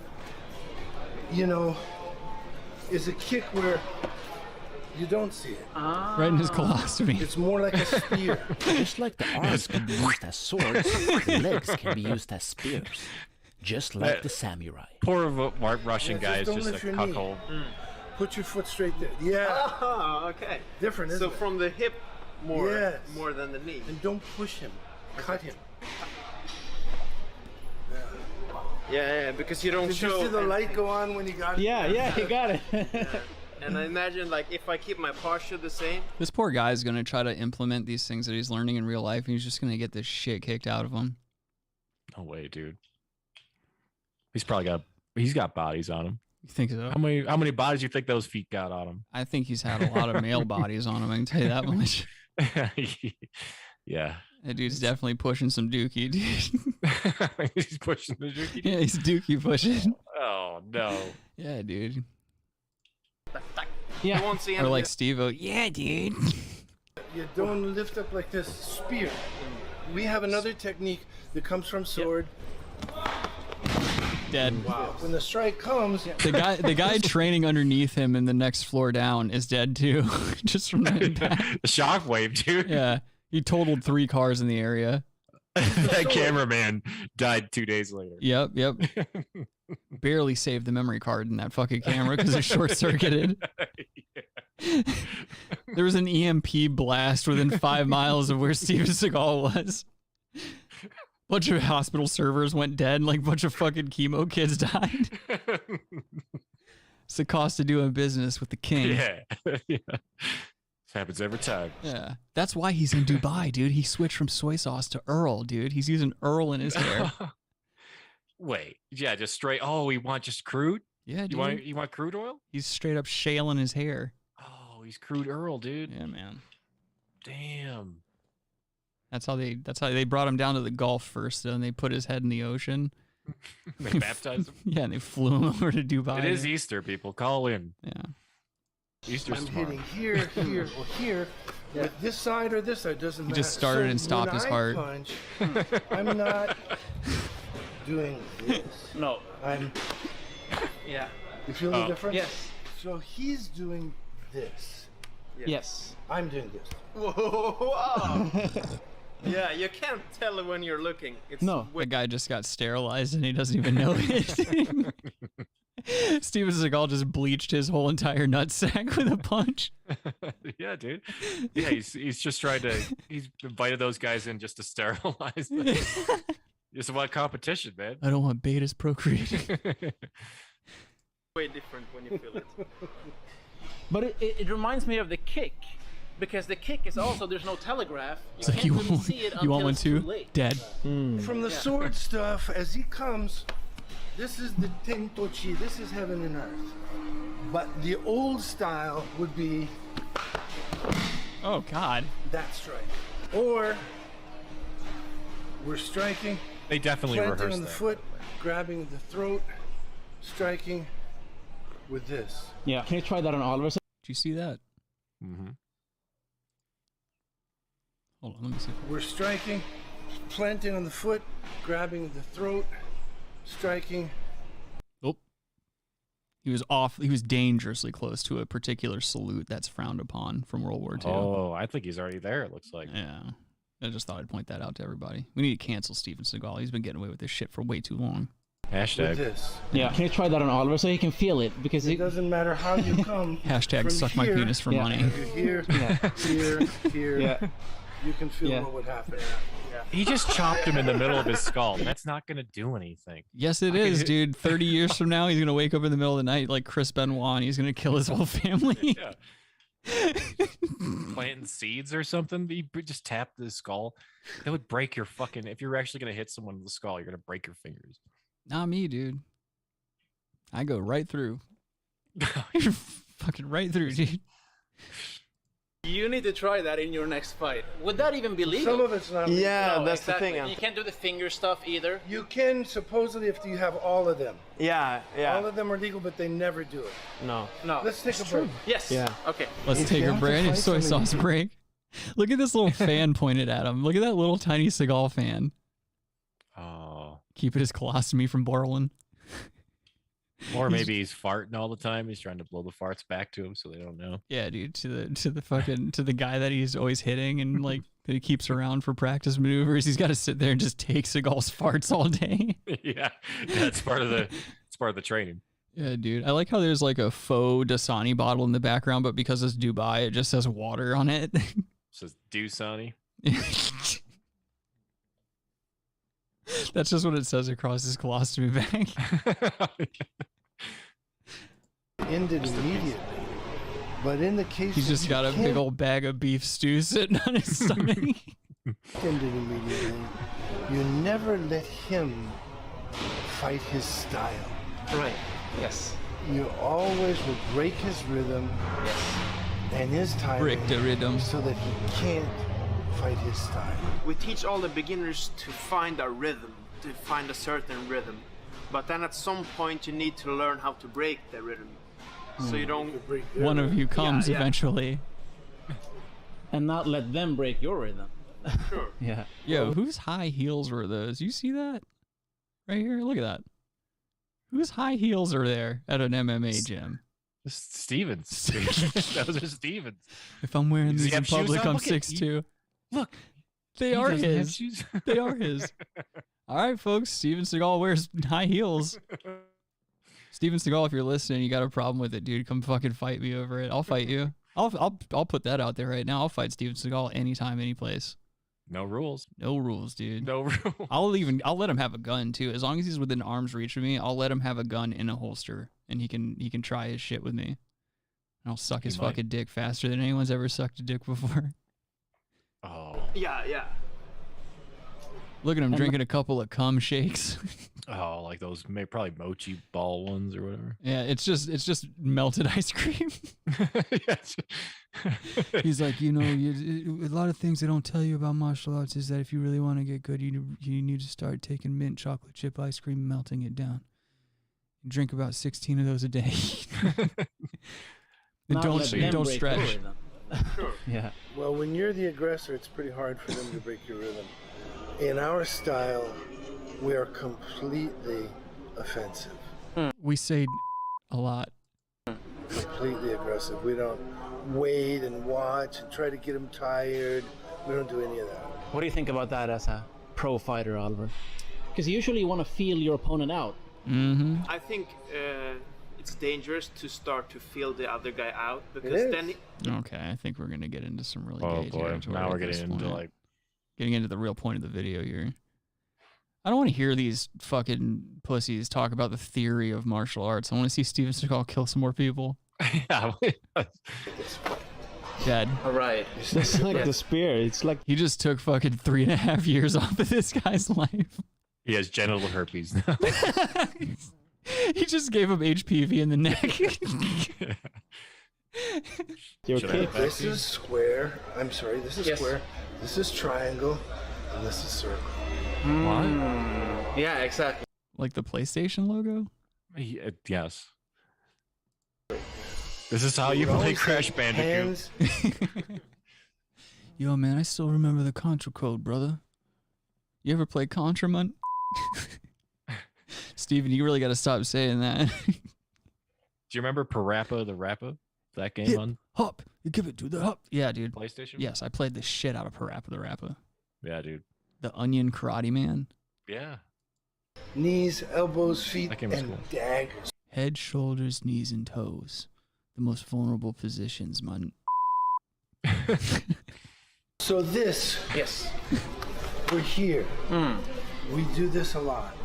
is a kick where you don't see it. Right in his colostomy. It's more like a spear. Just like the arms can be used as swords, the legs can be used as spears. Just like the samurai. Poor Russian guy is don't just a lift your knee. cuckold. Put your foot straight there. Yeah. Oh, okay. Different, isn't So it? from the hip more, Yes. more than the knee. And don't push him. Cut him. Yeah, because you don't Did show. you see the light go on when you got it? Yeah, you got it. And I imagine, like, if I keep my posture the same. This poor guy is going to try to implement these things that he's learning in real life, and he's just going to get this shit kicked out of him. No way, dude. He's got bodies on him. You think so? How many bodies do you think those feet got on him? I think he's had a lot of male bodies on him, I can tell you that much. Yeah. That dude's definitely pushing some dookie, dude. He's pushing the dookie. Yeah, he's dookie pushing. Oh, no. Yeah, dude. You won't see Or anything. like Steve-O, yeah, dude. You don't lift up like this. Spear. We have another technique that comes from sword. Dead. Wow. When the strike comes, The guy training underneath him in the next floor down is dead too. Just from the impact. The shockwave, dude. Yeah. He totaled 3 cars in the area. That cameraman died 2 days later. Yep. Barely saved the memory card in that fucking camera because it short circuited. There was an EMP blast within 5 miles of where Steven Seagal was. Bunch of hospital servers went dead and like a bunch of fucking chemo kids died. It's the cost of doing business with the king. Yeah. This happens every time. Yeah. That's why he's in Dubai, dude. He switched from soy sauce to Earl, dude. He's using Earl in his hair. Wait. Yeah, just straight. Oh, we want just crude? Yeah, dude. You want crude oil? He's straight up shaling his hair. Oh, he's crude Earl, dude. Yeah, man. Damn. That's how they brought him down to the Gulf first, though, and they put his head in the ocean. They baptized him? Yeah, and they flew him over to Dubai. It is Easter, people. Call in. Yeah. Easter's I'm tomorrow. hitting here, or here. with this side or this side, doesn't matter. He just started and stopped when his I heart. Punch, I'm not doing this. No. I'm. Yeah. You feel the difference? Yes. So he's doing this. Yes. I'm doing this. Whoa! Yeah, you can't tell when you're looking. It's The guy just got sterilized and he doesn't even know it. Steven Seagal just bleached his whole entire nutsack with a punch. Yeah, dude. Yeah, he's just trying to. He's invited those guys in just to sterilize them. Just want competition, man. I don't want betas procreating. Way different when you feel it. But it reminds me of the kick. Because the kick is also, there's no telegraph. You can't really see it until it's too late. Dead. From the sword stuff, as he comes, this is the Tentochi, this is heaven and earth. But the old style would be... Oh, God. That strike. Or, we're striking. They definitely planting rehearsed on the that. foot, grabbing the throat, striking with this. Yeah. Can you try that on all of us? Did you see that? Mm-hmm. Hold on, let me see. We're striking, planting on the foot, grabbing the throat, striking. Oh. He was off. He was dangerously close to a particular salute that's frowned upon from World War II. Oh, I think he's already there, it looks like. Yeah. I just thought I'd point that out to everybody. We need to cancel Steven Seagal. He's been getting away with this shit for way too long. Hashtag. With this. Yeah. Can you try that on Oliver so he can feel it? Because it doesn't matter how you come. Hashtag from suck my here, penis for money. You're here, here. Yeah. You can feel what would happen. He just chopped him in the middle of his skull. That's not going to do anything. Yes, it is, dude. 30 years from now, he's going to wake up in the middle of the night like Chris Benoit, and he's going to kill his whole family. Yeah. Planting seeds or something. He just tapped his skull. That would break your fucking... If you're actually going to hit someone with the skull, you're going to break your fingers. Not me, dude. I go right through. Fucking right through, dude. You need to try that in your next fight. Would that even be legal? Some of it's not legal. Yeah, No, that's exactly. the thing. You can't do the finger stuff either. You can supposedly if you have all of them. Yeah, All of them are legal, but they never do it. No. Let's take a break. Yes. Yeah. Okay. Let's If take you a have to break. fight Soy somebody- sauce break. Look at this little fan pointed at him. Look at that little tiny Seagal fan. Oh. Keeping his colostomy from boiling. Or maybe he's farting all the time. He's trying to blow the farts back to him so they don't know. Yeah, dude, to the guy that he's always hitting and like that he keeps around for practice maneuvers. He's got to sit there and just take Seagal's farts all day. Yeah, that's part of the training. Yeah, dude. I like how there's like a faux Dasani bottle in the background, but because it's Dubai, it just says water on it. It says Dusani. That's just what it says across his colostomy bag. Ended immediately. But in the case He's just got a big old bag of beef stew sitting on his stomach. ended immediately, you never let him fight his style. Right. Yes. You always will break his rhythm and his timing. Break the rhythm. So that he can't fight his style. We teach all the beginners to find a rhythm, to find a certain rhythm. But then at some point you need to learn how to break the rhythm. So you don't... One of you comes Yeah. eventually. And not let them break your rhythm. Sure. Yeah. Yo, whose high heels were those? You see that? Right here? Look at that. Whose high heels are there at an MMA gym? Stevens. Those are Stevens. If I'm wearing Does he these in have shoes public, on? I'm Look at- 6'2". Look. They he are doesn't have his. shoes. They are his. All right, folks. Steven Seagal wears high heels. Steven Seagal, if you're listening, you got a problem with it, dude. Come fucking fight me over it. I'll fight you. I'll put that out there right now. I'll fight Steven Seagal anytime, any place. No rules. No rules, dude. No rules. I'll let him have a gun too. As long as he's within arm's reach of me, I'll let him have a gun in a holster, and he can try his shit with me. And I'll suck his might. fucking dick faster than anyone's ever sucked a dick before. Oh. Yeah. Look at him drinking a couple of cum shakes. Oh, like those probably mochi ball ones or whatever. Yeah, it's just melted ice cream. Yes. He's like, a lot of things they don't tell you about martial arts is that if you really want to get good, you need to start taking mint chocolate chip ice cream and melting it down. Drink about 16 of those a day. And Not let them don't break stretch. your rhythm. Sure. Yeah. Well, when you're the aggressor, it's pretty hard for them to break your rhythm. In our style, we are completely offensive. We say a lot. Completely aggressive. We don't wait and watch and try to get them tired. We don't do any of that. What do you think about that as a pro fighter, Oliver? Because usually you want to feel your opponent out. Mm-hmm. I think it's dangerous to start to feel the other guy out because then. Okay, I think we're gonna get into some really gay boy, territory. now we're at this getting into point. Getting into the real point of the video here. I don't want to hear these fucking pussies talk about the theory of martial arts. I want to see Steven Seagal kill some more people. Yeah. Dead. All right. It's like the spear. It's like he just took fucking 3.5 years off of this guy's life. He has genital herpes now. He just gave him HPV in the neck. This is square. I'm sorry. This is square. This is triangle. And this is circle. What? Yeah, exactly. Like the PlayStation logo? Yes. This is how you play Crash Bandicoot. Yo, man, I still remember the Contra code, brother. You ever play Contra, man? Steven, you really got to stop saying that. Do you remember Parappa the Rappa? That game on? Hop. You give it to the hop. Yeah, dude. PlayStation? Yes, I played the shit out of Parappa the Rappa. Yeah, dude. The Onion Karate Man. Yeah. Knees, elbows, feet, That game was and cool. daggers. Head, shoulders, knees, and toes. The most vulnerable positions, man. So this, yes, we're here. We do this a lot.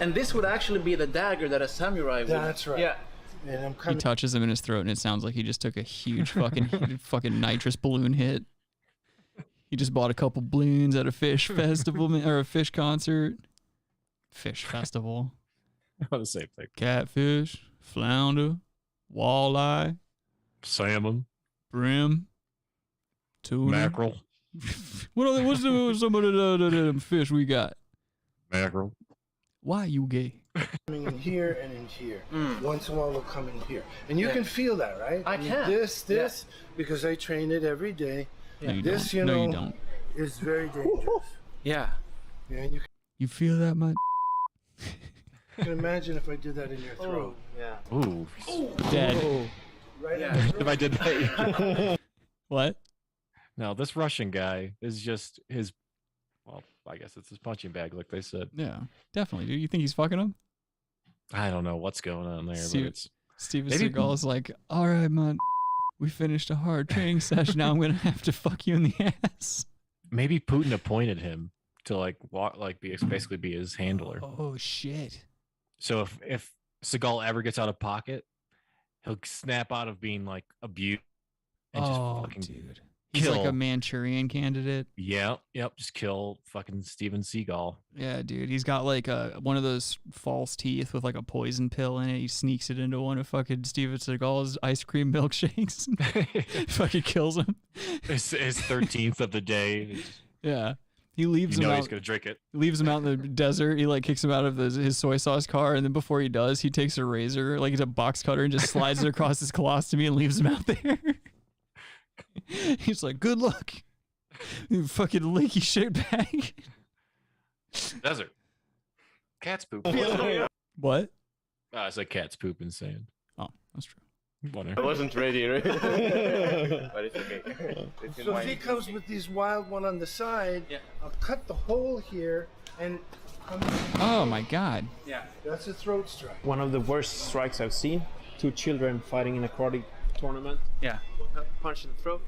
And this would actually be the dagger that a samurai would. That's right. Yeah. And I'm He kind of touches him in his throat, and it sounds like he just took a huge fucking nitrous balloon hit. He just bought a couple balloons at a fish festival or a fish concert. Fish festival. About the same thing. Catfish, flounder, walleye, salmon, brim, tuna, mackerel. What's some of the fish we got? Mackerel. Why you gay? coming in here and in here. Once in a while, they'll come in here. And you can feel that, right? I can. This, because I train it every day. No, you This, don't. you No, know, you don't. is very dangerous. Yeah. Yeah, and You feel that much? you can imagine if I did that in your throat. Yeah. Ooh. Dead. Right Yeah. If I did that. What? No, this Russian guy is just his. Well, I guess it's his punching bag, like they said. Yeah, definitely. Do you think he's fucking him? I don't know what's going on there, but it's Steven maybe- Seagal is like, all right, man, we finished a hard training session. Now I'm gonna have to fuck you in the ass. maybe Putin appointed him to like walk, like basically be his handler. Oh shit! So if Seagal ever gets out of pocket, he'll snap out of being like abused and just fucking dude. He's like a Manchurian candidate. Yep, just kill fucking Steven Seagal. Yeah, dude. He's got like one of those false teeth with like a poison pill in it. He sneaks it into one of fucking Steven Seagal's ice cream milkshakes. Fucking kills him. It's his 13th of the day. Yeah. He leaves him out. He's gonna drink it. Leaves him out in the desert. He like kicks him out of his soy sauce car, and then before he does, he takes a razor, like he's a box cutter, and just slides it across his colostomy and leaves him out there. He's like, "Good luck, you fucking leaky shit bag." Desert. Cat's poop. What? I said cat's poop in sand. Oh, that's true. Whatever. I wasn't ready, right? But it's okay. So if he comes with these wild one on the side, I'll cut the hole here and. Oh my god. Yeah. That's a throat strike. One of the worst strikes I've seen. 2 children fighting in a karate tournament. Yeah. Punch in the throat.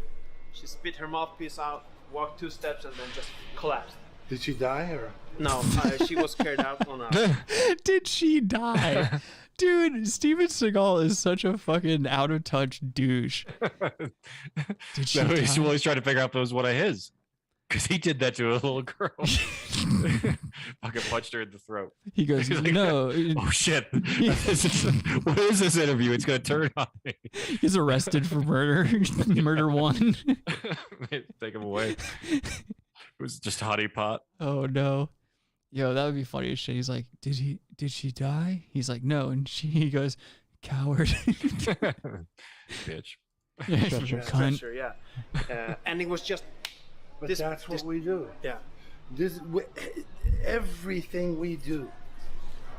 She spit her mouthpiece out, walked 2 steps, and then just collapsed. Did she die or? No, she was carried out on a. Did she die? Dude, Steven Seagal is such a fucking out of touch douche. Did she die? He's always trying to figure out if it was one of his. Because he did that to a little girl. Fucking punched her in the throat. He goes, He's like, no. Oh shit. What is this interview? It's going to turn on me. He's arrested for murder. Murder 1. Take him away. It was just hottie pot. Oh no. Yo, that would be funny as shit. He's like, did she die? He's like, no. And he goes, coward. Bitch. Stretcher, yeah. And it was just. But that's what we do. Yeah. Everything we do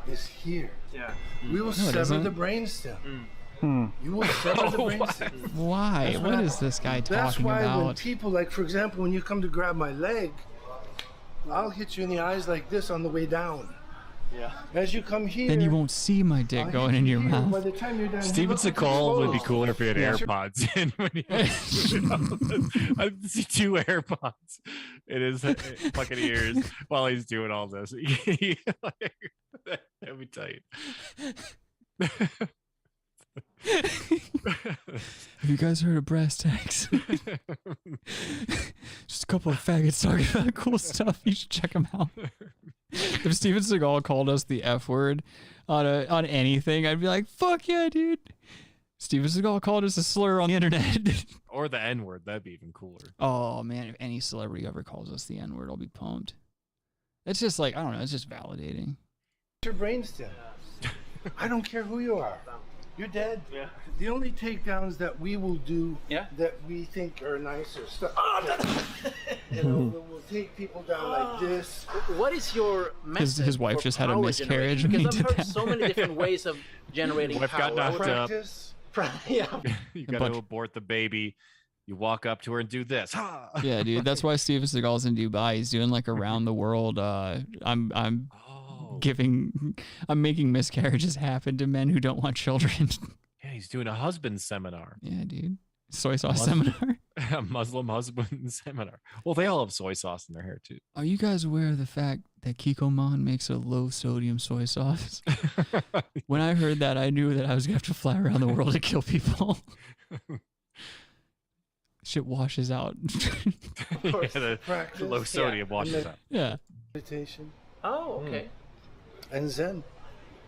is here. Yeah. We will sever the brainstem. You will sever the brainstem. Why? What is this guy talking about? That's why when people, like, for example, when you come to grab my leg, I'll hit you in the eyes like this on the way down. Yeah. As you come here, then you won't see my dick going in your mouth. By the time you're done, Steven Seagal would be cooler if he had AirPods in. When he I see 2 AirPods in his fucking ears while he's doing all this. That'd be tight. Have you guys heard of Brass Tacks? Just a couple of faggots talking about cool stuff. You should check them out. If Steven Seagal called us the F word on anything, I'd be like, fuck yeah, dude. Steven Seagal called us a slur on the internet. Or the N word. That'd be even cooler. Oh, man. If any celebrity ever calls us the N word, I'll be pumped. It's just like, I don't know. It's just validating. Your brainstem. I don't care who you are. You're dead. Yeah. The only takedowns that we will do that we think are nice or stuff. We'll take people down like this. What is your method? His wife just had a miscarriage. Because I've heard so many different ways of generating wife power. got knocked up. Yeah. You got to abort the baby. You walk up to her and do this. Yeah, dude. That's why Steven Seagal's in Dubai. He's doing like around the world. I'm making miscarriages happen to men who don't want children. Yeah, he's doing a husband seminar. Yeah, dude. Soy sauce seminar. A Muslim husband seminar. Well, they all have soy sauce in their hair too. Are you guys aware of the fact that Kikkoman makes a low sodium soy sauce? When I heard that, I knew that I was gonna have to fly around the world to kill people. Shit washes out. Of course, the low sodium washes out. Yeah. Meditation. Oh, okay. And Zen.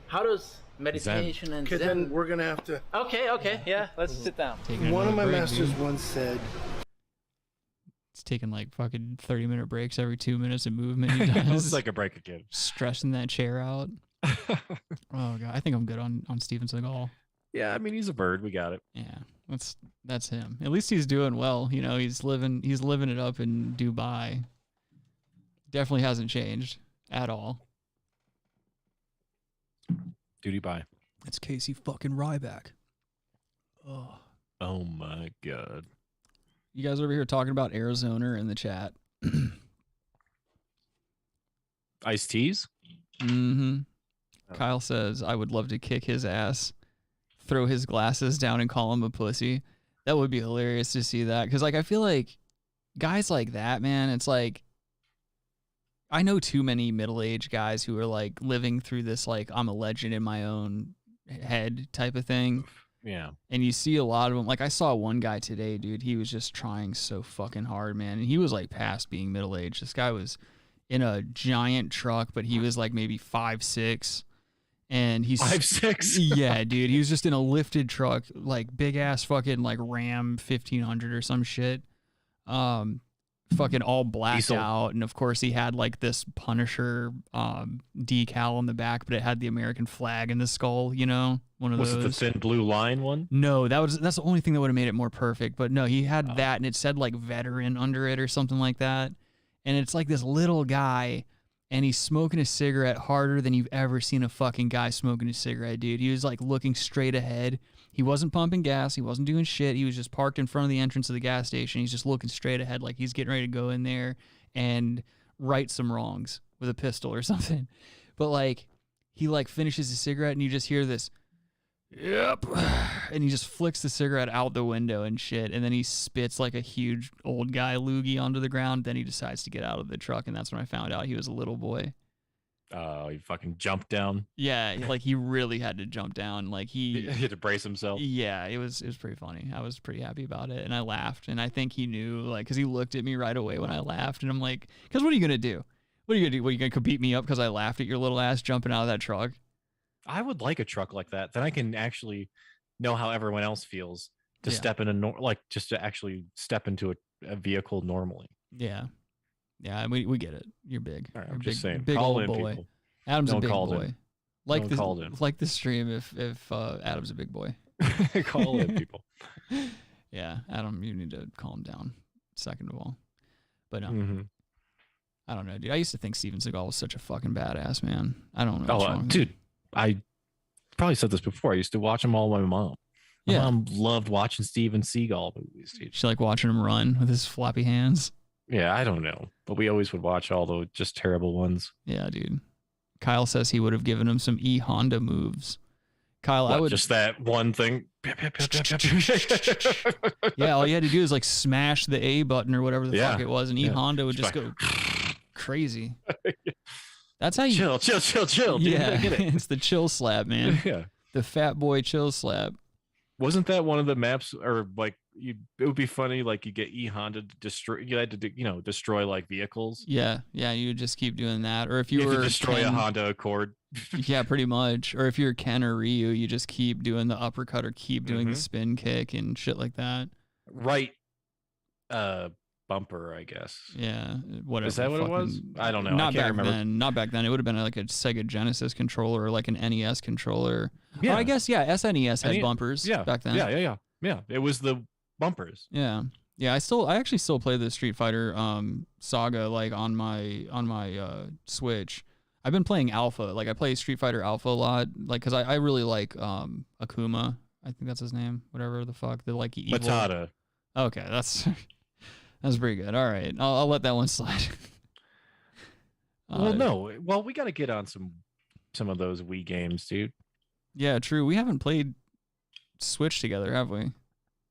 How does meditation and Because Zen... then we're going to have to... Okay, yeah. Let's sit down. One of my masters once said... It's taking like fucking 30-minute breaks every 2 minutes of movement he does. It's like a break again. Stressing that chair out. Oh, God. I think I'm good on Steven Seagal. Yeah, I mean, he's a bird. We got it. Yeah, that's him. At least he's doing well. You know, he's living it up in Dubai. Definitely hasn't changed at all. Duty bye. That's Casey fucking Ryback. Oh my God. You guys over here talking about Arizona in the chat. Iced teas? Mm-hmm. Oh. Kyle says, I would love to kick his ass, throw his glasses down and call him a pussy. That would be hilarious to see that. Because, like, I feel like guys like that, man, it's like, I know too many middle-aged guys who are, like, living through this, like, I'm a legend in my own head type of thing. Yeah. And you see a lot of them. Like, I saw one guy today, dude. He was just trying so fucking hard, man. And he was, like, past being middle-aged. This guy was in a giant truck, but he was, like, maybe 5'6". And he's 5'6". Yeah, dude. He was just in a lifted truck, like, big-ass fucking, like, Ram 1500 or some shit. Fucking all blacked out, and of course he had like this Punisher decal on the back, but it had the American flag in the skull. You know, one of those. Was it the thin blue line one? No, that's the only thing that would have made it more perfect. But no, he had that, and it said like veteran under it or something like that. And it's like this little guy, and he's smoking a cigarette harder than you've ever seen a fucking guy smoking a cigarette, dude. He was like looking straight ahead. He wasn't pumping gas. He wasn't doing shit. He was just parked in front of the entrance of the gas station. He's just looking straight ahead like he's getting ready to go in there and right some wrongs with a pistol or something. But, like, he, like, finishes his cigarette and you just hear this, yep. And he just flicks the cigarette out the window and shit. And then he spits, like, a huge old guy loogie onto the ground. Then he decides to get out of the truck. And that's when I found out he was a little boy. Oh, he fucking jumped down. Yeah, like he really had to jump down. Like he had to brace himself. Yeah, it was pretty funny. I was pretty happy about it, and I laughed. And I think he knew, like, because he looked at me right away when I laughed, and I'm like, because what are you gonna do? What are you gonna do? What, are you gonna beat me up because I laughed at your little ass jumping out of that truck? I would like a truck like that. Then I can actually know how everyone else feels to step in just to actually step into a vehicle normally. Yeah. Yeah, we get it. You're big. All right, I'm just saying. Big Call old in, boy. people. Adam's No a big called boy. in. Like called in. the stream if Adam's a big boy. Call in, people. Yeah, Adam, you need to calm down. Second of all, but no, I don't know, dude. I used to think Steven Seagal was such a fucking badass, man. I don't know. Oh, dude, I probably said this before. I used to watch them all with my mom. My mom loved watching Steven Seagal movies, dude. She liked watching him run with his floppy hands. Yeah, I don't know, but we always would watch all the just terrible ones. Yeah, dude. Kyle says he would have given him some Honda moves. Kyle, I would just that one thing. Yeah, all you had to do is like smash the A button or whatever the fuck it was, and Honda would just go crazy. That's how you chill. Dude. Yeah, Get it. it's the chill slap, man. Yeah, the fat boy chill slap. Wasn't that one of the maps, or like it would be funny, like you get Honda to destroy, you had to destroy like vehicles. Yeah, you would just keep doing that, or if you were to destroy Ken, a Honda Accord. Yeah, pretty much. Or if you're Ken or Ryu, you just keep doing the uppercut or keep doing the spin kick and shit like that. Right. Bumper, I guess. Yeah, whatever. Is that what it was? I don't know. Not I can't back remember. then. Not back then. It would have been like a Sega Genesis controller or like an NES controller. Yeah. Or I guess SNES had bumpers. Back then. Yeah. It was the bumpers. Yeah. I actually still play the Street Fighter saga like on my Switch. I've been playing Alpha. Like I play Street Fighter Alpha a lot. Like because I really like Akuma. I think that's his name. Whatever the fuck. The like evil. Matata. Okay, that's pretty good. All right, I'll let that one slide. Well, we got to get on some of those Wii games, dude. Yeah, true. We haven't played Switch together, have we?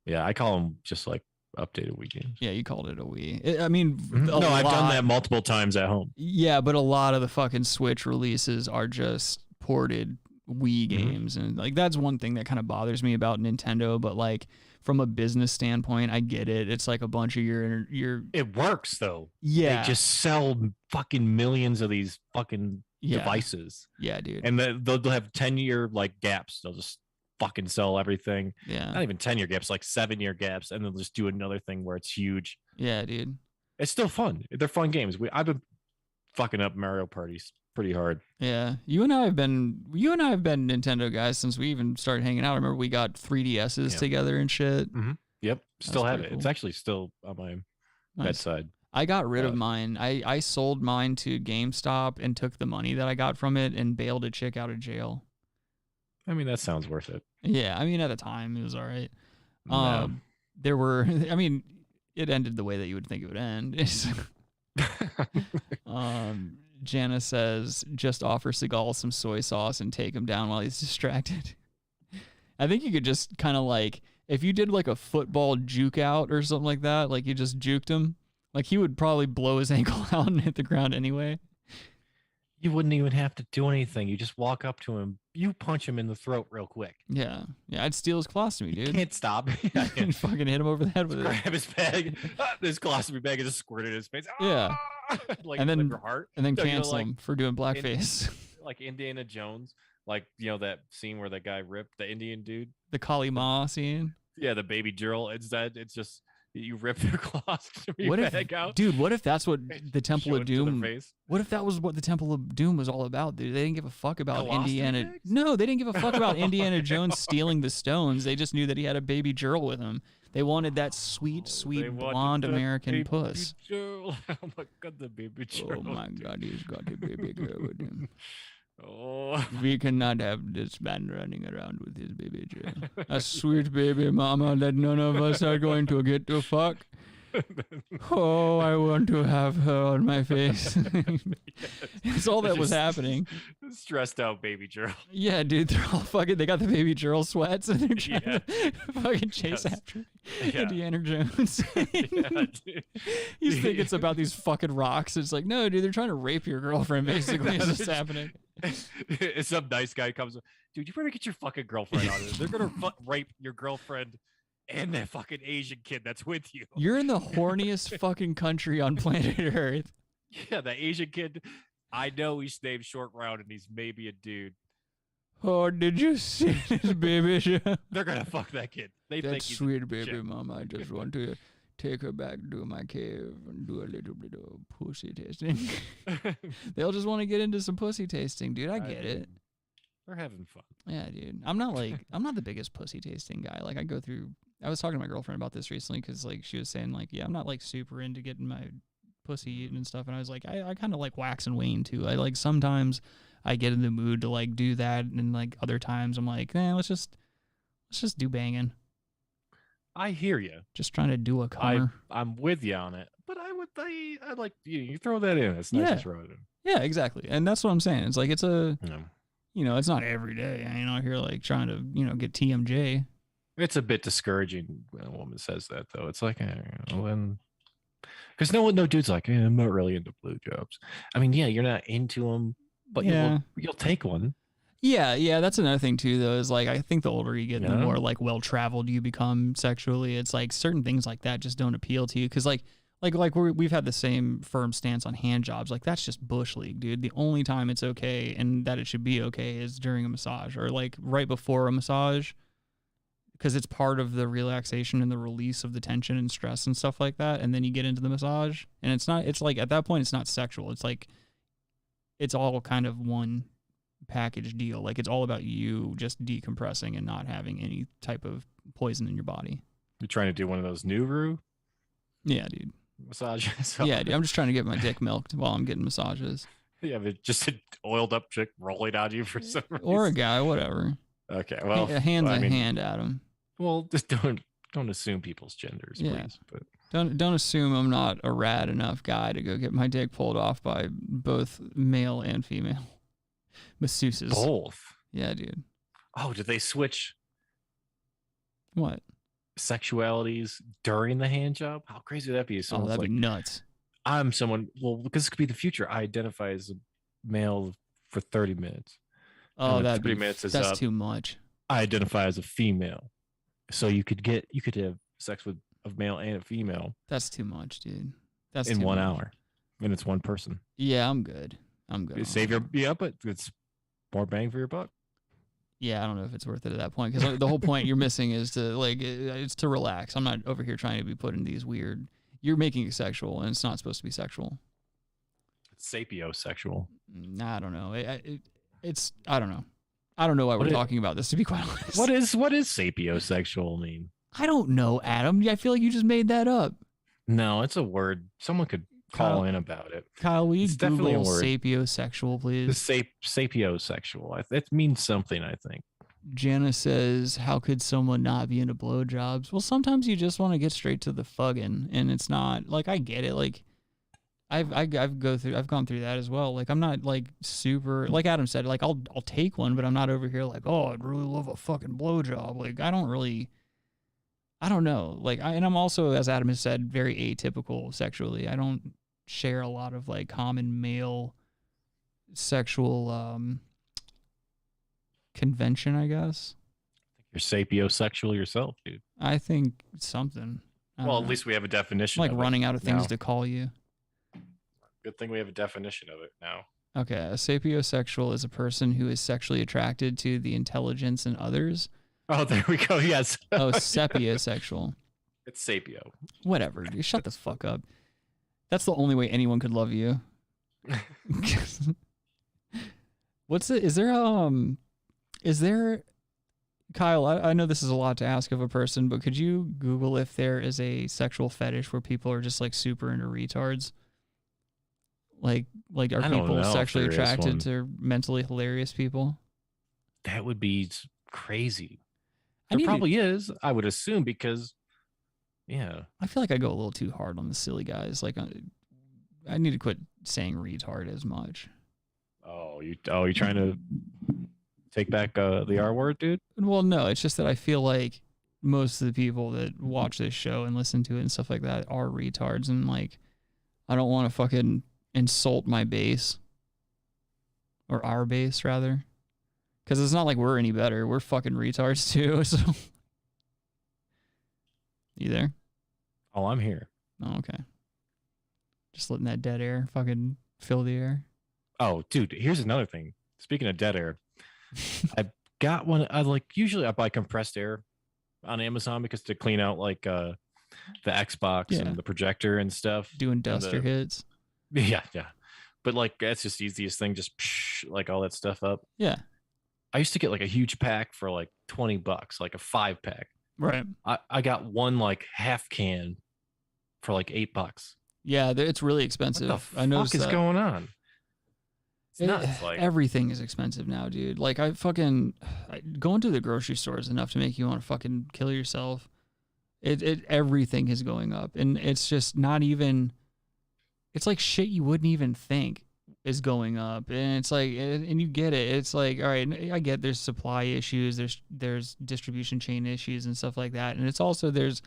Yeah, I call them just like updated Wii games. Yeah, you called it a Wii. I mean, I've done that multiple times at home. Yeah, but a lot of the fucking Switch releases are just ported Wii games, and like that's one thing that kind of bothers me about Nintendo. But like from a business standpoint, I get it. It's like a bunch of your. It works though. Yeah, they just sell fucking millions of these fucking devices. Yeah, dude. And they'll have 10-year like gaps. They'll just fucking sell everything. Yeah, not even 10-year gaps, like 7-year gaps, and they'll just do another thing where it's huge. Yeah, dude. It's still fun. They're fun games. I've been fucking up Mario parties pretty hard. Yeah, you and I have been Nintendo guys since we even started hanging out. I remember we got 3DSs together and shit. Yep, still have it. Cool. It's actually still on my bedside. I got rid of mine. I sold mine to GameStop and took the money that I got from it and bailed a chick out of jail. I mean, that sounds worth it. Yeah, I mean, at the time it was all right. No. There were, I mean, it ended the way that you would think it would end. Jana says, just offer Seagal some soy sauce and take him down while he's distracted. I think you could just kind of like, if you did like a football juke out or something like that, like you just juked him, like he would probably blow his ankle out and hit the ground anyway. You wouldn't even have to do anything. You just walk up to him, you punch him in the throat real quick. Yeah, I'd steal his colostomy, dude. You can't stop. And fucking hit him over the head with it. Grab his bag, his colostomy bag, and just squirt it in his face. Yeah. Like, and then your heart. Cancel him for doing blackface. Like Indiana Jones, like that scene where that guy ripped the Indian dude. The Kali Ma scene. Yeah, the baby drill. It's just you rip their colostomy bag out. Dude, what if that's what the Temple of Doom? What if that was what the Temple of Doom was all about, dude? They didn't give a fuck about Indiana. Bags? No, they didn't give a fuck about Indiana Jones stealing the stones. They just knew that he had a baby girl with him. They wanted that sweet blonde American puss. Girl. Oh my god, the baby girl. Oh my god, he's got a baby girl with him. Oh, we cannot have this man running around with his baby girl. A sweet baby mama that none of us are going to get to fuck. Oh, I want to have her on my face. It's all that was happening. Stressed out baby girl. Yeah, dude, they're all fucking. They got the baby girl sweats and they're trying to fucking chase after Indiana Jones. You think it's about these fucking rocks? It's like, no, dude, they're trying to rape your girlfriend. Basically, is what's happening. Some nice guy comes, dude, you better get your fucking girlfriend out of this. They're gonna rape your girlfriend and that fucking Asian kid that's with you. You're in the horniest fucking country on planet Earth. Yeah, the Asian kid. I know he's named Short Round and he's maybe a dude. Oh, did you see this baby? They're gonna fuck that kid. They that think he's sweet baby mama. I just want to take her back to my cave and do a little bit of pussy tasting. They'll just want to get into some pussy tasting, dude. I get it. They're having fun. Yeah, dude. I'm not the biggest pussy tasting guy. Like I go through I was talking to my girlfriend about this recently because like she was saying like, yeah, I'm not like super into getting my pussy eaten and stuff. And I was like, I kind of like wax and wane too. I like sometimes I get in the mood to like do that. And like other times I'm like, let's just do banging. I hear you. Just trying to do a comer. I'm with you on it. But I'd like you throw that in. It's nice to throw it in. Yeah, exactly. And that's what I'm saying. It's like, it's it's not every day. I ain't out here like trying to, get TMJ. It's a bit discouraging when a woman says that, though. It's like, because no dude's like, I'm not really into blowjobs. I mean, yeah, you're not into them, but you'll take one. Yeah, that's another thing too, though. Is like I think the older you get, the more like well-traveled you become sexually. It's like certain things like that just don't appeal to you because like we've had the same firm stance on hand jobs. Like that's just bush league, dude. The only time it's okay and that it should be okay is during a massage or like right before a massage. Because it's part of the relaxation and the release of the tension and stress and stuff like that. And then you get into the massage and it's like at that point, it's not sexual. It's like, it's all kind of one package deal. Like it's all about you just decompressing and not having any type of poison in your body. You're trying to do one of those Nuru? Yeah, dude. Massages? Yeah, dude. I'm just trying to get my dick milked while I'm getting massages. Yeah, but just an oiled up chick rolling on you for some reason. Or a guy, whatever. Okay, well. A hand's a hand, Adam. Well, just don't assume people's genders, please. But don't assume I'm not a rad enough guy to go get my dick pulled off by both male and female masseuses. Both? Yeah, dude. Oh, did they switch? What? Sexualities during the hand job? How crazy would that be? That'd be nuts. I'm someone, because this could be the future. I identify as a male for 30 minutes. Oh, that's too much. I identify as a female. So you could have sex with a male and a female. That's too much, dude. That's in too 1 much. hour, and it's one person. Yeah, I'm good. But it's more bang for your buck. Yeah, I don't know if it's worth it at that point because the whole point you're missing is to like it's to relax. I'm not over here trying to be put in these weird. You're making it sexual, and it's not supposed to be sexual. It's sapiosexual. I don't know. It's I don't know. I don't know why we're talking about this, to be quite honest. What is sapiosexual mean? I don't know, Adam. I feel like you just made that up. No, it's a word. Someone could call in about it. Kyle, will you it's Google definitely a word. sapiosexual, please? Sapiosexual. It means something, I think. Jana says, how could someone not be into blowjobs? Well, sometimes you just want to get straight to the fugging, and it's not, like, I get it. Like, I've gone through that as well. Like, I'm not like super, like Adam said, like I'll take one, but I'm not over here like, oh, I'd really love a fucking blowjob. Like, I don't know. Like, and I'm also, as Adam has said, very atypical sexually. I don't share a lot of like common male sexual convention, I guess. You're sapiosexual yourself, dude. I think something. Well, at least we have a definition. Like running out of things to call you. Good thing we have a definition of it now. Okay, a sapiosexual is a person who is sexually attracted to the intelligence in others. Oh, there we go. Yes. Oh, sapiosexual. It's sapio. Whatever. Dude, shut the fuck up. That's the only way anyone could love you. Is there Kyle, I know this is a lot to ask of a person, but could you Google if there is a sexual fetish where people are just like super into retards? Like are people sexually attracted to mentally hilarious people? That would be crazy. There probably is, I would assume, because I feel like I go a little too hard on the silly guys. Like I need to quit saying retard as much. You're trying to take back the R word, dude? Well, no, it's just that I feel like most of the people that watch this show and listen to it and stuff like that are retards, and like I don't want to fucking insult my base, or our base rather, because it's not like we're any better. We're fucking retards too. So you there? Oh, I'm here. Oh, okay. Just letting that dead air fucking fill the air. Oh, dude, here's another thing. Speaking of dead air, I got one. Usually I buy compressed air on Amazon because to clean out like the Xbox and the projector and stuff. Doing duster hits. Yeah. But like that's just the easiest thing. Just like all that stuff up. Yeah. I used to get like a huge pack for like $20, like a 5-pack. Right. I got one like half can for like $8. Yeah, it's really expensive. What the I noticed fuck is that. going on? It's nuts. Like Everything is expensive now, dude. Like going to the grocery store is enough to make you want to fucking kill yourself. Everything is going up, and it's just not even. It's like shit you wouldn't even think is going up, and it's like, and you get it. It's like, all right, I get there's supply issues, there's distribution chain issues and stuff like that, and it's also there's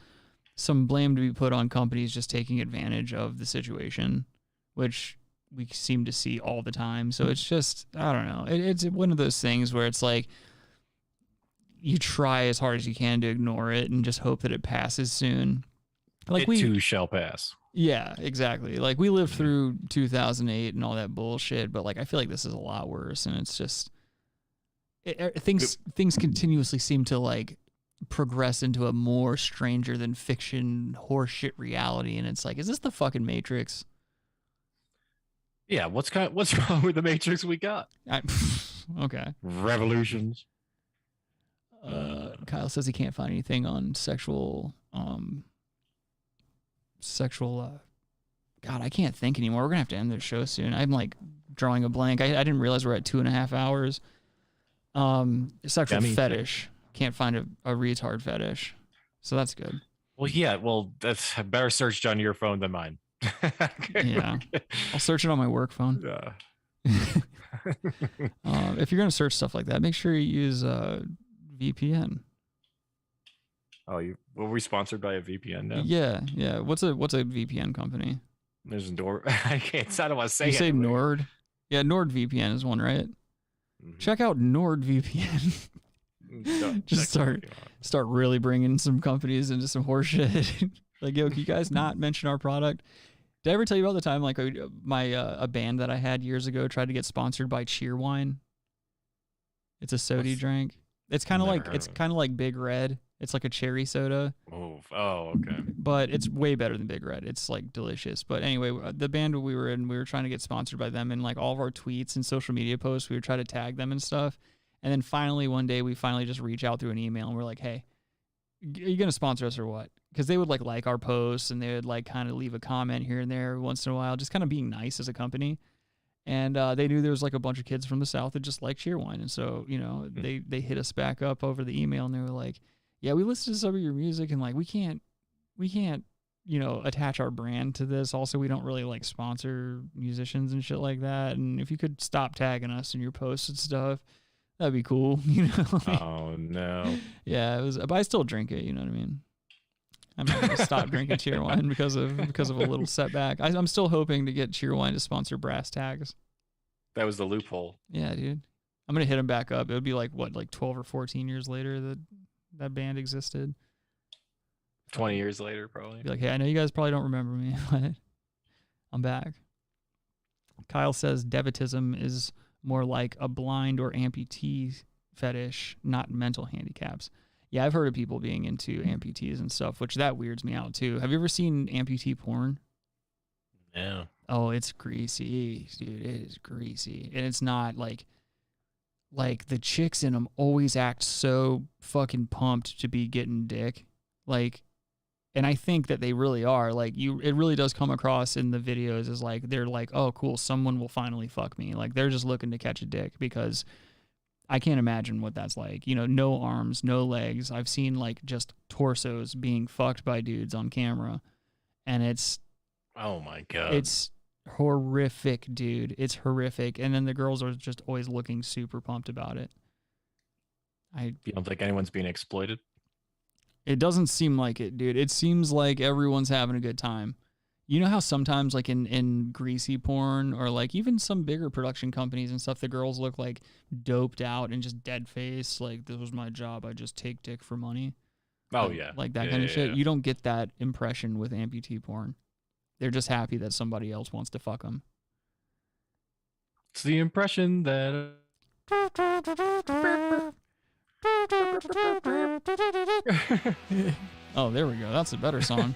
some blame to be put on companies just taking advantage of the situation, which we seem to see all the time. So it's just, I don't know. It's one of those things where it's like you try as hard as you can to ignore it and just hope that it passes soon. Like it too shall pass. Yeah, exactly. Like we lived through 2008 and all that bullshit, but like I feel like this is a lot worse, and it's just things continuously seem to like progress into a more stranger than fiction horseshit reality, and it's like, is this the fucking Matrix? Yeah, what's wrong with the Matrix we got? Okay. Revolutions. Kyle says he can't find anything on sexual God, I can't think anymore. We're gonna have to end the show soon. I'm like drawing a blank. I didn't realize we're at 2.5 hours. Sexual fetish. Can't find a retard fetish. So that's good. Well, yeah, that's better searched on your phone than mine. Yeah. I'll search it on my work phone. Yeah. If you're gonna search stuff like that, make sure you use VPN. Oh, were we sponsored by a VPN now? Yeah. What's a VPN company? There's Nord. I don't want to say. You say Nord? Yeah, NordVPN is one, right? Mm-hmm. Check out NordVPN. Just start really bringing some companies into some horseshit. Like, yo, can you guys not mention our product? Did I ever tell you about the time like a band that I had years ago tried to get sponsored by Cheerwine? It's a soda drink. It's kind of like Big Red. It's like a cherry soda. Oh, okay. But it's way better than Big Red. It's like delicious. But anyway, the band we were in, we were trying to get sponsored by them, and like all of our tweets and social media posts, we would try to tag them and stuff. And then finally one day we finally just reach out through an email and we're like, hey, are you going to sponsor us or what? Because they would like our posts, and they would like kind of leave a comment here and there once in a while, just kind of being nice as a company. And they knew there was like a bunch of kids from the South that just liked Cheerwine. And so, you know, they hit us back up over the email, and they were like, yeah, we listened to some of your music, and like we can't, you know, attach our brand to this. Also, we don't really like sponsor musicians and shit like that. And if you could stop tagging us in your posts and stuff, that'd be cool. You know? Oh no. Yeah, it was, but I still drink it. You know what I mean? I'm not gonna stop drinking Cheerwine because of a little setback. I'm still hoping to get Cheerwine to sponsor Brass Tacks. That was the loophole. Yeah, dude. I'm gonna hit him back up. It would be like 12 or 14 years later that band existed. 20 years later, probably. Be like, hey, I know you guys probably don't remember me, but I'm back. Kyle says devotism is more like a blind or amputee fetish, not mental handicaps. Yeah, I've heard of people being into amputees and stuff, which that weirds me out too. Have you ever seen amputee porn? No. Oh, it's greasy, dude. It is greasy. And it's not like the chicks in them always act so fucking pumped to be getting dick. Like, and I think that they really are. Like, it really does come across in the videos as like, they're like, oh, cool, someone will finally fuck me. Like, they're just looking to catch a dick, because I can't imagine what that's like. You know, no arms, no legs. I've seen like just torsos being fucked by dudes on camera, and it's, oh my God, it's horrific, dude. It's horrific. And then the girls are just always looking super pumped about it. You don't think anyone's being exploited? It doesn't seem like it, dude. It seems like everyone's having a good time. You know how sometimes like in greasy porn, or like even some bigger production companies and stuff, the girls look like doped out and just dead face, like, this was my job, I just take dick for money. Oh, like, yeah. Like that kind of shit. Yeah. You don't get that impression with amputee porn. They're just happy that somebody else wants to fuck them. It's the impression that... Oh, there we go. That's a better song.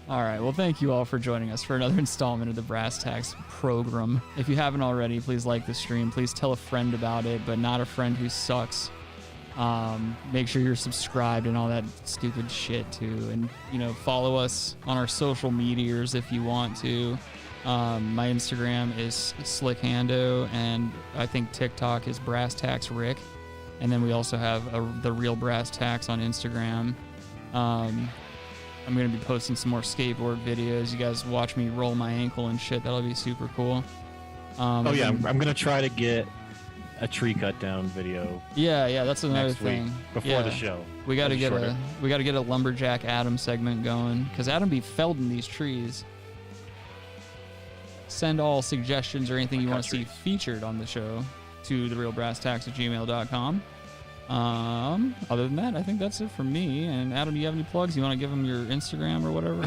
All right. Well, thank you all for joining us for another installment of the Brass Tacks program. If you haven't already, please like the stream. Please tell a friend about it, but not a friend who sucks. Make sure you're subscribed and all that stupid shit too. And, you know, follow us on our social medias if you want to. My Instagram is slickhando, and I think TikTok is Brass Tacks Rick. And then we also have the real Brass Tacks on Instagram. I'm going to be posting some more skateboard videos. You guys watch me roll my ankle and shit. That'll be super cool. I'm going to try to get a tree cut down video. Yeah, that's another thing. Week, before the show. We got to get a lumberjack Adam segment going, because Adam be felling these trees. Send all suggestions or anything you want to see featured on the show to therealbrasstacks@gmail.com. Other than that, I think that's it for me. And Adam, do you have any plugs? You want to give them your Instagram or whatever,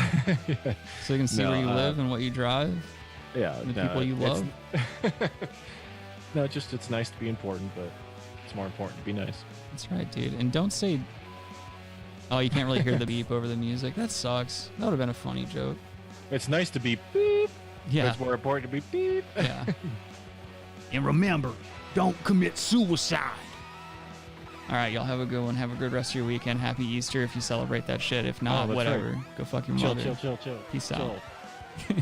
so they can see where you live and what you drive? Yeah, and the people you love. No, it's nice to be important, but it's more important to be nice. That's right, dude. And don't say, oh, you can't really hear the beep over the music. That sucks. That would have been a funny joke. It's nice to be beep. Yeah. But it's more important to be beep. Yeah. And remember, don't commit suicide. All right, y'all have a good one. Have a good rest of your weekend. Happy Easter if you celebrate that shit. If not, whatever. Right. Go fuck your chill, mother. Chill. Peace chill. out.